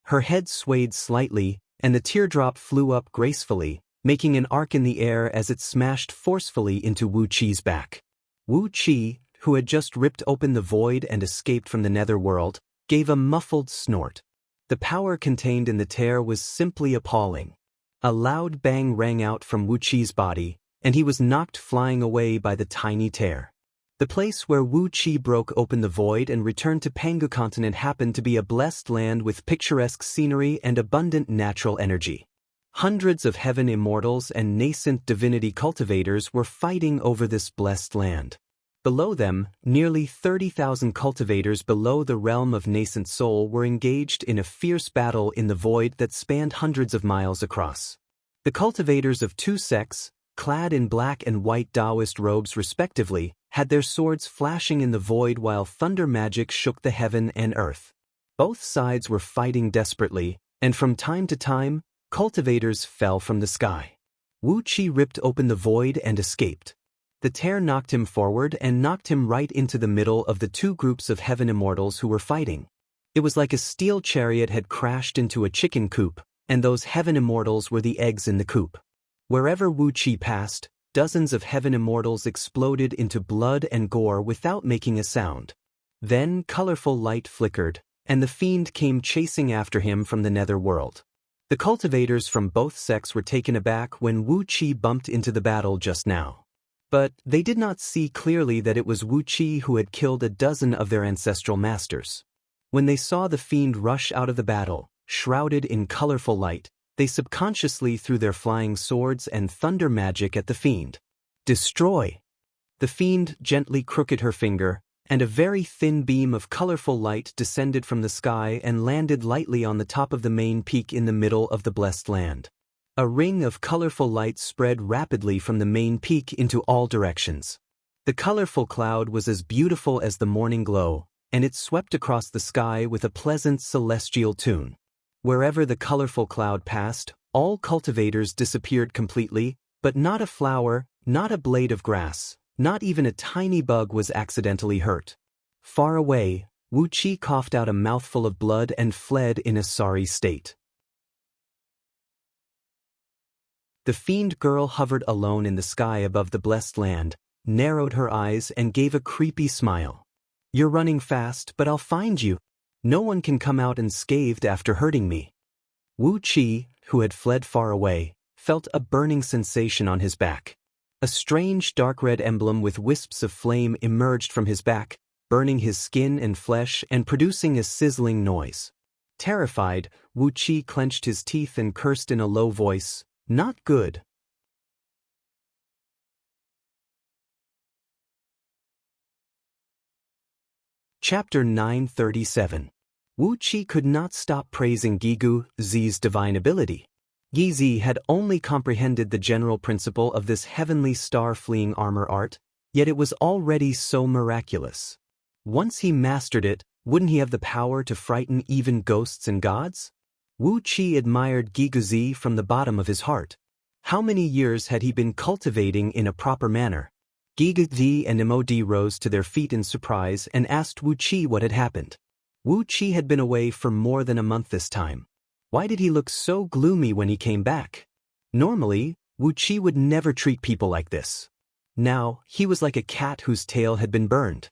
Her head swayed slightly, and the teardrop flew up gracefully, making an arc in the air as it smashed forcefully into Wu Qi's back. Wu Qi, who had just ripped open the void and escaped from the netherworld, gave a muffled snort. The power contained in the tear was simply appalling. A loud bang rang out from Wu Qi's body, and he was knocked flying away by the tiny tear. The place where Wu Qi broke open the void and returned to Pangu continent happened to be a blessed land with picturesque scenery and abundant natural energy. Hundreds of heaven immortals and nascent divinity cultivators were fighting over this blessed land. Below them, nearly 30,000 cultivators below the realm of nascent soul were engaged in a fierce battle in the void that spanned hundreds of miles across. The cultivators of two sects, clad in black and white Taoist robes respectively, had their swords flashing in the void while thunder magic shook the heaven and earth. Both sides were fighting desperately, and from time to time, cultivators fell from the sky. Wu Qi ripped open the void and escaped. The tear knocked him forward and knocked him right into the middle of the two groups of heaven immortals who were fighting. It was like a steel chariot had crashed into a chicken coop, and those heaven immortals were the eggs in the coop. Wherever Wu Qi passed, dozens of heaven immortals exploded into blood and gore without making a sound. Then colorful light flickered, and the fiend came chasing after him from the netherworld. The cultivators from both sects were taken aback when Wu Qi bumped into the battle just now. But they did not see clearly that it was Wu Qi who had killed a dozen of their ancestral masters. When they saw the fiend rush out of the battle, shrouded in colorful light, they subconsciously threw their flying swords and thunder magic at the fiend. Destroy! The fiend gently crooked her finger, and a very thin beam of colorful light descended from the sky and landed lightly on the top of the main peak in the middle of the blessed land. A ring of colorful light spread rapidly from the main peak into all directions. The colorful cloud was as beautiful as the morning glow, and it swept across the sky with a pleasant celestial tune. Wherever the colorful cloud passed, all cultivators disappeared completely, but not a flower, not a blade of grass, not even a tiny bug was accidentally hurt. Far away, Wu Qi coughed out a mouthful of blood and fled in a sorry state. The fiend girl hovered alone in the sky above the blessed land, narrowed her eyes and gave a creepy smile. You're running fast, but I'll find you. No one can come out unscathed after hurting me. Wu Qi, who had fled far away, felt a burning sensation on his back. A strange dark red emblem with wisps of flame emerged from his back, burning his skin and flesh and producing a sizzling noise. Terrified, Wu Qi clenched his teeth and cursed in a low voice, "Not good." Chapter 937. Wu Qi could not stop praising Gigu Zi's divine ability. Gi Zi had only comprehended the general principle of this heavenly star-fleeing armor art, yet it was already so miraculous. Once he mastered it, wouldn't he have the power to frighten even ghosts and gods? Wu Qi admired Gigu Zi from the bottom of his heart. How many years had he been cultivating in a proper manner? Gigu Zi and Mod rose to their feet in surprise and asked Wu Qi what had happened. Wu Qi had been away for more than a month this time. Why did he look so gloomy when he came back? Normally, Wu Qi would never treat people like this. Now, he was like a cat whose tail had been burned.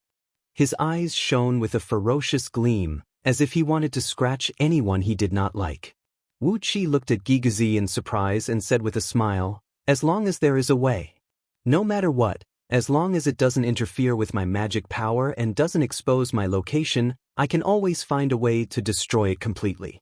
His eyes shone with a ferocious gleam, as if he wanted to scratch anyone he did not like. Wu Qi looked at Gigu Zi in surprise and said with a smile, "As long as there is a way. No matter what, as long as it doesn't interfere with my magic power and doesn't expose my location, I can always find a way to destroy it completely."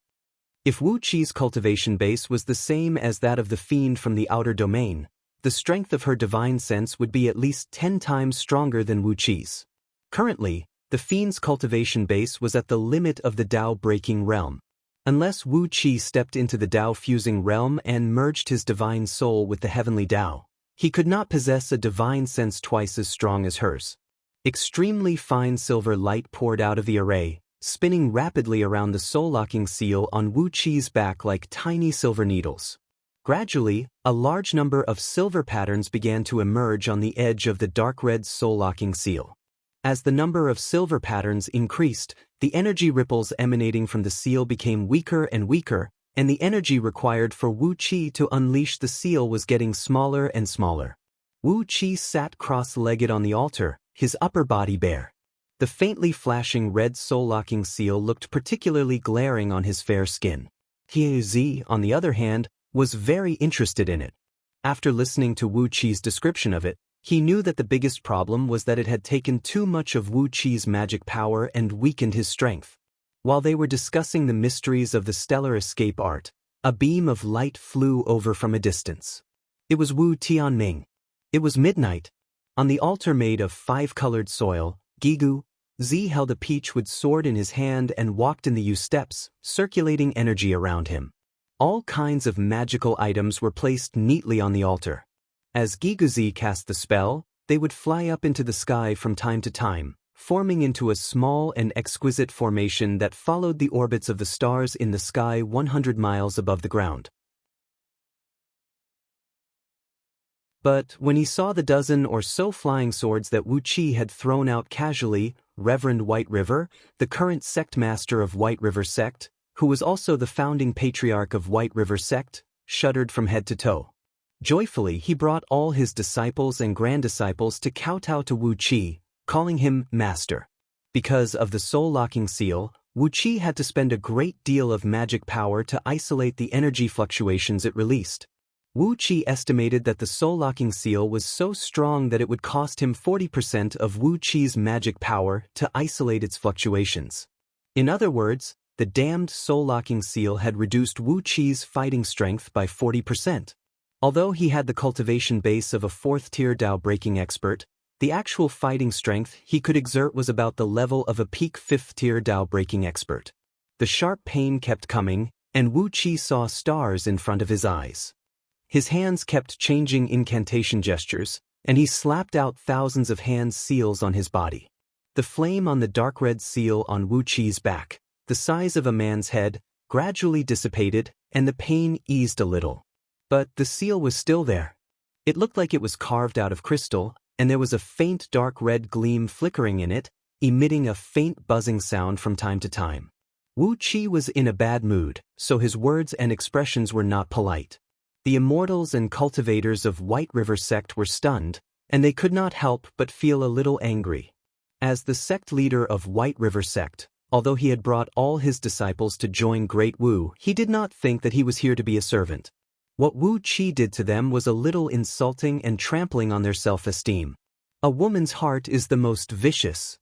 If Wu Qi's cultivation base was the same as that of the fiend from the outer domain, the strength of her divine sense would be at least 10 times stronger than Wu Qi's. Currently, the fiend's cultivation base was at the limit of the Tao-breaking realm. Unless Wu Qi stepped into the Tao-fusing realm and merged his divine soul with the heavenly Tao, he could not possess a divine sense twice as strong as hers. Extremely fine silver light poured out of the array, spinning rapidly around the soul-locking seal on Wu Qi's back like tiny silver needles. Gradually, a large number of silver patterns began to emerge on the edge of the dark red soul-locking seal. As the number of silver patterns increased, the energy ripples emanating from the seal became weaker and weaker, and the energy required for Wu Qi to unleash the seal was getting smaller and smaller. Wu Qi sat cross-legged on the altar, his upper body bare. The faintly flashing red soul-locking seal looked particularly glaring on his fair skin. Gigu Zi, on the other hand, was very interested in it. After listening to Wu Qi's description of it, he knew that the biggest problem was that it had taken too much of Wu Qi's magic power and weakened his strength. While they were discussing the mysteries of the stellar escape art, a beam of light flew over from a distance. It was Wu Tianming. It was midnight. On the altar made of 5-colored soil, Gigu Zi held a peachwood sword in his hand and walked in the yew steps, circulating energy around him. All kinds of magical items were placed neatly on the altar. As Gigu Zi cast the spell, they would fly up into the sky from time to time, forming into a small and exquisite formation that followed the orbits of the stars in the sky 100 miles above the ground. But when he saw the dozen or so flying swords that Wu Qi had thrown out casually, Reverend White River, the current sect master of White River Sect, who was also the founding patriarch of White River Sect, shuddered from head to toe. Joyfully he brought all his disciples and grand-disciples to kowtow to Wu Qi, calling him Master. Because of the soul-locking seal, Wu Qi had to spend a great deal of magic power to isolate the energy fluctuations it released. Wu Qi estimated that the soul-locking seal was so strong that it would cost him 40% of Wu Qi's magic power to isolate its fluctuations. In other words, the damned soul-locking seal had reduced Wu Qi's fighting strength by 40%. Although he had the cultivation base of a 4th-tier Dao-breaking expert, the actual fighting strength he could exert was about the level of a peak 5th-tier Dao-breaking expert. The sharp pain kept coming, and Wu Qi saw stars in front of his eyes. His hands kept changing incantation gestures, and he slapped out thousands of hand seals on his body. The flame on the dark red seal on Wu Qi's back, the size of a man's head, gradually dissipated, and the pain eased a little. But the seal was still there. It looked like it was carved out of crystal, and there was a faint dark red gleam flickering in it, emitting a faint buzzing sound from time to time. Wu Qi was in a bad mood, so his words and expressions were not polite. The immortals and cultivators of White River sect were stunned, and they could not help but feel a little angry. As the sect leader of White River sect, although he had brought all his disciples to join Great Wu, he did not think that he was here to be a servant. What Wu Qi did to them was a little insulting and trampling on their self-esteem. A woman's heart is the most vicious.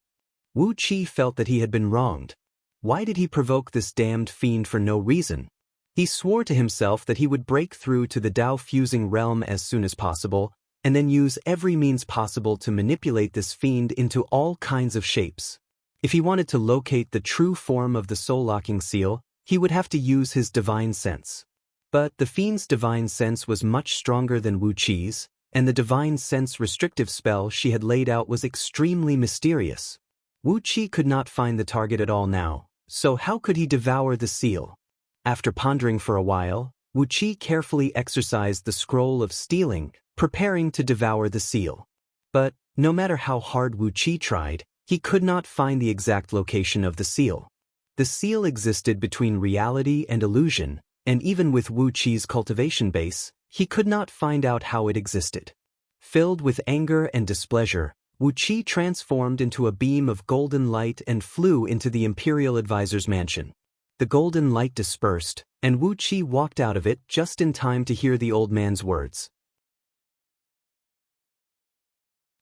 Wu Qi felt that he had been wronged. Why did he provoke this damned fiend for no reason? He swore to himself that he would break through to the Dao-fusing realm as soon as possible, and then use every means possible to manipulate this fiend into all kinds of shapes. If he wanted to locate the true form of the soul-locking seal, he would have to use his divine sense. But the fiend's divine sense was much stronger than Wu Qi's, and the divine sense restrictive spell she had laid out was extremely mysterious. Wu Qi could not find the target at all now, so how could he devour the seal? After pondering for a while, Wu Qi carefully exercised the scroll of stealing, preparing to devour the seal. But, no matter how hard Wu Qi tried, he could not find the exact location of the seal. The seal existed between reality and illusion, and even with Wu Qi's cultivation base, he could not find out how it existed. Filled with anger and displeasure, Wu Qi transformed into a beam of golden light and flew into the Imperial Advisor's mansion. The golden light dispersed, and Wu Qi walked out of it just in time to hear the old man's words.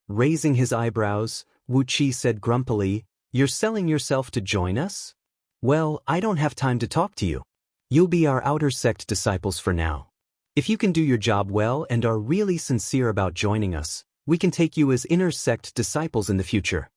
Raising his eyebrows, Wu Qi said grumpily, "You're selling yourself to join us? Well, I don't have time to talk to you. You'll be our outer sect disciples for now. If you can do your job well and are really sincere about joining us, we can take you as inner sect disciples in the future."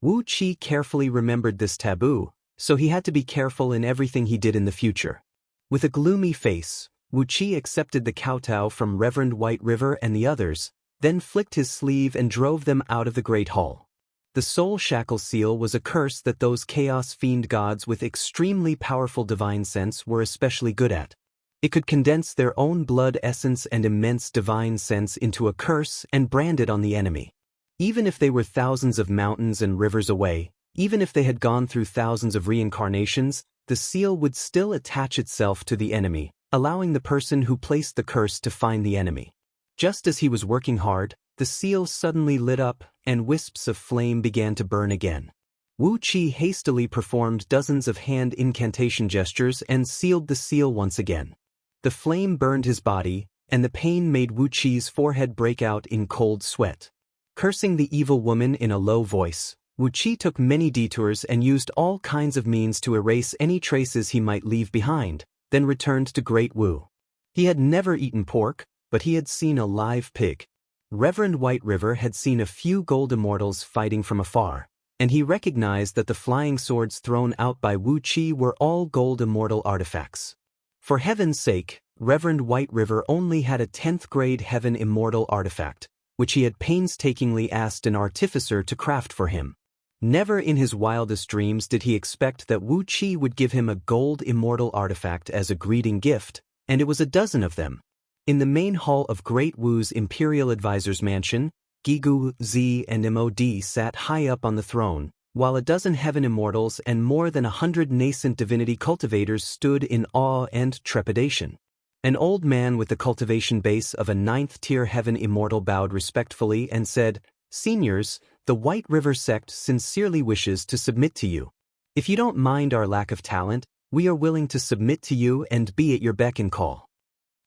Wu Qi carefully remembered this taboo, so he had to be careful in everything he did in the future. With a gloomy face, Wu Qi accepted the kowtow from Reverend White River and the others, then flicked his sleeve and drove them out of the Great Hall. The Soul Shackle Seal was a curse that those Chaos Fiend gods with extremely powerful divine sense were especially good at. It could condense their own blood essence and immense divine sense into a curse and brand it on the enemy. Even if they were thousands of mountains and rivers away, even if they had gone through thousands of reincarnations, the seal would still attach itself to the enemy, allowing the person who placed the curse to find the enemy. Just as he was working hard, the seal suddenly lit up, and wisps of flame began to burn again. Wu Qi hastily performed dozens of hand incantation gestures and sealed the seal once again. The flame burned his body, and the pain made Wu Qi's forehead break out in cold sweat. Cursing the evil woman in a low voice, Wu Qi took many detours and used all kinds of means to erase any traces he might leave behind, then returned to Great Wu. He had never eaten pork, but he had seen a live pig. Reverend White River had seen a few gold immortals fighting from afar, and he recognized that the flying swords thrown out by Wu Qi were all gold immortal artifacts. For heaven's sake, Reverend White River only had a 10th grade heaven immortal artifact, which he had painstakingly asked an artificer to craft for him. Never in his wildest dreams did he expect that Wu Qi would give him a gold immortal artifact as a greeting gift, and it was a dozen of them. In the main hall of Great Wu's Imperial Advisor's mansion, Gigu, Z, and Mod sat high up on the throne, while a dozen heaven immortals and more than 100 nascent divinity cultivators stood in awe and trepidation. An old man with the cultivation base of a 9th-tier heaven immortal bowed respectfully and said, "Seniors, the White River sect sincerely wishes to submit to you. If you don't mind our lack of talent, we are willing to submit to you and be at your beck and call."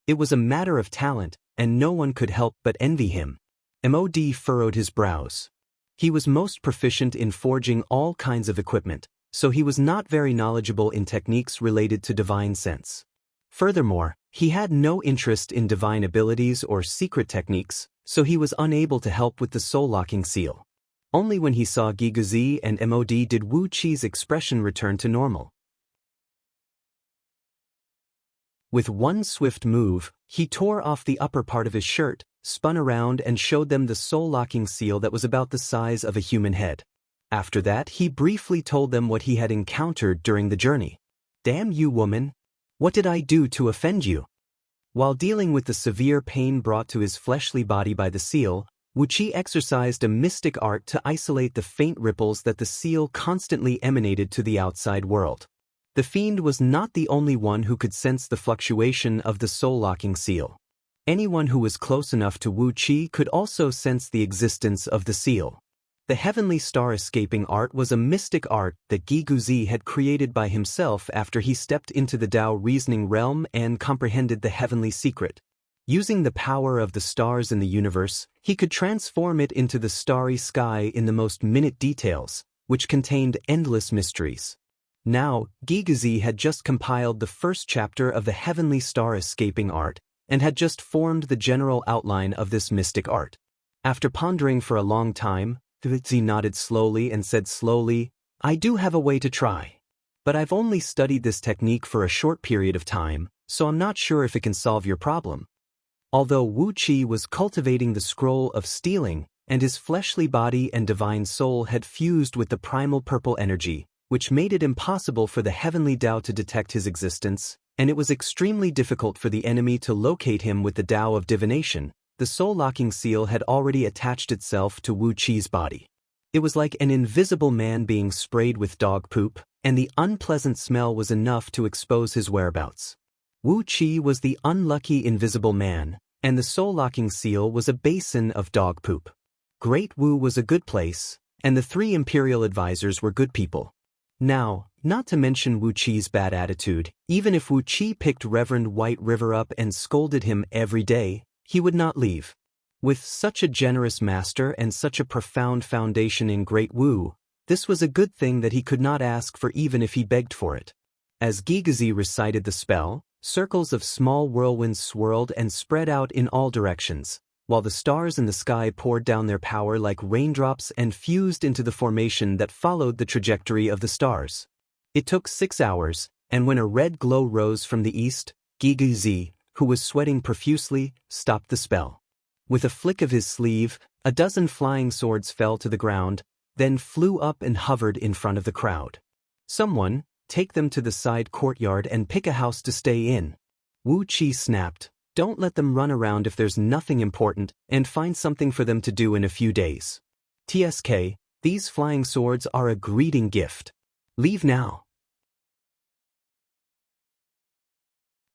It was a matter of talent, and no one could help but envy him. Mod furrowed his brows. He was most proficient in forging all kinds of equipment, so he was not very knowledgeable in techniques related to divine sense. Furthermore, he had no interest in divine abilities or secret techniques, so he was unable to help with the soul-locking seal. Only when he saw Giguzi and Mod did Wu Qi's expression return to normal. With one swift move, he tore off the upper part of his shirt, spun around and showed them the soul-locking seal that was about the size of a human head. After that, he briefly told them what he had encountered during the journey. "Damn you, woman! What did I do to offend you?" While dealing with the severe pain brought to his fleshly body by the seal, Wu Qi exercised a mystic art to isolate the faint ripples that the seal constantly emanated to the outside world. The fiend was not the only one who could sense the fluctuation of the soul-locking seal. Anyone who was close enough to Wu Qi could also sense the existence of the seal. The heavenly star-escaping art was a mystic art that Giguzi had created by himself after he stepped into the Tao reasoning realm and comprehended the heavenly secret. Using the power of the stars in the universe, he could transform it into the starry sky in the most minute details, which contained endless mysteries. Now, Giguzi had just compiled the first chapter of the heavenly star-escaping art, and had just formed the general outline of this mystic art. After pondering for a long time, Giguzi nodded slowly and said slowly, "I do have a way to try. But I've only studied this technique for a short period of time, so I'm not sure if it can solve your problem." Although Wu Qi was cultivating the scroll of stealing, and his fleshly body and divine soul had fused with the primal purple energy, which made it impossible for the heavenly Tao to detect his existence, and it was extremely difficult for the enemy to locate him with the Tao of divination, the soul-locking seal had already attached itself to Wu Qi's body. It was like an invisible man being sprayed with dog poop, and the unpleasant smell was enough to expose his whereabouts. Wu Qi was the unlucky invisible man, and the soul-locking seal was a basin of dog poop. Great Wu was a good place, and the three imperial advisors were good people. Now, not to mention Wu Qi's bad attitude, even if Wu Qi picked Reverend White River up and scolded him every day, he would not leave. With such a generous master and such a profound foundation in Great Wu, this was a good thing that he could not ask for even if he begged for it. As Giguzi recited the spell, circles of small whirlwinds swirled and spread out in all directions, while the stars in the sky poured down their power like raindrops and fused into the formation that followed the trajectory of the stars. It took 6 hours, and when a red glow rose from the east, Giguzi, who was sweating profusely, stopped the spell. With a flick of his sleeve, a dozen flying swords fell to the ground, then flew up and hovered in front of the crowd. "Someone, take them to the side courtyard and pick a house to stay in." Wu Qi snapped, "Don't let them run around if there's nothing important, and find something for them to do in a few days. TSK, these flying swords are a greeting gift. Leave now."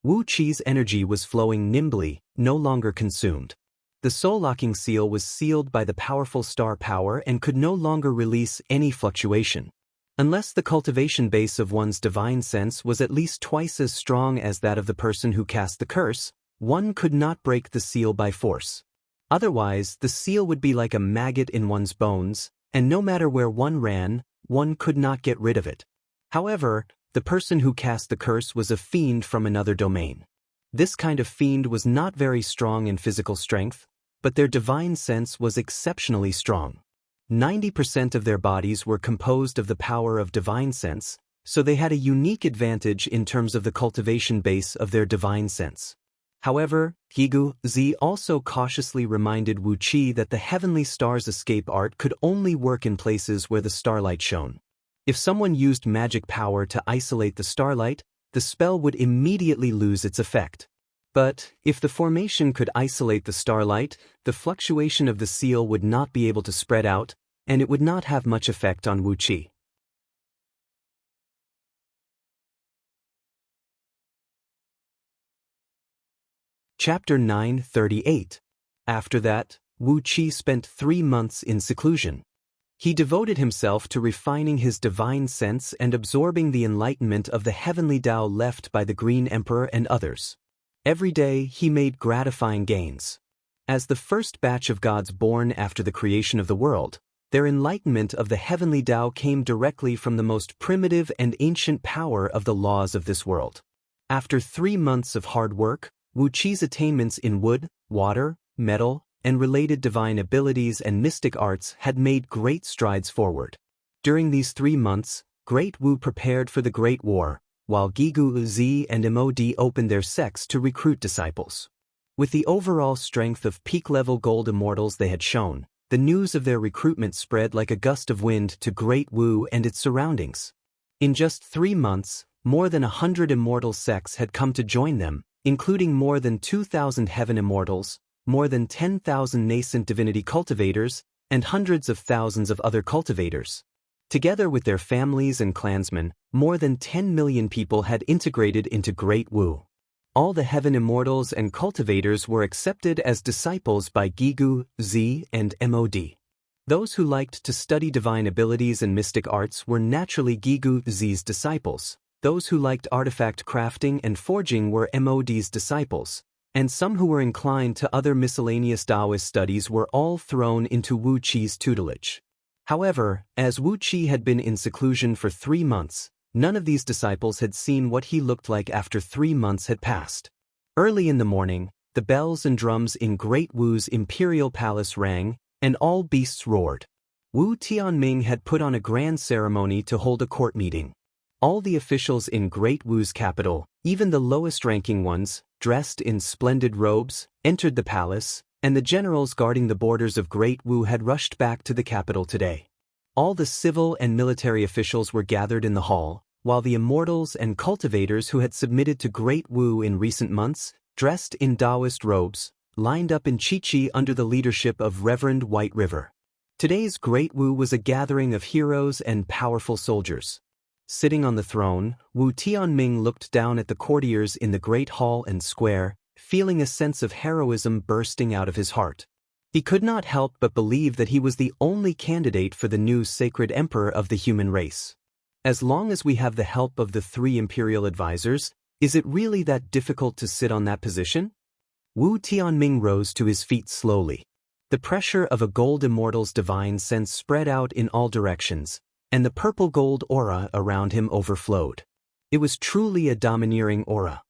Wu Qi's energy was flowing nimbly, no longer consumed. The soul-locking seal was sealed by the powerful star power and could no longer release any fluctuation. Unless the cultivation base of one's divine sense was at least twice as strong as that of the person who cast the curse, one could not break the seal by force. Otherwise, the seal would be like a maggot in one's bones, and no matter where one ran, one could not get rid of it. However, the person who cast the curse was a fiend from another domain. This kind of fiend was not very strong in physical strength, but their divine sense was exceptionally strong. 90% of their bodies were composed of the power of divine sense, so they had a unique advantage in terms of the cultivation base of their divine sense. However, Giguzi also cautiously reminded Wu Qi that the heavenly stars escape art could only work in places where the starlight shone. If someone used magic power to isolate the starlight, the spell would immediately lose its effect. But, if the formation could isolate the starlight, the fluctuation of the seal would not be able to spread out, and it would not have much effect on Wu Qi. Chapter 938. After that, Wu Qi spent 3 months in seclusion. He devoted himself to refining his divine sense and absorbing the enlightenment of the heavenly Tao left by the Green Emperor and others. Every day he made gratifying gains. As the first batch of gods born after the creation of the world, their enlightenment of the heavenly Tao came directly from the most primitive and ancient power of the laws of this world. After 3 months of hard work, Wu Qi's attainments in wood, water, metal, and related divine abilities and mystic arts had made great strides forward. During these 3 months, Great Wu prepared for the Great War, while Gigu Zi and Mod opened their sects to recruit disciples. With the overall strength of peak-level gold immortals they had shown, the news of their recruitment spread like a gust of wind to Great Wu and its surroundings. In just 3 months, more than 100 immortal sects had come to join them, including more than 2,000 heaven immortals, more than 10,000 nascent divinity cultivators, and hundreds of thousands of other cultivators. Together with their families and clansmen, more than 10 million people had integrated into Great Wu. All the heaven immortals and cultivators were accepted as disciples by Gigu, Zi, and Mod. Those who liked to study divine abilities and mystic arts were naturally Gigu Zi's disciples. Those who liked artifact crafting and forging were Mod's disciples, and some who were inclined to other miscellaneous Taoist studies were all thrown into Wu Qi's tutelage. However, as Wu Qi had been in seclusion for 3 months, none of these disciples had seen what he looked like after 3 months had passed. Early in the morning, the bells and drums in Great Wu's imperial palace rang, and all beasts roared. Wu Tianming had put on a grand ceremony to hold a court meeting. All the officials in Great Wu's capital, even the lowest-ranking ones, dressed in splendid robes, entered the palace, and the generals guarding the borders of Great Wu had rushed back to the capital today. All the civil and military officials were gathered in the hall, while the immortals and cultivators who had submitted to Great Wu in recent months, dressed in Taoist robes, lined up in Chichi under the leadership of Reverend White River. Today's Great Wu was a gathering of heroes and powerful soldiers. Sitting on the throne, Wu Tianming looked down at the courtiers in the great hall and square, feeling a sense of heroism bursting out of his heart. He could not help but believe that he was the only candidate for the new sacred emperor of the human race. As long as we have the help of the 3 imperial advisors, is it really that difficult to sit on that position? Wu Tianming rose to his feet slowly. The pressure of a gold immortal's divine sense spread out in all directions, and the purple gold aura around him overflowed. It was truly a domineering aura.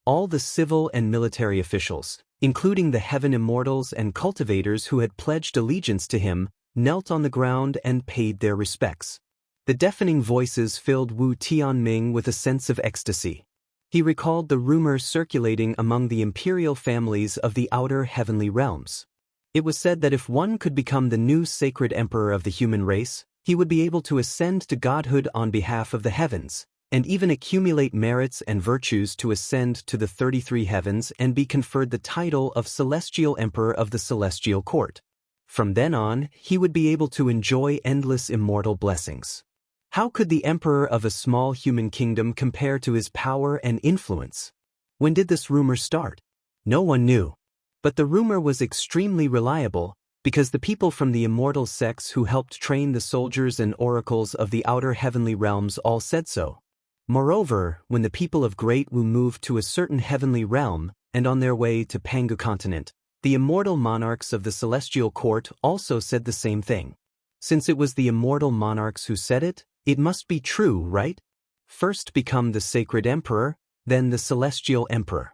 All the civil and military officials, including the heaven immortals and cultivators who had pledged allegiance to him, knelt on the ground and paid their respects. The deafening voices filled Wu Tianming with a sense of ecstasy. He recalled the rumors circulating among the imperial families of the outer heavenly realms. It was said that if one could become the new sacred emperor of the human race, he would be able to ascend to godhood on behalf of the heavens, and even accumulate merits and virtues to ascend to the 33 heavens and be conferred the title of Celestial Emperor of the Celestial Court. From then on, he would be able to enjoy endless immortal blessings. How could the emperor of a small human kingdom compare to his power and influence? When did this rumor start? No one knew. But the rumor was extremely reliable, because the people from the immortal sects who helped train the soldiers and oracles of the outer heavenly realms all said so. Moreover, when the people of Great Wu moved to a certain heavenly realm, and on their way to Pangu continent, the immortal monarchs of the celestial court also said the same thing. Since it was the immortal monarchs who said it, it must be true, right? First become the sacred emperor, then the celestial emperor.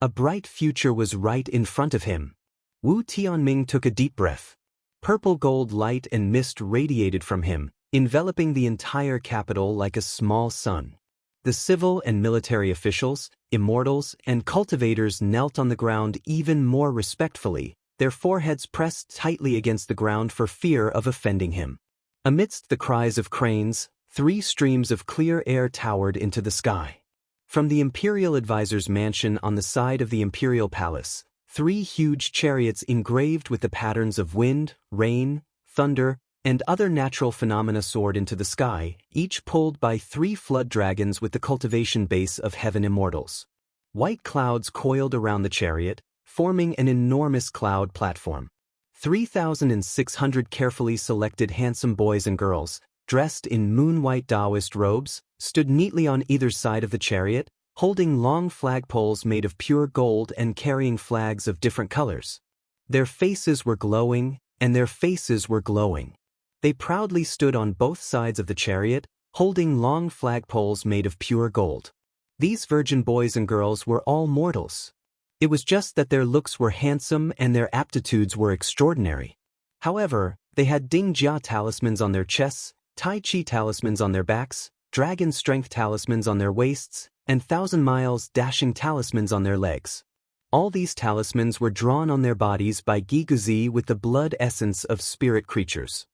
A bright future was right in front of him. Wu Tianming took a deep breath. Purple gold light and mist radiated from him, enveloping the entire capital like a small sun. The civil and military officials, immortals, and cultivators knelt on the ground even more respectfully, their foreheads pressed tightly against the ground for fear of offending him. Amidst the cries of cranes, 3 streams of clear air towered into the sky. From the imperial advisor's mansion on the side of the imperial palace, 3 huge chariots engraved with the patterns of wind, rain, thunder, and other natural phenomena soared into the sky, each pulled by 3 flood dragons with the cultivation base of heaven immortals. White clouds coiled around the chariot, forming an enormous cloud platform. 3,600 carefully selected handsome boys and girls, dressed in moon-white Taoist robes, stood neatly on either side of the chariot, holding long flagpoles made of pure gold and carrying flags of different colors. Their faces were glowing, and their faces were glowing. They proudly stood on both sides of the chariot, holding long flagpoles made of pure gold. These virgin boys and girls were all mortals. It was just that their looks were handsome and their aptitudes were extraordinary. However, they had Ding Jia talismans on their chests, Tai Chi talismans on their backs, dragon strength talismans on their waists, and 1,000 miles dashing talismans on their legs. All these talismans were drawn on their bodies by Giguzi with the blood essence of spirit creatures.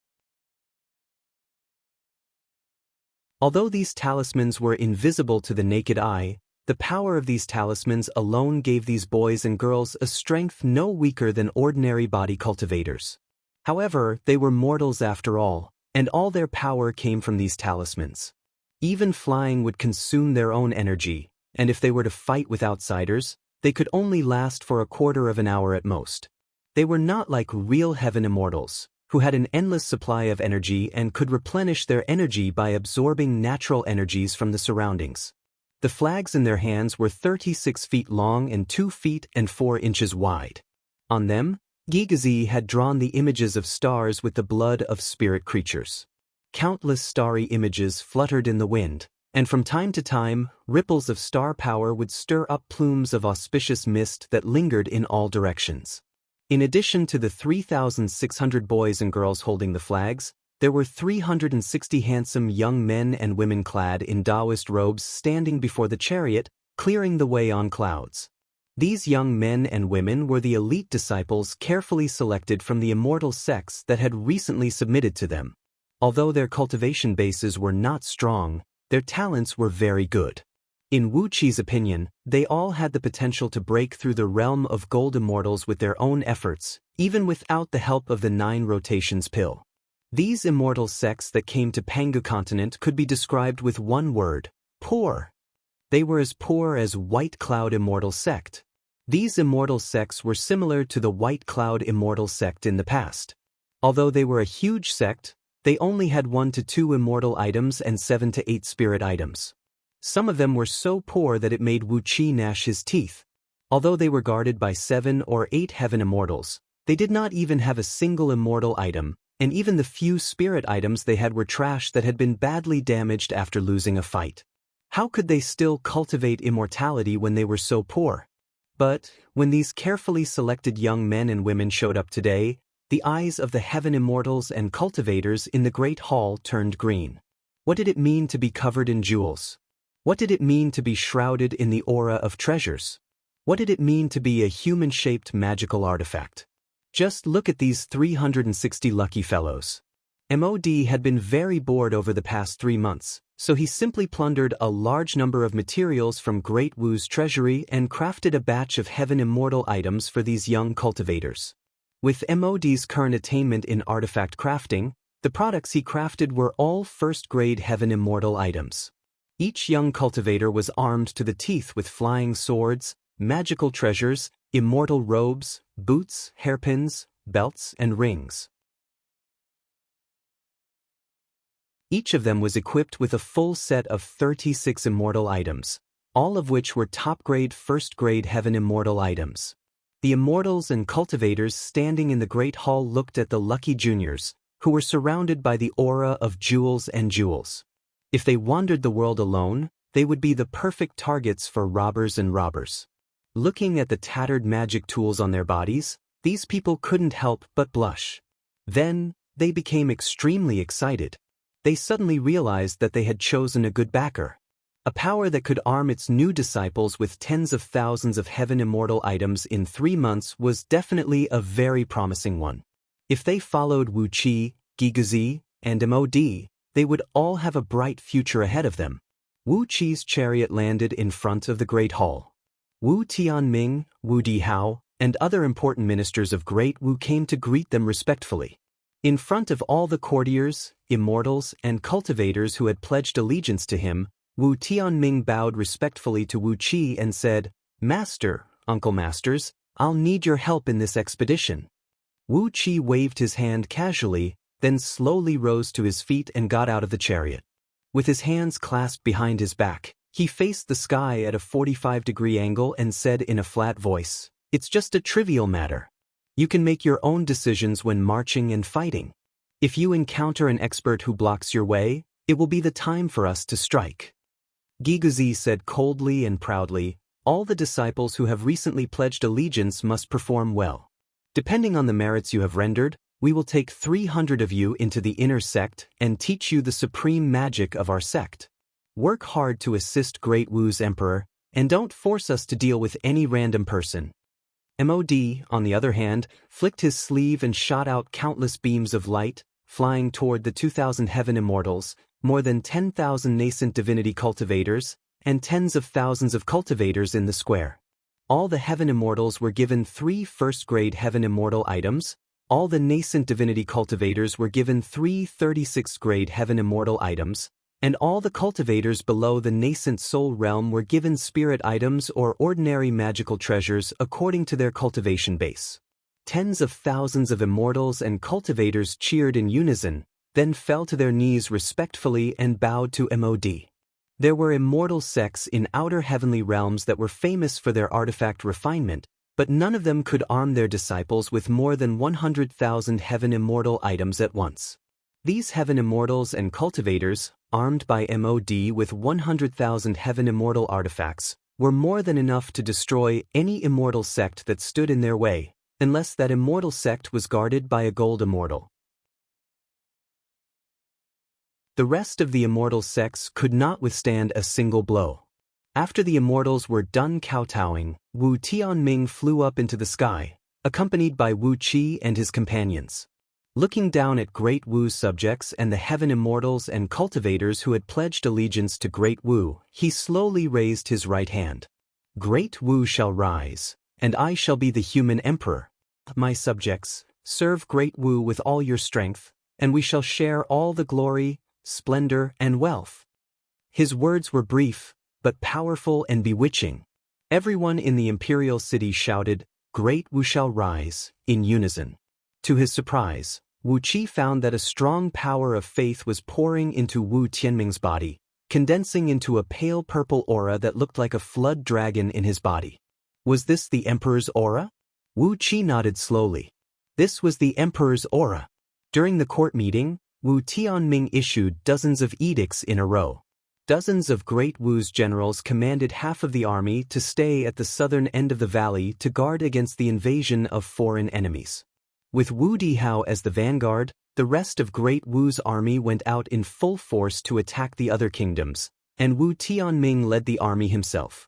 Although these talismans were invisible to the naked eye, the power of these talismans alone gave these boys and girls a strength no weaker than ordinary body cultivators. However, they were mortals after all, and all their power came from these talismans. Even flying would consume their own energy, and if they were to fight with outsiders, they could only last for a quarter of an hour at most. They were not like real heaven immortals, who had an endless supply of energy and could replenish their energy by absorbing natural energies from the surroundings. The flags in their hands were 36 feet long and 2 feet and 4 inches wide. On them, Giguzi had drawn the images of stars with the blood of spirit creatures. Countless starry images fluttered in the wind, and from time to time, ripples of star power would stir up plumes of auspicious mist that lingered in all directions. In addition to the 3,600 boys and girls holding the flags, there were 360 handsome young men and women clad in Taoist robes standing before the chariot, clearing the way on clouds. These young men and women were the elite disciples carefully selected from the immortal sects that had recently submitted to them. Although their cultivation bases were not strong, their talents were very good. In Wu Qi's opinion, they all had the potential to break through the realm of gold immortals with their own efforts, even without the help of the 9 rotations pill. These immortal sects that came to Pangu continent could be described with one word: poor. They were as poor as White Cloud Immortal Sect. These immortal sects were similar to the White Cloud Immortal Sect in the past. Although they were a huge sect, they only had 1 to 2 immortal items and 7 to 8 spirit items. Some of them were so poor that it made Wu Qi gnash his teeth. Although they were guarded by 7 or 8 heaven immortals, they did not even have a single immortal item, and even the few spirit items they had were trash that had been badly damaged after losing a fight. How could they still cultivate immortality when they were so poor? But, when these carefully selected young men and women showed up today, the eyes of the heaven immortals and cultivators in the great hall turned green. What did it mean to be covered in jewels? What did it mean to be shrouded in the aura of treasures? What did it mean to be a human-shaped magical artifact? Just look at these 360 lucky fellows. MOD had been very bored over the past 3 months, so he simply plundered a large number of materials from Great Wu's treasury and crafted a batch of heaven immortal items for these young cultivators. With MOD's current attainment in artifact crafting, the products he crafted were all first-grade heaven immortal items. Each young cultivator was armed to the teeth with flying swords, magical treasures, immortal robes, boots, hairpins, belts, and rings. Each of them was equipped with a full set of 36 immortal items, all of which were top-grade first-grade heaven immortal items. The immortals and cultivators standing in the great hall looked at the lucky juniors, who were surrounded by the aura of jewels and jewels. If they wandered the world alone, they would be the perfect targets for robbers and robbers. Looking at the tattered magic tools on their bodies, these people couldn't help but blush. Then, they became extremely excited. They suddenly realized that they had chosen a good backer. A power that could arm its new disciples with tens of thousands of heaven immortal items in 3 months was definitely a very promising one. If they followed Wu Qi, Giguzi, and MOD, they would all have a bright future ahead of them. Wu Qi's chariot landed in front of the Great Hall. Wu Tianming, Wu Dihao, and other important ministers of Great Wu came to greet them respectfully. In front of all the courtiers, immortals, and cultivators who had pledged allegiance to him, Wu Tianming bowed respectfully to Wu Qi and said, "Master, Uncle Masters, I'll need your help in this expedition." Wu Qi waved his hand casually, then slowly rose to his feet and got out of the chariot. With his hands clasped behind his back, He faced the sky at a 45-degree angle and said in a flat voice, "It's just a trivial matter. You can make your own decisions when marching and fighting. If you encounter an expert who blocks your way, it will be the time for us to strike." Giguzi said coldly and proudly, "All the disciples who have recently pledged allegiance must perform well. Depending on the merits you have rendered, we will take 300 of you into the inner sect and teach you the supreme magic of our sect. Work hard to assist Great Wu's emperor, and don't force us to deal with any random person." MOD, on the other hand, flicked his sleeve and shot out countless beams of light, flying toward the 2,000 heaven immortals, more than 10,000 nascent divinity cultivators, and tens of thousands of cultivators in the square. All the heaven immortals were given 3 first-grade heaven immortal items, all the nascent divinity cultivators were given 3 36th-grade heaven immortal items, and all the cultivators below the nascent soul realm were given spirit items or ordinary magical treasures according to their cultivation base. Tens of thousands of immortals and cultivators cheered in unison, then fell to their knees respectfully and bowed to MOD. There were immortal sects in outer heavenly realms that were famous for their artifact refinement, but none of them could arm their disciples with more than 100,000 heaven immortal items at once. These heaven immortals and cultivators, armed by MOD with 100,000 heaven immortal artifacts, were more than enough to destroy any immortal sect that stood in their way, unless that immortal sect was guarded by a gold immortal. The rest of the immortal sects could not withstand a single blow. After the immortals were done kowtowing, Wu Tianming flew up into the sky, accompanied by Wu Qi and his companions. Looking down at Great Wu's subjects and the heaven immortals and cultivators who had pledged allegiance to Great Wu, he slowly raised his right hand. "Great Wu shall rise, and I shall be the human emperor. My subjects, serve Great Wu with all your strength, and we shall share all the glory, splendor, and wealth." His words were brief, but powerful and bewitching. Everyone in the imperial city shouted, "Great Wu shall rise," in unison. To his surprise, Wu Qi found that a strong power of faith was pouring into Wu Tianming's body, condensing into a pale purple aura that looked like a flood dragon in his body. Was this the emperor's aura? Wu Qi nodded slowly. This was the emperor's aura. During the court meeting, Wu Tianming issued dozens of edicts in a row. Dozens of Great Wu's generals commanded half of the army to stay at the southern end of the valley to guard against the invasion of foreign enemies. With Wu Dihao as the vanguard, the rest of Great Wu's army went out in full force to attack the other kingdoms, and Wu Tianming led the army himself.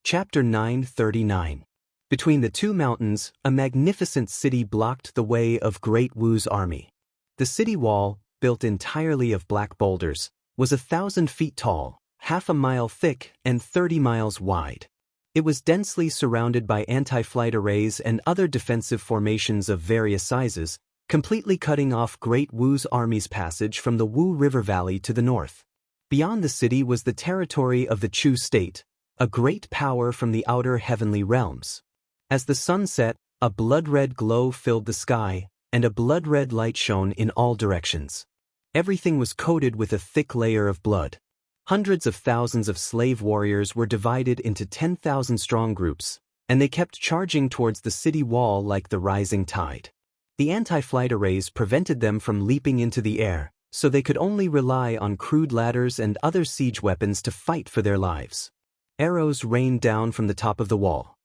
Chapter 939. Between the two mountains, a magnificent city blocked the way of Great Wu's army. The city wall, built entirely of black boulders, was 1,000 feet tall, half a mile thick, and 30 miles wide. It was densely surrounded by anti-flight arrays and other defensive formations of various sizes, completely cutting off Great Wu's army's passage from the Wu River Valley to the north. Beyond the city was the territory of the Chu state, a great power from the outer heavenly realms. As the sun set, a blood-red glow filled the sky, and a blood-red light shone in all directions. Everything was coated with a thick layer of blood. Hundreds of thousands of slave warriors were divided into 10,000-strong groups, and they kept charging towards the city wall like the rising tide. The anti-flight arrays prevented them from leaping into the air, so they could only rely on crude ladders and other siege weapons to fight for their lives. Arrows rained down from the top of the wall.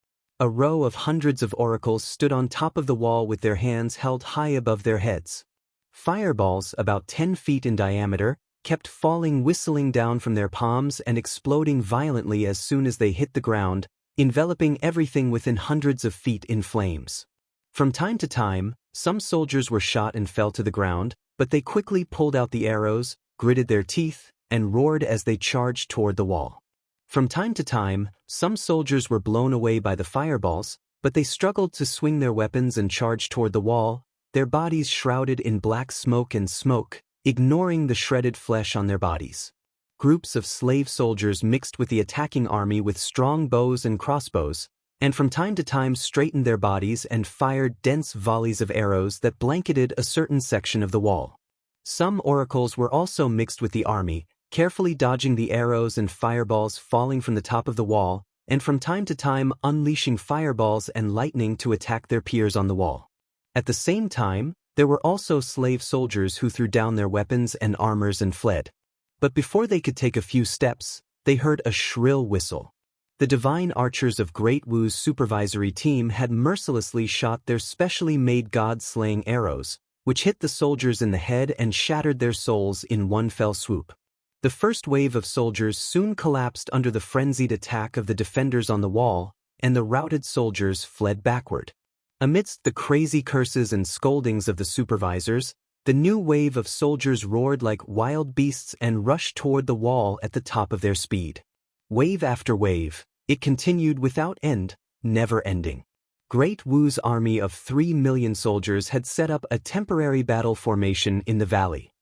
A row of hundreds of oracles stood on top of the wall with their hands held high above their heads. Fireballs, about 10 feet in diameter, kept falling whistling down from their palms and exploding violently as soon as they hit the ground, enveloping everything within hundreds of feet in flames. From time to time, some soldiers were shot and fell to the ground, but they quickly pulled out the arrows, gritted their teeth, and roared as they charged toward the wall. From time to time, some soldiers were blown away by the fireballs, but they struggled to swing their weapons and charge toward the wall, their bodies shrouded in black smoke and smoke, ignoring the shredded flesh on their bodies. Groups of slave soldiers mixed with the attacking army with strong bows and crossbows, and from time to time straightened their bodies and fired dense volleys of arrows that blanketed a certain section of the wall. Some oracles were also mixed with the army, carefully dodging the arrows and fireballs falling from the top of the wall, and from time to time unleashing fireballs and lightning to attack their peers on the wall. At the same time, there were also slave soldiers who threw down their weapons and armors and fled. But before they could take a few steps, they heard a shrill whistle. The divine archers of Great Wu's supervisory team had mercilessly shot their specially made god-slaying arrows, which hit the soldiers in the head and shattered their souls in one fell swoop. The first wave of soldiers soon collapsed under the frenzied attack of the defenders on the wall, and the routed soldiers fled backward. Amidst the crazy curses and scoldings of the supervisors, the new wave of soldiers roared like wild beasts and rushed toward the wall at the top of their speed. Wave after wave, it continued without end, never ending. Great Wu's army of 3 million soldiers had set up a temporary battle formation in the valley.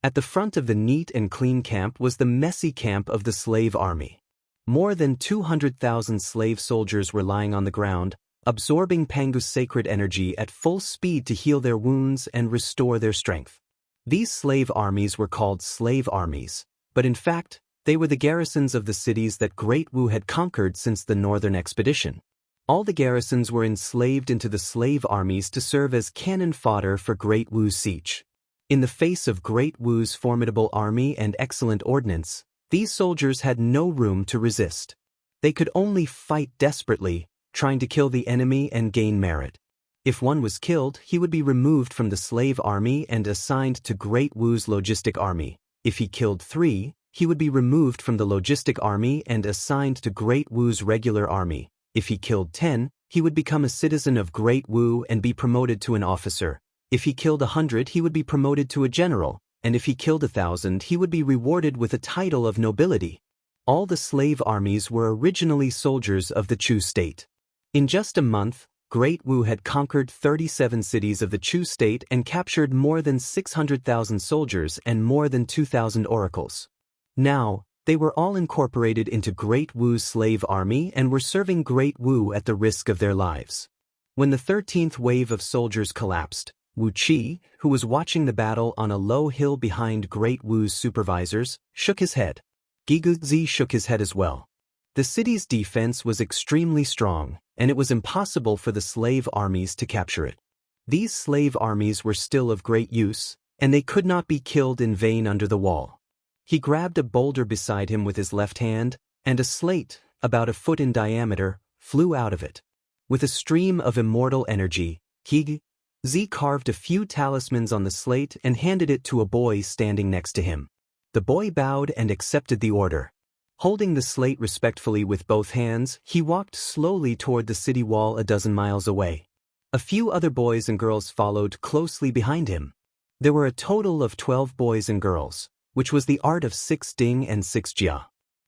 At the front of the neat and clean camp was the messy camp of the slave army. More than 200,000 slave soldiers were lying on the ground, absorbing Pangu's sacred energy at full speed to heal their wounds and restore their strength. These slave armies were called slave armies, but in fact, they were the garrisons of the cities that Great Wu had conquered since the northern expedition. All the garrisons were enslaved into the slave armies to serve as cannon fodder for Great Wu's siege. In the face of Great Wu's formidable army and excellent ordnance, these soldiers had no room to resist. They could only fight desperately, trying to kill the enemy and gain merit. If one was killed, he would be removed from the slave army and assigned to Great Wu's logistic army. If he killed 3, he would be removed from the logistic army and assigned to Great Wu's regular army. If he killed 10, he would become a citizen of Great Wu and be promoted to an officer. If he killed 100, he would be promoted to a general, and if he killed 1,000, he would be rewarded with a title of nobility. All the slave armies were originally soldiers of the Chu state. In just a month, Great Wu had conquered 37 cities of the Chu state and captured more than 600,000 soldiers and more than 2,000 oracles. Now, they were all incorporated into Great Wu's slave army and were serving Great Wu at the risk of their lives. When the 13th wave of soldiers collapsed, Wu Qi, who was watching the battle on a low hill behind Great Wu's supervisors, shook his head. Gigu Zi shook his head as well. The city's defense was extremely strong, and it was impossible for the slave armies to capture it. These slave armies were still of great use, and they could not be killed in vain under the wall. He grabbed a boulder beside him with his left hand, and a slate, about a foot in diameter, flew out of it. With a stream of immortal energy, Gigu Zi carved a few talismans on the slate and handed it to a boy standing next to him. The boy bowed and accepted the order. Holding the slate respectfully with both hands, he walked slowly toward the city wall a dozen miles away. A few other boys and girls followed closely behind him. There were a total of 12 boys and girls, which was the art of 6 Ding and 6 Jia.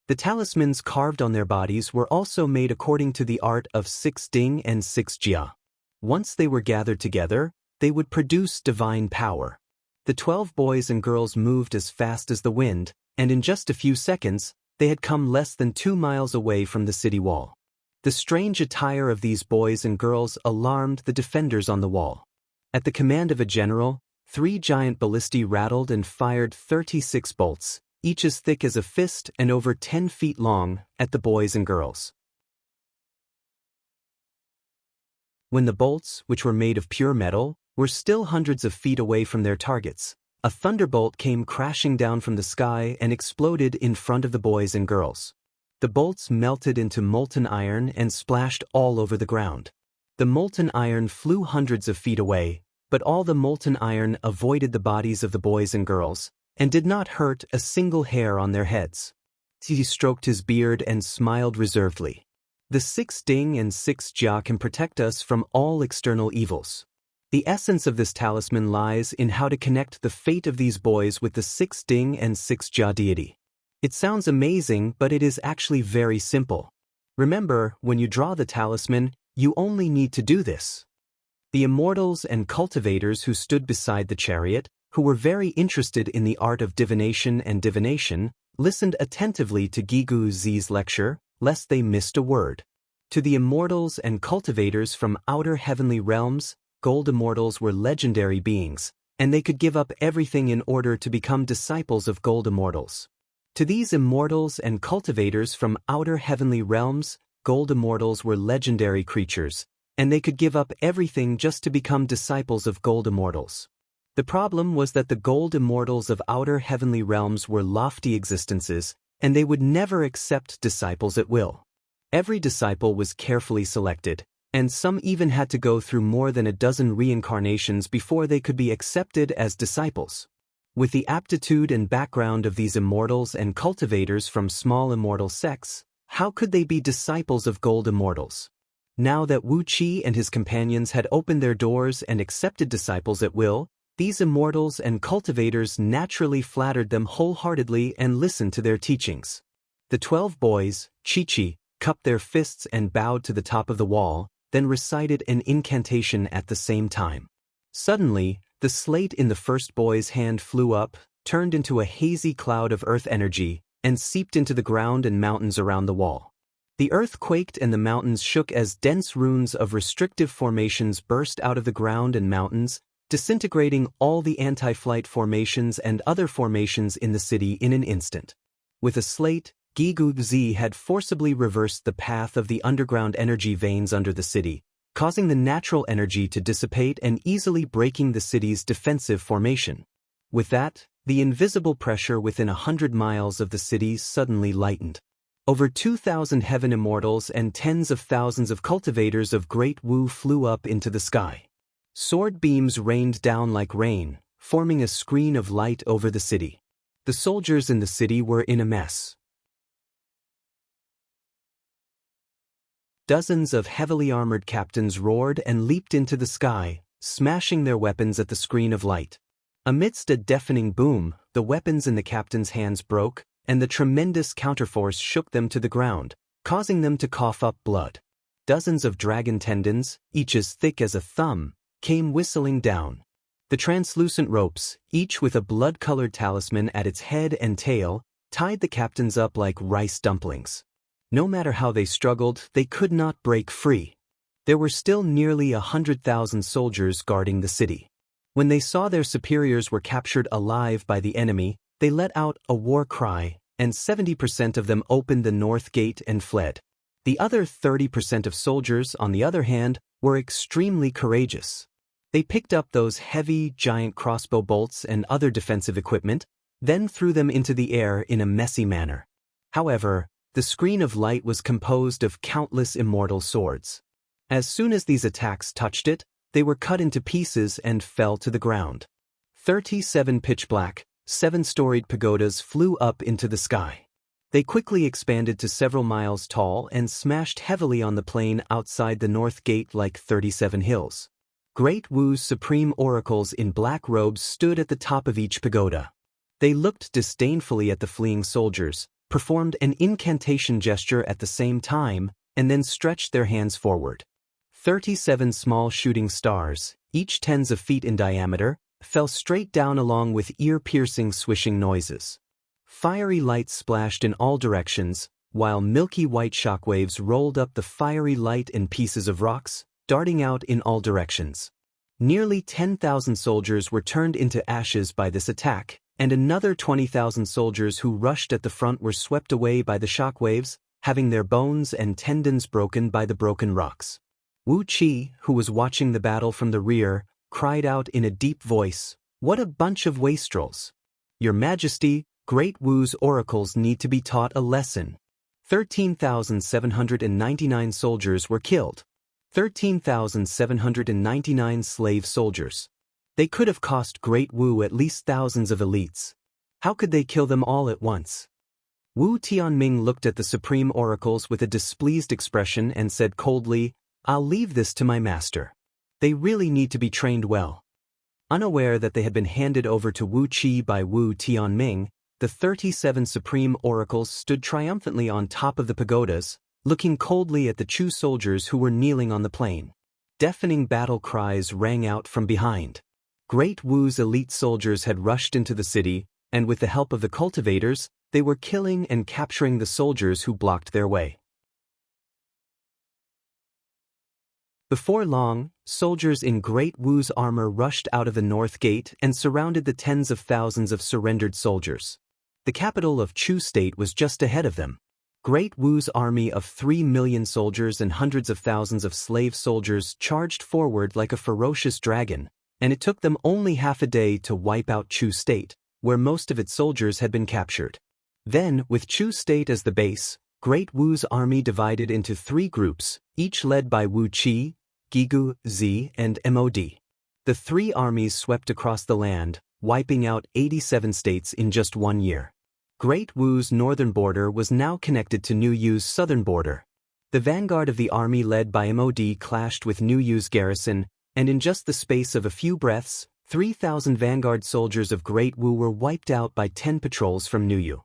The talismans carved on their bodies were also made according to the art of 6 Ding and 6 Jia. Once they were gathered together, they would produce divine power. The 12 boys and girls moved as fast as the wind, and in just a few seconds, they had come less than 2 miles away from the city wall. The strange attire of these boys and girls alarmed the defenders on the wall. At the command of a general, 3 giant ballistae rattled and fired 36 bolts, each as thick as a fist and over 10 feet long, at the boys and girls. When the bolts, which were made of pure metal, were still hundreds of feet away from their targets, a thunderbolt came crashing down from the sky and exploded in front of the boys and girls. The bolts melted into molten iron and splashed all over the ground. The molten iron flew hundreds of feet away, but all the molten iron avoided the bodies of the boys and girls, and did not hurt a single hair on their heads. He stroked his beard and smiled reservedly. The 6 Ding and 6 Jia can protect us from all external evils. The essence of this talisman lies in how to connect the fate of these boys with the 6 Ding and 6 Jia deity. It sounds amazing, but it is actually very simple. Remember, when you draw the talisman, you only need to do this. The immortals and cultivators who stood beside the chariot, who were very interested in the art of divination, listened attentively to Gigu Zi's lecture, lest they missed a word. To the immortals and cultivators from outer heavenly realms, gold immortals were legendary beings, and they could give up everything in order to become disciples of gold immortals. To these immortals and cultivators from outer heavenly realms, gold immortals were legendary creatures, and they could give up everything just to become disciples of gold immortals. The problem was that the gold immortals of outer heavenly realms were lofty existences, and they would never accept disciples at will. Every disciple was carefully selected, and some even had to go through more than a dozen reincarnations before they could be accepted as disciples. With the aptitude and background of these immortals and cultivators from small immortal sects, how could they be disciples of gold immortals? Now that Wu Qi and his companions had opened their doors and accepted disciples at will, these immortals and cultivators naturally flattered them wholeheartedly and listened to their teachings. The 12 boys, Chi-Chi, cupped their fists and bowed to the top of the wall, then recited an incantation at the same time. Suddenly, the slate in the first boy's hand flew up, turned into a hazy cloud of earth energy, and seeped into the ground and mountains around the wall. The earth quaked and the mountains shook as dense runes of restrictive formations burst out of the ground and mountains, disintegrating all the anti-flight formations and other formations in the city in an instant. With a slate, Gigu Zi had forcibly reversed the path of the underground energy veins under the city, causing the natural energy to dissipate and easily breaking the city's defensive formation. With that, the invisible pressure within 100 miles of the city suddenly lightened. Over 2,000 heaven immortals and tens of thousands of cultivators of Great Wu flew up into the sky. Sword beams rained down like rain, forming a screen of light over the city. The soldiers in the city were in a mess. Dozens of heavily armored captains roared and leaped into the sky, smashing their weapons at the screen of light. Amidst a deafening boom, the weapons in the captains' hands broke, and the tremendous counterforce shook them to the ground, causing them to cough up blood. Dozens of dragon tendons, each as thick as a thumb, came whistling down. The translucent ropes, each with a blood-colored talisman at its head and tail, tied the captains up like rice dumplings. No matter how they struggled, they could not break free. There were still nearly 100,000 soldiers guarding the city. When they saw their superiors were captured alive by the enemy, they let out a war cry, and 70% of them opened the north gate and fled. The other 30% of soldiers, on the other hand, were extremely courageous. They picked up those heavy, giant crossbow bolts and other defensive equipment, then threw them into the air in a messy manner. However, the screen of light was composed of countless immortal swords. As soon as these attacks touched it, they were cut into pieces and fell to the ground. 37 pitch-black, 7-storied pagodas flew up into the sky. They quickly expanded to several miles tall and smashed heavily on the plain outside the north gate like 37 hills. Great Wu's supreme oracles in black robes stood at the top of each pagoda. They looked disdainfully at the fleeing soldiers, performed an incantation gesture at the same time, and then stretched their hands forward. 37 small shooting stars, each tens of feet in diameter, fell straight down along with ear-piercing swishing noises. Fiery light splashed in all directions, while milky white shockwaves rolled up the fiery light in pieces of rocks, darting out in all directions. Nearly 10,000 soldiers were turned into ashes by this attack, and another 20,000 soldiers who rushed at the front were swept away by the shockwaves, having their bones and tendons broken by the broken rocks. Wu Qi, who was watching the battle from the rear, cried out in a deep voice, "What a bunch of wastrels! Your Majesty, Great Wu's oracles need to be taught a lesson." 13,799 soldiers were killed. 13,799 slave soldiers. They could have cost Great Wu at least thousands of elites. How could they kill them all at once? Wu Tianming looked at the supreme oracles with a displeased expression and said coldly, "I'll leave this to my master. They really need to be trained well." Unaware that they had been handed over to Wu Qi by Wu Tianming, the 37 supreme oracles stood triumphantly on top of the pagodas, looking coldly at the Chu soldiers who were kneeling on the plain. Deafening battle cries rang out from behind. Great Wu's elite soldiers had rushed into the city, and with the help of the cultivators, they were killing and capturing the soldiers who blocked their way. Before long, soldiers in Great Wu's armor rushed out of the north gate and surrounded the tens of thousands of surrendered soldiers. The capital of Chu State was just ahead of them. Great Wu's army of 3 million soldiers and hundreds of thousands of slave soldiers charged forward like a ferocious dragon, and it took them only half a day to wipe out Chu State, where most of its soldiers had been captured. Then, with Chu State as the base, Great Wu's army divided into 3 groups, each led by Wu Qi, Gigu, Zi, and Mod. The 3 armies swept across the land, wiping out 87 states in just 1 year. Great Wu's northern border was now connected to New Yu's southern border. The vanguard of the army led by Mod clashed with New Yu's garrison, and in just the space of a few breaths, 3,000 vanguard soldiers of Great Wu were wiped out by 10 patrols from New Yu.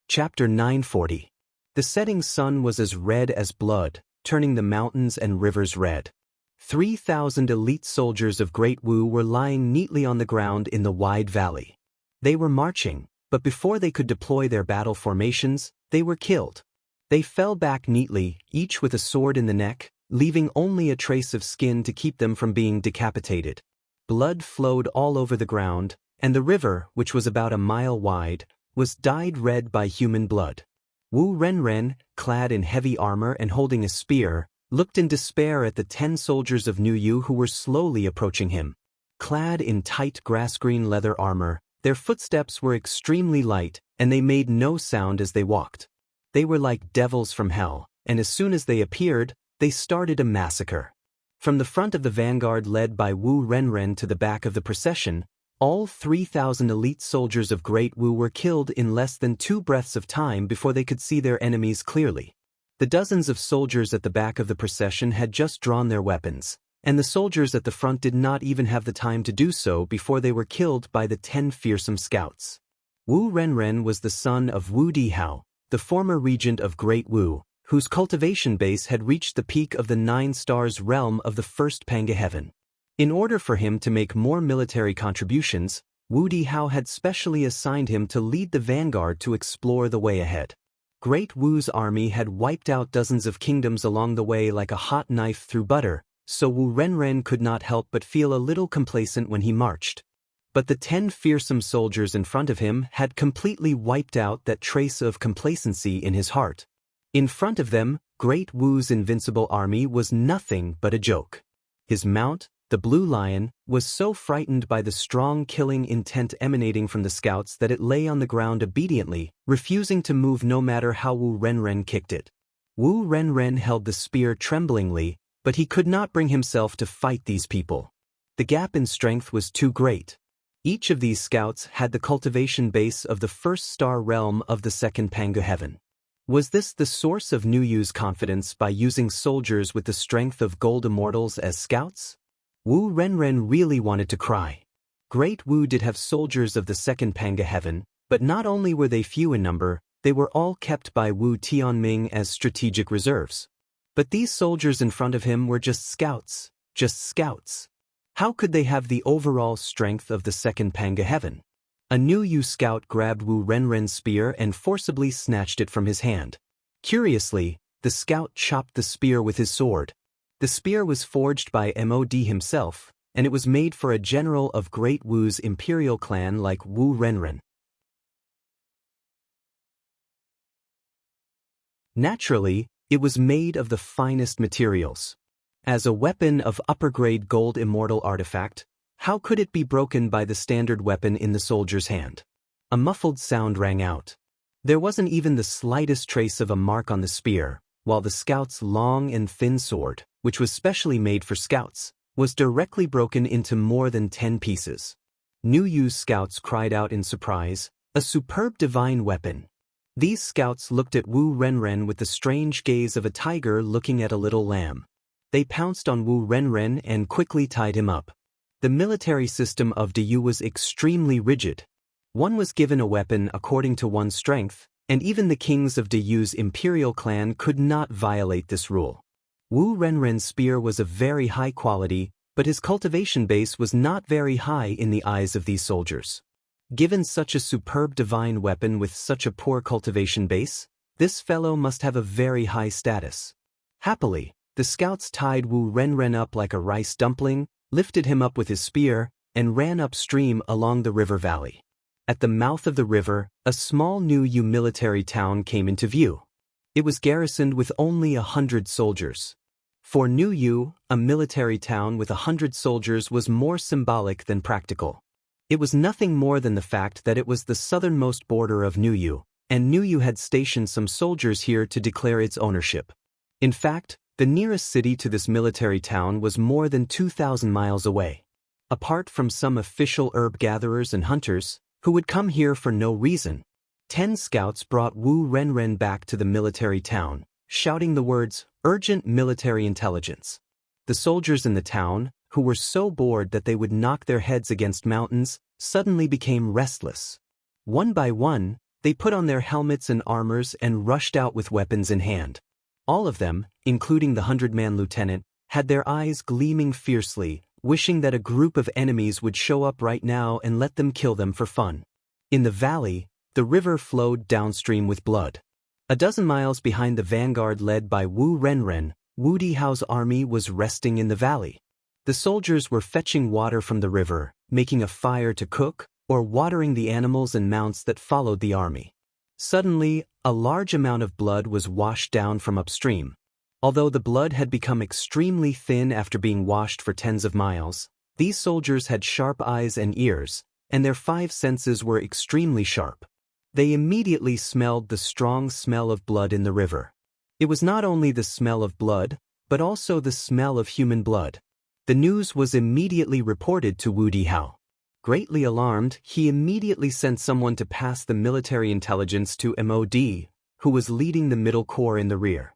Chapter 940. The setting sun was as red as blood, turning the mountains and rivers red. 3,000 elite soldiers of Great Wu were lying neatly on the ground in the wide valley. They were marching, but before they could deploy their battle formations, they were killed. They fell back neatly, each with a sword in the neck, leaving only a trace of skin to keep them from being decapitated. Blood flowed all over the ground, and the river, which was about a mile wide, was dyed red by human blood. Wu Renren, clad in heavy armor and holding a spear, looked in despair at the 10 soldiers of New Yu who were slowly approaching him. Clad in tight grass-green leather armor, their footsteps were extremely light, and they made no sound as they walked. They were like devils from hell, and as soon as they appeared, they started a massacre. From the front of the vanguard led by Wu Renren to the back of the procession, all 3,000 elite soldiers of Great Wu were killed in less than 2 breaths of time before they could see their enemies clearly. The dozens of soldiers at the back of the procession had just drawn their weapons, and the soldiers at the front did not even have the time to do so before they were killed by the 10 fearsome scouts. Wu Renren was the son of Wu Dihao, the former regent of Great Wu, whose cultivation base had reached the peak of the 9 stars realm of the first Panga heaven. In order for him to make more military contributions, Wu Dihao had specially assigned him to lead the vanguard to explore the way ahead. Great Wu's army had wiped out dozens of kingdoms along the way like a hot knife through butter, so Wu Renren could not help but feel a little complacent when he marched. But the 10 fearsome soldiers in front of him had completely wiped out that trace of complacency in his heart. In front of them, Great Wu's invincible army was nothing but a joke. His mount, the Blue Lion, was so frightened by the strong killing intent emanating from the scouts that it lay on the ground obediently, refusing to move no matter how Wu Renren kicked it. Wu Renren held the spear tremblingly, but he could not bring himself to fight these people. The gap in strength was too great. Each of these scouts had the cultivation base of the first star realm of the second Panga heaven. Was this the source of New Yu's confidence by using soldiers with the strength of gold immortals as scouts? Wu Renren really wanted to cry. Great Wu did have soldiers of the second Panga heaven, but not only were they few in number, they were all kept by Wu Tianming as strategic reserves. But these soldiers in front of him were just scouts, How could they have the overall strength of the second Panga heaven? A New Yu scout grabbed Wu Renren's spear and forcibly snatched it from his hand. Curiously, the scout chopped the spear with his sword. The spear was forged by Mod himself, and it was made for a general of Great Wu's imperial clan like Wu Renren. Naturally, it was made of the finest materials. As a weapon of upper-grade gold immortal artifact, how could it be broken by the standard weapon in the soldier's hand? A muffled sound rang out. There wasn't even the slightest trace of a mark on the spear, while the scout's long and thin sword, which was specially made for scouts, was directly broken into more than 10 pieces. New Yu's scouts cried out in surprise, "A superb divine weapon!" These scouts looked at Wu Renren with the strange gaze of a tiger looking at a little lamb. They pounced on Wu Renren and quickly tied him up. The military system of Diyu was extremely rigid. One was given a weapon according to one's strength, and even the kings of Diyu's imperial clan could not violate this rule. Wu Renren's spear was of very high quality, But his cultivation base was not very high in the eyes of these soldiers. Given such a superb divine weapon with such a poor cultivation base, this fellow must have a very high status. Happily, the scouts tied Wu Renren up like a rice dumpling, lifted him up with his spear, and ran upstream along the river valley. At the mouth of the river, a small Nuyu military town came into view. It was garrisoned with only 100 soldiers. For Nuyu, a military town with 100 soldiers was more symbolic than practical. It was nothing more than the fact that it was the southernmost border of Nuyu, and Nuyu had stationed some soldiers here to declare its ownership. In fact, the nearest city to this military town was more than 2,000 miles away. Apart from some official herb gatherers and hunters, who would come here for no reason, 10 scouts brought Wu Renren back to the military town, shouting the words, "Urgent military intelligence." The soldiers in the town, who were so bored that they would knock their heads against mountains, suddenly became restless. One by one, they put on their helmets and armors and rushed out with weapons in hand. All of them, including the 100-man lieutenant, had their eyes gleaming fiercely, wishing that a group of enemies would show up right now and let them kill them for fun. In the valley, the river flowed downstream with blood. A dozen miles behind the vanguard led by Wu Renren, Wu Dihao's army was resting in the valley. The soldiers were fetching water from the river, making a fire to cook, or watering the animals and mounts that followed the army. Suddenly, a large amount of blood was washed down from upstream. Although the blood had become extremely thin after being washed for tens of miles, these soldiers had sharp eyes and ears, and their 5 senses were extremely sharp. They immediately smelled the strong smell of blood in the river. It was not only the smell of blood, but also the smell of human blood. The news was immediately reported to Wu Dihao. Greatly alarmed, he immediately sent someone to pass the military intelligence to MOD, who was leading the middle corps in the rear.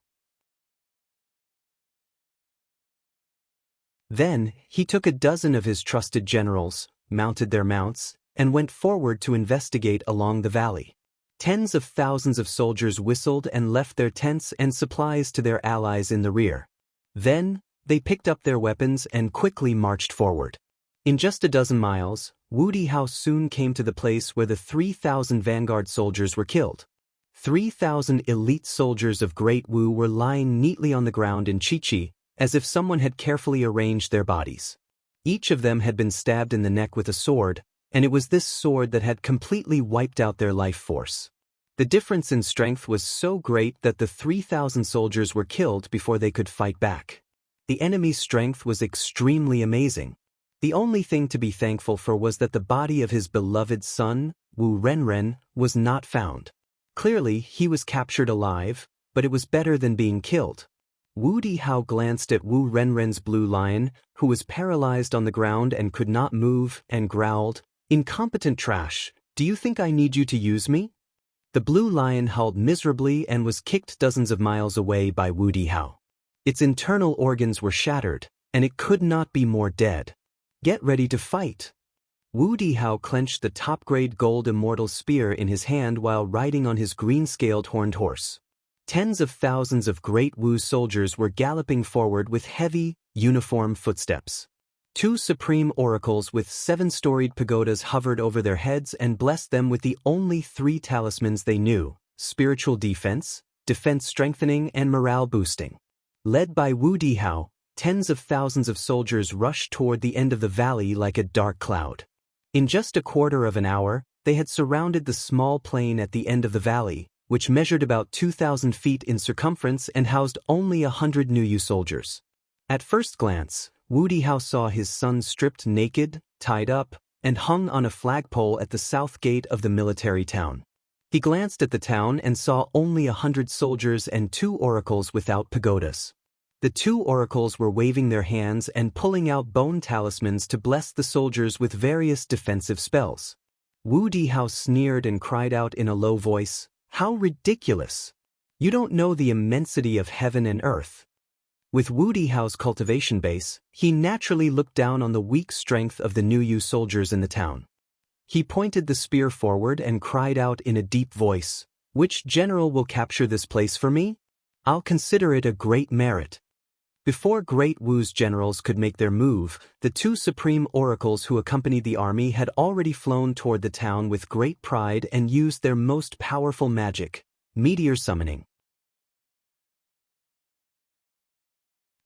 Then, he took a dozen of his trusted generals, mounted their mounts, and went forward to investigate along the valley. Tens of thousands of soldiers whistled and left their tents and supplies to their allies in the rear. Then, they picked up their weapons and quickly marched forward. In just a dozen miles, Wu Dihao soon came to the place where the 3,000 vanguard soldiers were killed. 3,000 elite soldiers of Great Wu were lying neatly on the ground in Chichi, as if someone had carefully arranged their bodies. Each of them had been stabbed in the neck with a sword, and it was this sword that had completely wiped out their life force. The difference in strength was so great that the 3,000 soldiers were killed before they could fight back. The enemy's strength was extremely amazing. The only thing to be thankful for was that the body of his beloved son, Wu Renren, was not found. Clearly, he was captured alive, but it was better than being killed. Wu Dihao glanced at Wu Renren's blue lion, who was paralyzed on the ground and could not move, and growled, "Incompetent trash, do you think I need you to use me?" The blue lion howled miserably and was kicked dozens of miles away by Wu Dihao. Its internal organs were shattered, and it could not be more dead. "Get ready to fight." Wu Dihao clenched the top-grade gold immortal spear in his hand while riding on his green-scaled horned horse. Tens of thousands of Great Wu soldiers were galloping forward with heavy, uniform footsteps. 2 supreme oracles with 7-storied pagodas hovered over their heads and blessed them with the only 3 talismans they knew: spiritual defense, defense strengthening, and morale boosting. Led by Wu Dihao, tens of thousands of soldiers rushed toward the end of the valley like a dark cloud. In just a quarter of an hour, they had surrounded the small plain at the end of the valley, which measured about 2,000 feet in circumference and housed only 100 Nuyu soldiers. At first glance, Wu Dihao saw his son stripped naked, tied up, and hung on a flagpole at the south gate of the military town. He glanced at the town and saw only 100 soldiers and 2 oracles without pagodas. The 2 oracles were waving their hands and pulling out bone talismans to bless the soldiers with various defensive spells. Wu Dihao sneered and cried out in a low voice, "How ridiculous! You don't know the immensity of heaven and earth." With Wu Dihao's cultivation base, he naturally looked down on the weak strength of the Nuyu soldiers in the town. He pointed the spear forward and cried out in a deep voice, "Which general will capture this place for me? I'll consider it a great merit." Before Great Wu's generals could make their move, the two supreme oracles who accompanied the army had already flown toward the town with great pride and used their most powerful magic, meteor summoning.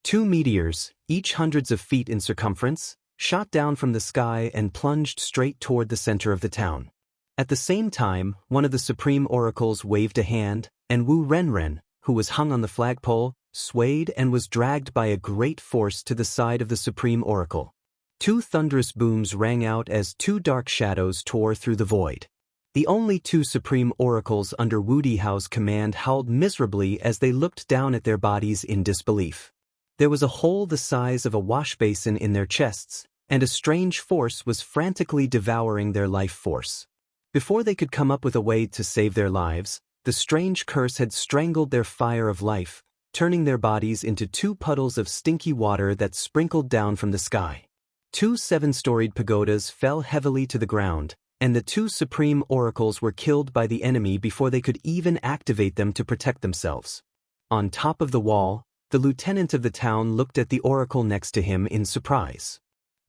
Two meteors, each hundreds of feet in circumference, shot down from the sky and plunged straight toward the center of the town. At the same time, one of the supreme oracles waved a hand, and Wu Renren, who was hung on the flagpole, swayed and was dragged by a great force to the side of the supreme oracle. Two thunderous booms rang out as two dark shadows tore through the void. The only two supreme oracles under Wu Dihao's command howled miserably as they looked down at their bodies in disbelief. There was a hole the size of a wash basin in their chests, and a strange force was frantically devouring their life force. Before they could come up with a way to save their lives, the strange curse had strangled their fire of life, turning their bodies into two puddles of stinky water that sprinkled down from the sky. Two 7-storied pagodas fell heavily to the ground, and the two supreme oracles were killed by the enemy before they could even activate them to protect themselves. On top of the wall, the lieutenant of the town looked at the oracle next to him in surprise.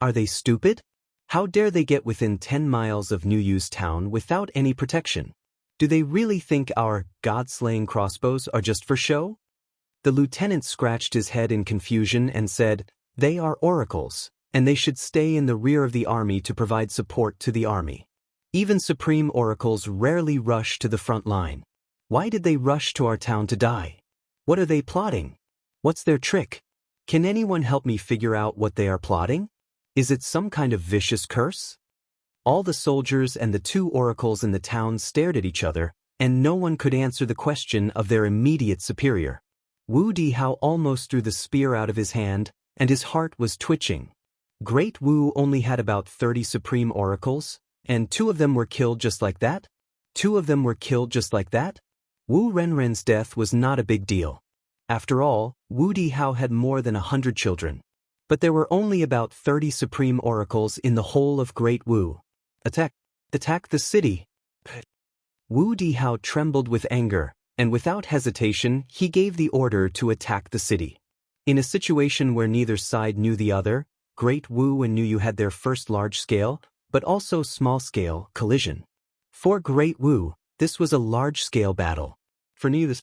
Are they stupid? How dare they get within 10 miles of New Yu's town without any protection? Do they really think our god-slaying crossbows are just for show? The lieutenant scratched his head in confusion and said, "They are oracles, and they should stay in the rear of the army to provide support to the army. Even supreme oracles rarely rush to the front line. Why did they rush to our town to die? What are they plotting? What's their trick? Can anyone help me figure out what they are plotting? Is it some kind of vicious curse?" All the soldiers and the two oracles in the town stared at each other, and no one could answer the question of their immediate superior. Wu Dihao almost threw the spear out of his hand, and his heart was twitching. Great Wu only had about 30 supreme oracles, and two of them were killed just like that? Two of them were killed just like that? Wu Renren's death was not a big deal. After all, Wu Dihao had more than 100 children. But there were only about 30 supreme oracles in the whole of Great Wu. Attack the city! Wu Dihao trembled with anger, and without hesitation he gave the order to attack the city. In a situation where neither side knew the other, Great Wu and New Yu had their first large-scale, but also small-scale, collision. For Great Wu, this was a large-scale battle. For New Yu,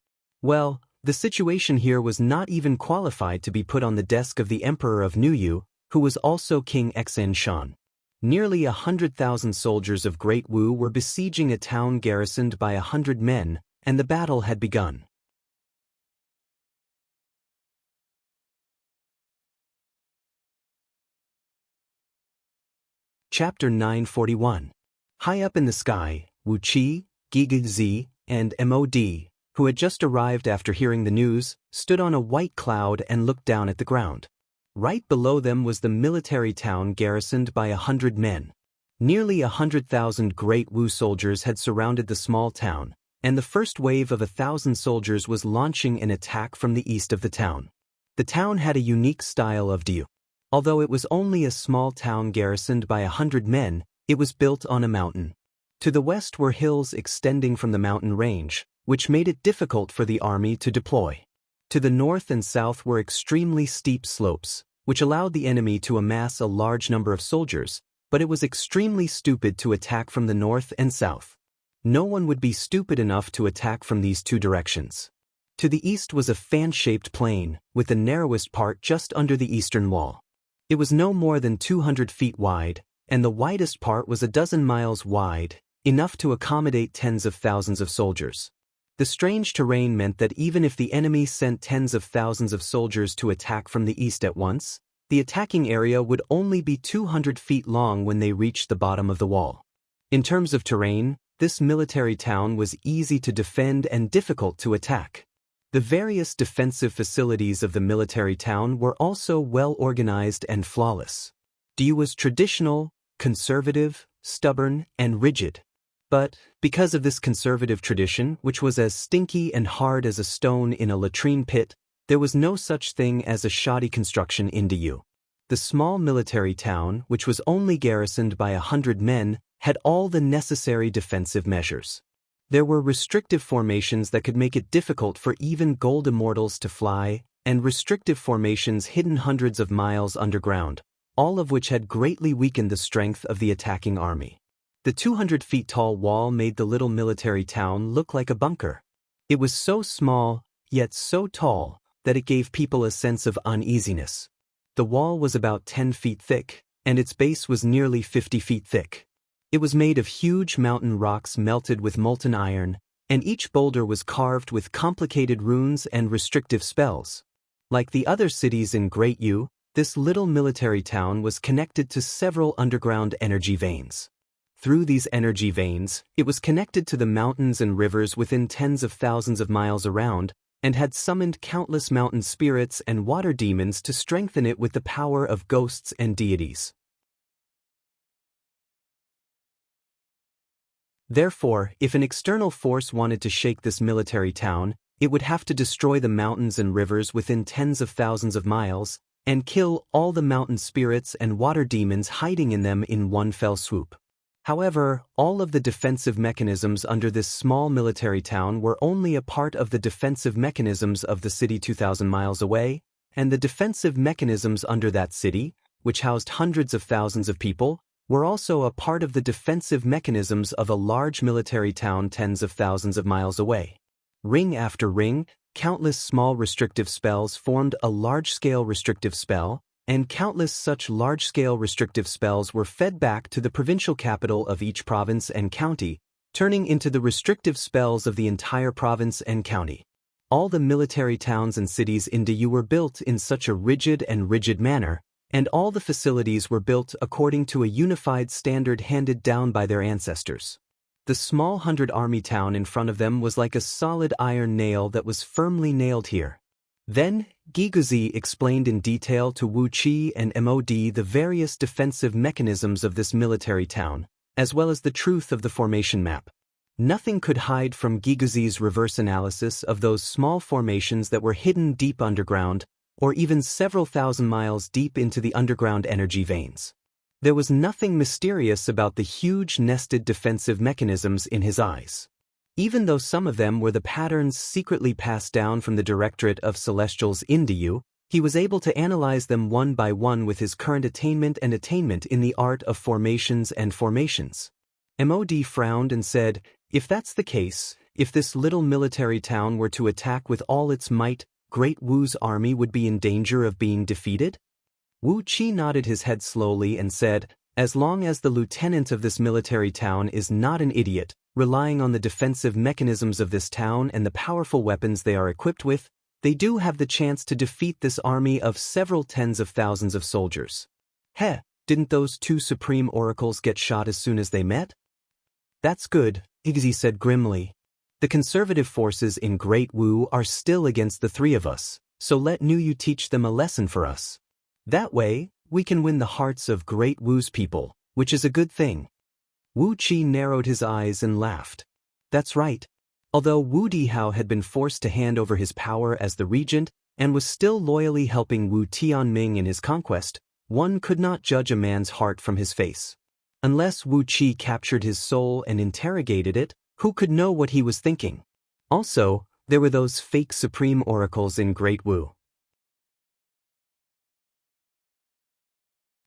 well, the situation here was not even qualified to be put on the desk of the Emperor of New Yu, who was also King Xen Shan. Nearly 100,000 soldiers of Great Wu were besieging a town garrisoned by 100 men, and the battle had begun. Chapter 941. High up in the sky, Wu Qi, Giga Zi, and Mod, who had just arrived after hearing the news, stood on a white cloud and looked down at the ground. Right below them was the military town garrisoned by 100 men. Nearly 100,000 Great Wu soldiers had surrounded the small town, and the first wave of 1,000 soldiers was launching an attack from the east of the town. The town had a unique style of Diu. Although it was only a small town garrisoned by 100 men, it was built on a mountain. To the west were hills extending from the mountain range, which made it difficult for the army to deploy. To the north and south were extremely steep slopes, which allowed the enemy to amass a large number of soldiers, but it was extremely stupid to attack from the north and south. No one would be stupid enough to attack from these two directions. To the east was a fan-shaped plain, with the narrowest part just under the eastern wall. It was no more than 200 feet wide, and the widest part was a dozen miles wide, enough to accommodate tens of thousands of soldiers. The strange terrain meant that even if the enemy sent tens of thousands of soldiers to attack from the east at once, the attacking area would only be 200 feet long when they reached the bottom of the wall. In terms of terrain, this military town was easy to defend and difficult to attack. The various defensive facilities of the military town were also well organized and flawless. Diu was traditional, conservative, stubborn, and rigid. But, because of this conservative tradition, which was as stinky and hard as a stone in a latrine pit, there was no such thing as a shoddy construction in Diu. The small military town, which was only garrisoned by 100 men, had all the necessary defensive measures. There were restrictive formations that could make it difficult for even gold immortals to fly, and restrictive formations hidden hundreds of miles underground, all of which had greatly weakened the strength of the attacking army. The 200 feet tall wall made the little military town look like a bunker. It was so small, yet so tall, that it gave people a sense of uneasiness. The wall was about 10 feet thick, and its base was nearly 50 feet thick. It was made of huge mountain rocks melted with molten iron, and each boulder was carved with complicated runes and restrictive spells. Like the other cities in Great U, this little military town was connected to several underground energy veins. Through these energy veins, it was connected to the mountains and rivers within tens of thousands of miles around, and had summoned countless mountain spirits and water demons to strengthen it with the power of ghosts and deities. Therefore, if an external force wanted to shake this military town, it would have to destroy the mountains and rivers within tens of thousands of miles, and kill all the mountain spirits and water demons hiding in them in one fell swoop. However, all of the defensive mechanisms under this small military town were only a part of the defensive mechanisms of the city 2,000 miles away, and the defensive mechanisms under that city, which housed hundreds of thousands of people, were also a part of the defensive mechanisms of a large military town tens of thousands of miles away. Ring after ring, countless small restrictive spells formed a large-scale restrictive spell, and countless such large-scale restrictive spells were fed back to the provincial capital of each province and county, turning into the restrictive spells of the entire province and county. All the military towns and cities in DU were built in such a rigid manner, and all the facilities were built according to a unified standard handed down by their ancestors. The small 100-army town in front of them was like a solid iron nail that was firmly nailed here. Then, Giguzi explained in detail to Wu Qi and Mod the various defensive mechanisms of this military town, as well as the truth of the formation map. Nothing could hide from Giguzi's reverse analysis of those small formations that were hidden deep underground, or even several thousand miles deep into the underground energy veins. There was nothing mysterious about the huge nested defensive mechanisms in his eyes. Even though some of them were the patterns secretly passed down from the Directorate of Celestials in DU, he was able to analyze them one by one with his current attainment in the art of formations and formations. Mod frowned and said, "If that's the case, if this little military town were to attack with all its might, Great Wu's army would be in danger of being defeated?" Wu Qi nodded his head slowly and said, "As long as the lieutenant of this military town is not an idiot, relying on the defensive mechanisms of this town and the powerful weapons they are equipped with, they do have the chance to defeat this army of several tens of thousands of soldiers." Didn't those two supreme oracles get shot as soon as they met? "That's good," Igzi said grimly. "The conservative forces in Great Wu are still against the three of us, so let Nuyu teach them a lesson for us. That way, we can win the hearts of Great Wu's people, which is a good thing." Wu Qi narrowed his eyes and laughed. That's right. Although Wu Dihao had been forced to hand over his power as the regent and was still loyally helping Wu Tianming in his conquest, one could not judge a man's heart from his face. Unless Wu Qi captured his soul and interrogated it, who could know what he was thinking? Also, there were those fake supreme oracles in Great Wu.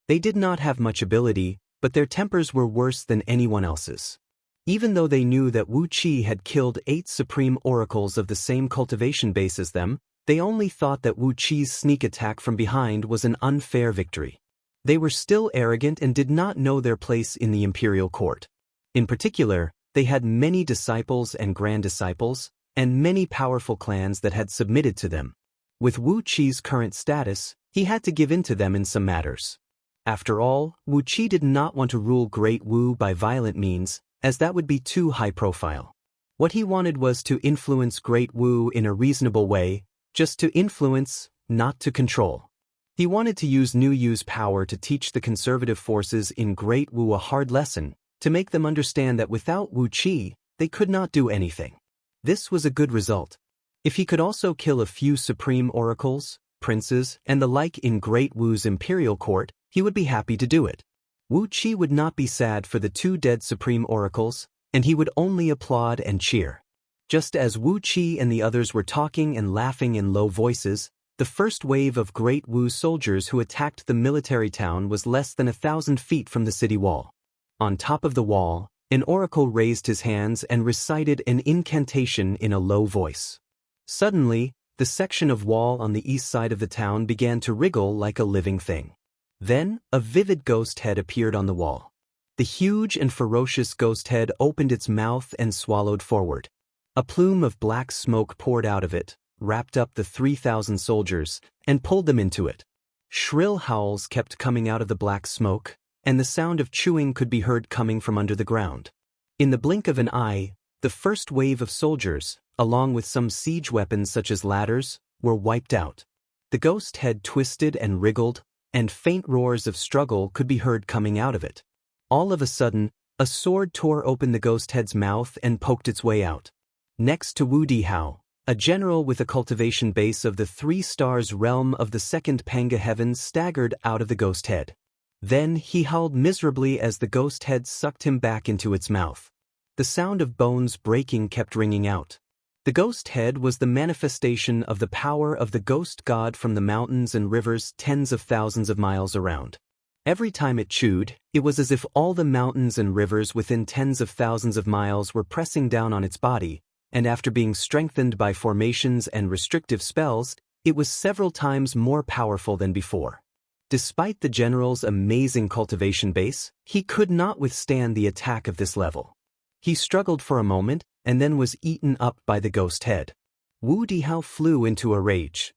They did not have much ability, but their tempers were worse than anyone else's. Even though they knew that Wu Qi had killed 8 supreme oracles of the same cultivation base as them, they only thought that Wu Qi's sneak attack from behind was an unfair victory. They were still arrogant and did not know their place in the imperial court. In particular, they had many disciples and grand disciples, and many powerful clans that had submitted to them. With Wu Qi's current status, he had to give in to them in some matters. After all, Wu Qi did not want to rule Great Wu by violent means, as that would be too high profile. What he wanted was to influence Great Wu in a reasonable way, just to influence, not to control. He wanted to use Nuyu's power to teach the conservative forces in Great Wu a hard lesson, to make them understand that without Wu Qi, they could not do anything. This was a good result. If he could also kill a few supreme oracles, princes, and the like in Great Wu's imperial court, he would be happy to do it. Wu Qi would not be sad for the 2 dead supreme oracles, and he would only applaud and cheer. Just as Wu Qi and the others were talking and laughing in low voices, The first wave of Great Wu soldiers who attacked the military town was less than 1,000 feet from the city wall. On top of the wall, an oracle raised his hands and recited an incantation in a low voice. Suddenly, the section of wall on the east side of the town began to wriggle like a living thing. Then, a vivid ghost head appeared on the wall. The huge and ferocious ghost head opened its mouth and swallowed forward. A plume of black smoke poured out of it, wrapped up the 3,000 soldiers, and pulled them into it. Shrill howls kept coming out of the black smoke, and the sound of chewing could be heard coming from under the ground. In the blink of an eye, the first wave of soldiers, along with some siege weapons such as ladders, were wiped out. The ghost head twisted and wriggled, and faint roars of struggle could be heard coming out of it. All of a sudden, a sword tore open the ghost head's mouth and poked its way out. Next to Wu Dihao, a general with a cultivation base of the 3 stars realm of the second Panga heavens staggered out of the ghost head. Then he howled miserably as the ghost head sucked him back into its mouth. The sound of bones breaking kept ringing out. The ghost head was the manifestation of the power of the ghost god from the mountains and rivers tens of thousands of miles around. Every time it chewed, it was as if all the mountains and rivers within tens of thousands of miles were pressing down on its body, and after being strengthened by formations and restrictive spells, it was several times more powerful than before. Despite the general's amazing cultivation base, he could not withstand the attack of this level. He struggled for a moment, and then was eaten up by the ghost head. Wu Dihao flew into a rage.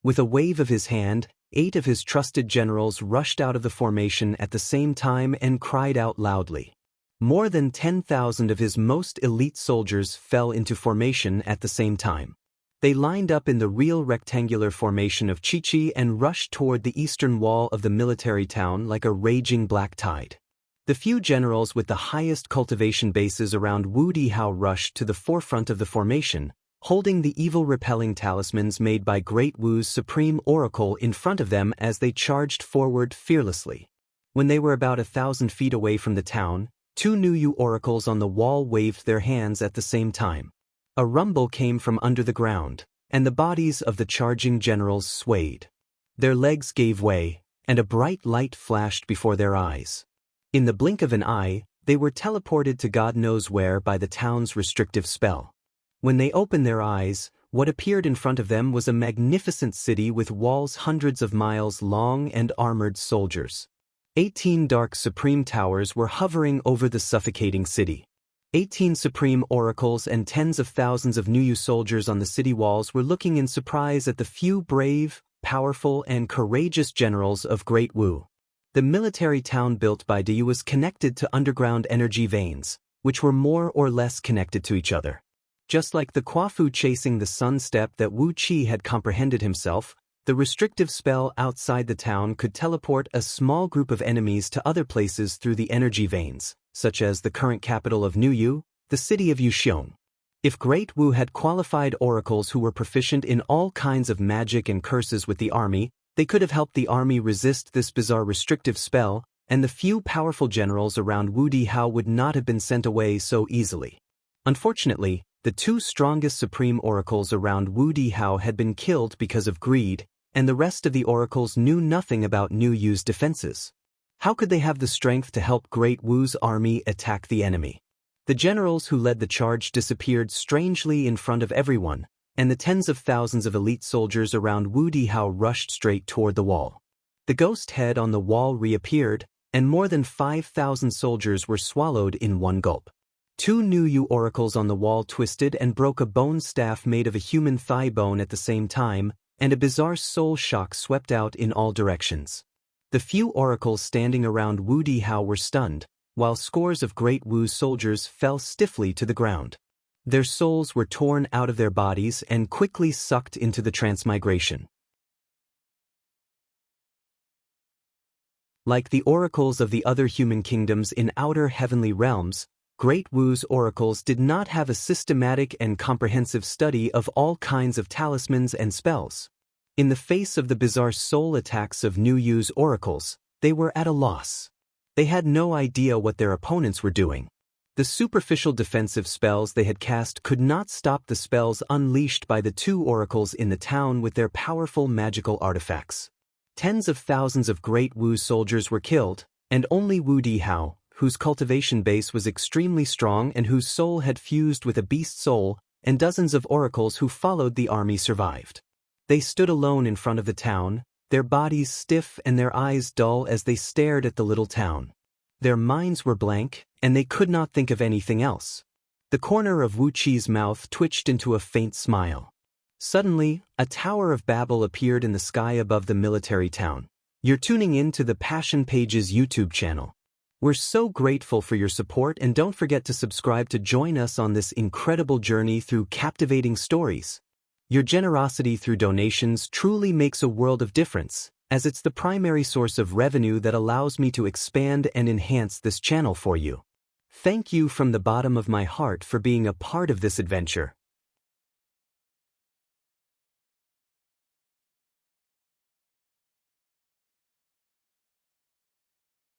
With a wave of his hand, 8 of his trusted generals rushed out of the formation at the same time and cried out loudly. More than 10,000 of his most elite soldiers fell into formation at the same time. They lined up in the real rectangular formation of Chichi and rushed toward the eastern wall of the military town like a raging black tide. The few generals with the highest cultivation bases around Wu Dihao rushed to the forefront of the formation, holding the evil-repelling talismans made by Great Wu's supreme oracle in front of them as they charged forward fearlessly. When they were about 1,000 feet away from the town, 2 Nuyu oracles on the wall waved their hands at the same time. A rumble came from under the ground, and the bodies of the charging generals swayed. Their legs gave way, and a bright light flashed before their eyes. In the blink of an eye, they were teleported to God knows where by the town's restrictive spell. When they opened their eyes, what appeared in front of them was a magnificent city with walls hundreds of miles long and armored soldiers. 18 dark supreme towers were hovering over the suffocating city. 18 supreme oracles and tens of thousands of Nuyu soldiers on the city walls were looking in surprise at the few brave, powerful, and courageous generals of Great Wu. The military town built by Diyu was connected to underground energy veins, which were more or less connected to each other. Just like the Kwafu chasing the sun step that Wu Qi had comprehended himself, the restrictive spell outside the town could teleport a small group of enemies to other places through the energy veins, such as the current capital of Nuyu, the city of Yuxiong. If Great Wu had qualified oracles who were proficient in all kinds of magic and curses with the army, they could have helped the army resist this bizarre restrictive spell, and the few powerful generals around Wu Dihao would not have been sent away so easily. Unfortunately, the 2 strongest supreme oracles around Wu Dihao had been killed because of greed, and the rest of the oracles knew nothing about Nuyu's defenses. How could they have the strength to help Great Wu's army attack the enemy? The generals who led the charge disappeared strangely in front of everyone, and the tens of thousands of elite soldiers around Wu Dihao rushed straight toward the wall. The ghost head on the wall reappeared, and more than 5,000 soldiers were swallowed in one gulp. 2 Nuyu oracles on the wall twisted and broke a bone staff made of a human thigh bone at the same time, and a bizarre soul shock swept out in all directions. The few oracles standing around Wu Dihao were stunned, while scores of Great Wu's soldiers fell stiffly to the ground. Their souls were torn out of their bodies and quickly sucked into the transmigration. Like the oracles of the other human kingdoms in outer heavenly realms, Great Wu's oracles did not have a systematic and comprehensive study of all kinds of talismans and spells. In the face of the bizarre soul attacks of Nuyu's oracles, they were at a loss. They had no idea what their opponents were doing. The superficial defensive spells they had cast could not stop the spells unleashed by the two oracles in the town with their powerful magical artifacts. Tens of thousands of Great Wu soldiers were killed, and only Wu Dihao, whose cultivation base was extremely strong and whose soul had fused with a beast soul, and dozens of oracles who followed the army survived. They stood alone in front of the town, their bodies stiff and their eyes dull as they stared at the little town. Their minds were blank, and they could not think of anything else. The corner of Wu Qi's mouth twitched into a faint smile. Suddenly, a Tower of Babel appeared in the sky above the military town. You're tuning in to the Passion Pages YouTube channel. We're so grateful for your support, and don't forget to subscribe to join us on this incredible journey through captivating stories. Your generosity through donations truly makes a world of difference, as it's the primary source of revenue that allows me to expand and enhance this channel for you. Thank you from the bottom of my heart for being a part of this adventure.